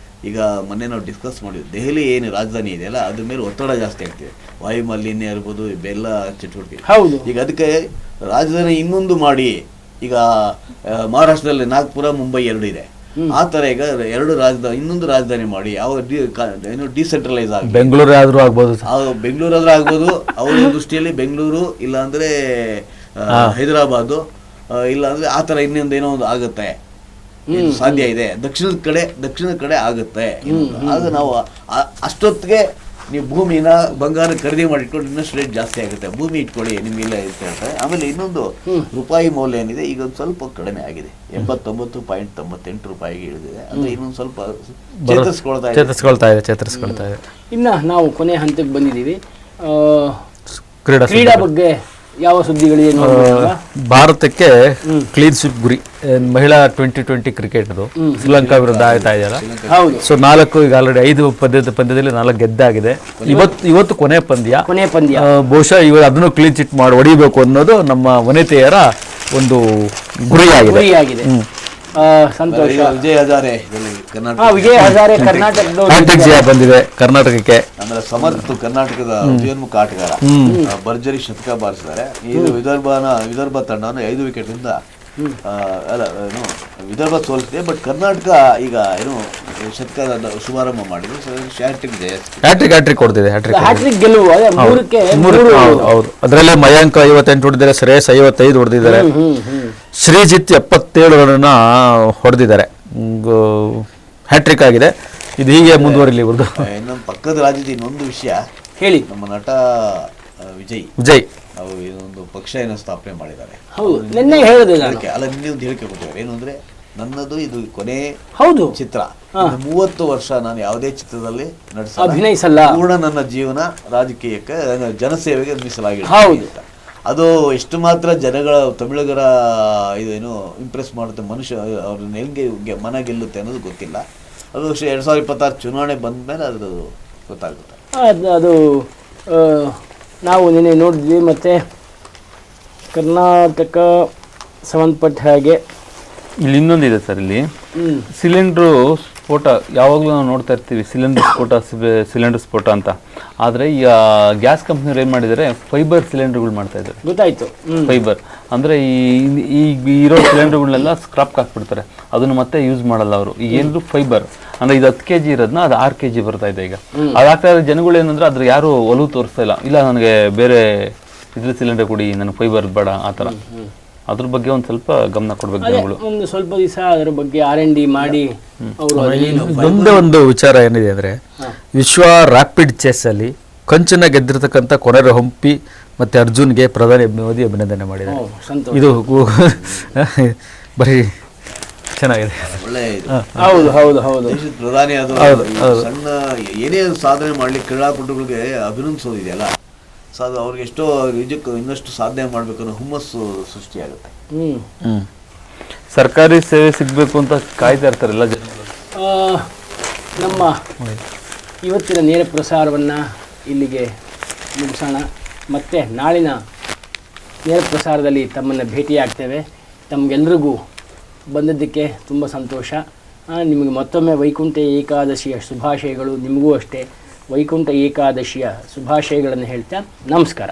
[SPEAKER 4] ಈಗ ಮೊನ್ನೆ ನಾವು ಡಿಸ್ಕಸ್ ಮಾಡಿದ್ವಿ, ದೆಹಲಿ ಏನು ರಾಜಧಾನಿ ಇದೆಯಲ್ಲ ಅದ್ರ ಮೇಲೆ ಒತ್ತಡ ಜಾಸ್ತಿ ಆಗ್ತಿದೆ. ವಾಯು ಮಾಲಿನ್ಯ ಇರ್ಬೋದು, ಇವೆಲ್ಲ ಚಟುವಟಿಕೆ. ಈಗ ಅದಕ್ಕೆ ರಾಜಧಾನಿ ಇನ್ನೊಂದು ಮಾಡಿ, ಈಗ ಮಹಾರಾಷ್ಟ್ರದಲ್ಲಿ ನಾಗ್ಪುರ, ಮುಂಬೈ 2 ಇದೆ. ಆ ಥರ ಈಗ 2 ರಾಜಧಾನಿ, ಇನ್ನೊಂದು ರಾಜಧಾನಿ ಮಾಡಿ, ಏನು ಡಿಸೆಂಟ್ರಲೈಸ್ ಆಗಿ
[SPEAKER 3] ಬೆಂಗಳೂರು ಆದರೂ ಆಗ್ಬೋದು,
[SPEAKER 4] ಬೆಂಗಳೂರಾದ್ರೂ ಆಗ್ಬೋದು. ಅವ್ರ ದೃಷ್ಟಿಯಲ್ಲಿ ಬೆಂಗಳೂರು, ಇಲ್ಲಾಂದರೆ ಹೈದರಾಬಾದು, ಇಲ್ಲಾಂದರೆ ಆ ಥರ ಇನ್ನೊಂದು ಏನೋ ಒಂದು ಆಗುತ್ತೆ, ಸಾಧ್ಯ ಇದೆ. ದಕ್ಷಿಣದ ಕಡೆ ಆಗುತ್ತೆ. ಆಗ ನಾವು ಅಷ್ಟೊತ್ತಿಗೆ ನೀವು ಭೂಮಿನ ಬಂಗಾರ ಖರೀದಿ ಮಾಡಿ ಇಟ್ಕೊಂಡು ಇನ್ನಷ್ಟು ರೇಟ್ ಜಾಸ್ತಿ ಆಗುತ್ತೆ. ಭೂಮಿ ಇಟ್ಕೊಳ್ಳಿ, ನಿಮಗೆಲ್ಲ ಇರುತ್ತೆ ಹೇಳ್ತಾರೆ. ಆಮೇಲೆ ಇನ್ನೊಂದು ರೂಪಾಯಿ ಮೌಲ್ಯ ಏನಿದೆ ಈಗ ಒಂದು ಸ್ವಲ್ಪ ಕಡಿಮೆ ಆಗಿದೆ, 89.98 ರೂಪಾಯಿಗೆ ಇಳಿದಿದೆ. ಅಂದರೆ ಇನ್ನೊಂದು ಸ್ವಲ್ಪ ಚೇತರಿಸ್ಕೊಳ್ತಾ ಇದೆ.
[SPEAKER 1] ಇನ್ನು ನಾವು ಕೊನೆ ಹಂತಕ್ಕೆ ಬಂದಿದ್ದೀವಿ. ಕ್ರೀಡಾ ಬಗ್ಗೆ ಯಾವ ಸುದ್ದಿಗಳಿಗೆ ನೋಡ್ಬೋದಲ್ಲ?
[SPEAKER 3] ಭಾರತಕ್ಕೆ ಕ್ಲೀನ್ ಸ್ವೀಪ್ ಗುರಿ. ಮಹಿಳಾ 2020 ಕ್ರಿಕೆಟ್ ಅದು ಶ್ರೀಲಂಕಾ ವಿರುದ್ಧ ಆಯ್ತಾ ಇದೆಯಲ್ಲ.
[SPEAKER 1] ಹೌದು,
[SPEAKER 3] ಸೊ 4 ಈಗ ಆಲ್ರೆಡಿ 5 ಪಂದ್ಯದಲ್ಲಿ 4 ಗೆದ್ದಾಗಿದೆ. ಇವತ್ತು ಕೊನೆ ಪಂದ್ಯ. ಬಹುಶಃ ಇವರು ಅದನ್ನು ಕ್ಲೀನ್ ಚಿಟ್ ಮಾಡಿ ಹೊಡಿಬೇಕು ಅನ್ನೋದು ನಮ್ಮ ವನಿತೆಯರ ಒಂದು ಗುರಿಯಾಗಿದೆ.
[SPEAKER 1] ಸಂತೋಷ.
[SPEAKER 4] ವಿಜಯ್ ಹಜಾರೆ
[SPEAKER 1] ವಿಜಯ್ ಹಜಾರೆ ಕರ್ನಾಟಕದ
[SPEAKER 3] ಹ್ಯಾಟ್ರಿಕ್ ಜಯ ಬಂದಿದೆ ಕರ್ನಾಟಕಕ್ಕೆ.
[SPEAKER 4] ಆಮೇಲೆ ಸಮರ್ಥ ಕರ್ನಾಟಕದ ಉದಯೋನ್ಮುಖ ಆಟಗಾರ ಭರ್ಜರಿ ಶತಕ ಬಾರಿಸಿದ್ದಾರೆ. ಇದು ವಿದರ್ಭ ತಂಡವನ್ನು 5 ವಿಕೆಟ್ ಇಂದ ವಿದರ್ಭ ಸೋಲಿಸಿದೆ. ಬಟ್ ಕರ್ನಾಟಕ ಈಗ ಏನು ಶತಕದ ಶುಭಾರಂಭ ಮಾಡಿದ್ರು.
[SPEAKER 3] ಹ್ಯಾಟ್ರಿಕ್ ಹೊಡೆದಿದೆ.
[SPEAKER 1] ಹ್ಯಾಟ್ರಿಕ್ ಗೆಲುವು.
[SPEAKER 3] ಹೌದು, ಅದರಲ್ಲಿ ಮಯಾಂಕ್ 58 ಹೊಡೆದಿದ್ದಾರೆ, ಶ್ರೇಯಸ್ 55 ಹೊಡೆದಿದ್ದಾರೆ, ಶ್ರೀಜಿತ್ 77 ರನ್ನ ಹೊಡೆದಿದ್ದಾರೆ. ಹ್ಯಾಟ್ರಿಕ್ ಆಗಿದೆ. ಇದು ಹೀಗೆ ಮುಂದುವರಿಲಿ ಇವ್ರದ್ದು.
[SPEAKER 4] ನಮ್ಮ ಪಕ್ಕದ ರಾಜ್ಯದ ಇನ್ನೊಂದು ವಿಷಯ
[SPEAKER 1] ಹೇಳಿ.
[SPEAKER 4] ನಮ್ಮ ನಟ ವಿಜಯ್ ಅವರು ಇದೊಂದು ಪಕ್ಷ ಏನೋ ಸ್ಥಾಪನೆ ಮಾಡಿದ್ದಾರೆ.
[SPEAKER 1] ನಿನ್ನೆ ಹೇಳಿದೆ
[SPEAKER 4] ಅಲ್ಲ, ನಿನ್ನೆ ಒಂದು ಹೇಳಿಕೆ ಕೊಟ್ಟಿದ್ದಾರೆ. ಏನು ಅಂದ್ರೆ, ನನ್ನದು ಇದು ಕೊನೆ ಚಿತ್ರ, 30 ವರ್ಷ ನಾನು ಯಾವುದೇ ಚಿತ್ರದಲ್ಲಿ
[SPEAKER 1] ಅಭಿನಯಿಸಲ್ಲ,
[SPEAKER 4] ಪೂರ್ಣ ನನ್ನ ಜೀವನ ರಾಜಕೀಯಕ್ಕೆ ಜನಸೇವೆಗೆ ಮೀಸಲಾಗಿದೆ. ಅದು ಎಷ್ಟು ಮಾತ್ರ ಜನಗಳ ತಮಿಳುಗರ ಇದೇನು ಇಂಪ್ರೆಸ್ ಮಾಡುತ್ತೆ, ಮನುಷ್ಯ ಅವ್ರನ್ನ ಹೆಂಗೆ ಮನ ಗೆಲ್ಲುತ್ತೆ ಅನ್ನೋದು ಗೊತ್ತಿಲ್ಲ. ಅದು 2026 ಚುನಾವಣೆ ಬಂದ ಮೇಲೆ ಅದು ಗೊತ್ತಾಗುತ್ತೆ.
[SPEAKER 1] ಅದು ನಾವು ನಿನ್ನೆ ನೋಡಿದ್ವಿ. ಮತ್ತು ಕರ್ನಾಟಕ ಸಂಬಂಧಪಟ್ಟ ಹಾಗೆ
[SPEAKER 5] ಇಲ್ಲಿ ಇನ್ನೊಂದಿದೆ ಸರ್. ಇಲ್ಲಿ ಸಿಲಿಂಡ್ರು ಸ್ಫೋಟ ಯಾವಾಗಲೂ ನಾವು ನೋಡ್ತಾ ಇರ್ತೀವಿ, ಸಿಲಿಂಡರ್ ಸ್ಫೋಟ ಅಂತ. ಆದರೆ ಈಗ ಗ್ಯಾಸ್ ಕಂಪ್ನಿಯವ್ರು ಏನು ಮಾಡಿದ್ದಾರೆ, ಫೈಬರ್ ಸಿಲಿಂಡರ್ಗಳು ಮಾಡ್ತಾ ಇದ್ದಾರೆ.
[SPEAKER 1] ಗೊತ್ತಾಯ್ತು.
[SPEAKER 5] ಫೈಬರ್ ಅಂದರೆ ಈ ಇರೋ ಸಿಲಿಂಡರ್ಗಳನ್ನೆಲ್ಲ ಸ್ಕ್ರಾಪ್ ಹಾಕ್ಬಿಡ್ತಾರೆ, ಅದನ್ನು ಮತ್ತೆ ಯೂಸ್ ಮಾಡಲ್ಲ ಅವರು. ಈಗ ಏನಾದ್ರು ಫೈಬರ್ ಅಂದರೆ ಇದು 10 kg ಇರೋದನ್ನ ಅದು 6 kg ಬರ್ತಾ ಇದೆ ಈಗ. ಅದಾಗ್ತಾ ಇರೋ ಜನಗಳು ಏನಂದ್ರೆ ಅದ್ರ ಯಾರು ಒಲವು ತೋರಿಸ್ತಾ ಇಲ್ಲ ನನಗೆ ಬೇರೆ ಇದ್ರ ಸಿಲಿಂಡರ್ ಕೊಡಿ, ನನಗೆ ಫೈಬರ್ ಬೇಡ ಆ ಥರ. ಅದ್ರ ಬಗ್ಗೆ ಒಂದು ಸ್ವಲ್ಪ ಗಮನ ಕೊಡ್ಬೇಕು ಜನಗಳು.
[SPEAKER 1] ಒಂದು ಸ್ವಲ್ಪ ದಿವಸ ಅದರ ಬಗ್ಗೆ R&D ಮಾಡಿ
[SPEAKER 3] ಒಂದೇ ಒಂದು ವಿಚಾರ ಏನಿದೆ ಅಂದ್ರೆ, ವಿಶ್ವ ರ್ಯಾಪಿಡ್ ಚೆಸ್ ಅಲ್ಲಿ ಕಂಚನ್ನ ಗೆದ್ದಿರ್ತಕ್ಕಂಥ ಕೊನೆರ ಹಂಪಿ ಮತ್ತೆ ಅರ್ಜುನ್ಗೆ ಪ್ರಧಾನಿ ಮೋದಿ ಅಭಿನಂದನೆ ಮಾಡಿದ್ದಾರೆ. ಇದು ಬರೀ ಚೆನ್ನಾಗಿದೆ.
[SPEAKER 4] ಒಳ್ಳೆ
[SPEAKER 1] ಹೌದು.
[SPEAKER 4] ದೇಶದ ಪ್ರಧಾನಿ ಅದು ಸಣ್ಣ ಏನೇ ಸಾಧನೆ ಮಾಡ್ಲಿಕ್ಕೆ ಕ್ರೀಡಾಪಟುಗಳಿಗೆ ಅಭಿನಂದಿಸೋದಿದೆಯಲ್ಲ, ಸೊ ಅದು ಅವ್ರಿಗೆ ಎಷ್ಟೋ ನಿಜಕ್ಕೂ ಇನ್ನಷ್ಟು ಸಾಧನೆ ಮಾಡ್ಬೇಕು ಅನ್ನೋ ಹುಮ್ಮಸ್ಸು ಸೃಷ್ಟಿಯಾಗುತ್ತೆ.
[SPEAKER 5] ಸರ್ಕಾರಿ ಸೇವೆ ಸಿಗಬೇಕು ಅಂತ ಕಾಯ್ತಾ ಇರ್ತಾರಲ್ಲ ಜನಗಳು.
[SPEAKER 1] ನಮ್ಮ ಇವತ್ತಿನ ನೇರ ಪ್ರಸಾರವನ್ನು ಇಲ್ಲಿಗೆ ಮುಗಿಸೋಣ. ಮತ್ತೆ ನಾಳಿನ ನೇರ ಪ್ರಸಾರದಲ್ಲಿ ತಮ್ಮನ್ನು ಭೇಟಿಯಾಗ್ತೇವೆ. ತಮಗೆಲ್ಲರಿಗೂ ಬಂದದ್ದಕ್ಕೆ ತುಂಬ ಸಂತೋಷ. ನಿಮಗೆ ಮತ್ತೊಮ್ಮೆ ವೈಕುಂಠ ಏಕಾದಶಿಯ ಶುಭಾಶಯಗಳು. ನಿಮಗೂ ಅಷ್ಟೇ ವೈಕುಂಠ ಏಕಾದಶಿಯ ಶುಭಾಶಯಗಳನ್ನು ಹೇಳ್ತಾ ನಮಸ್ಕಾರ.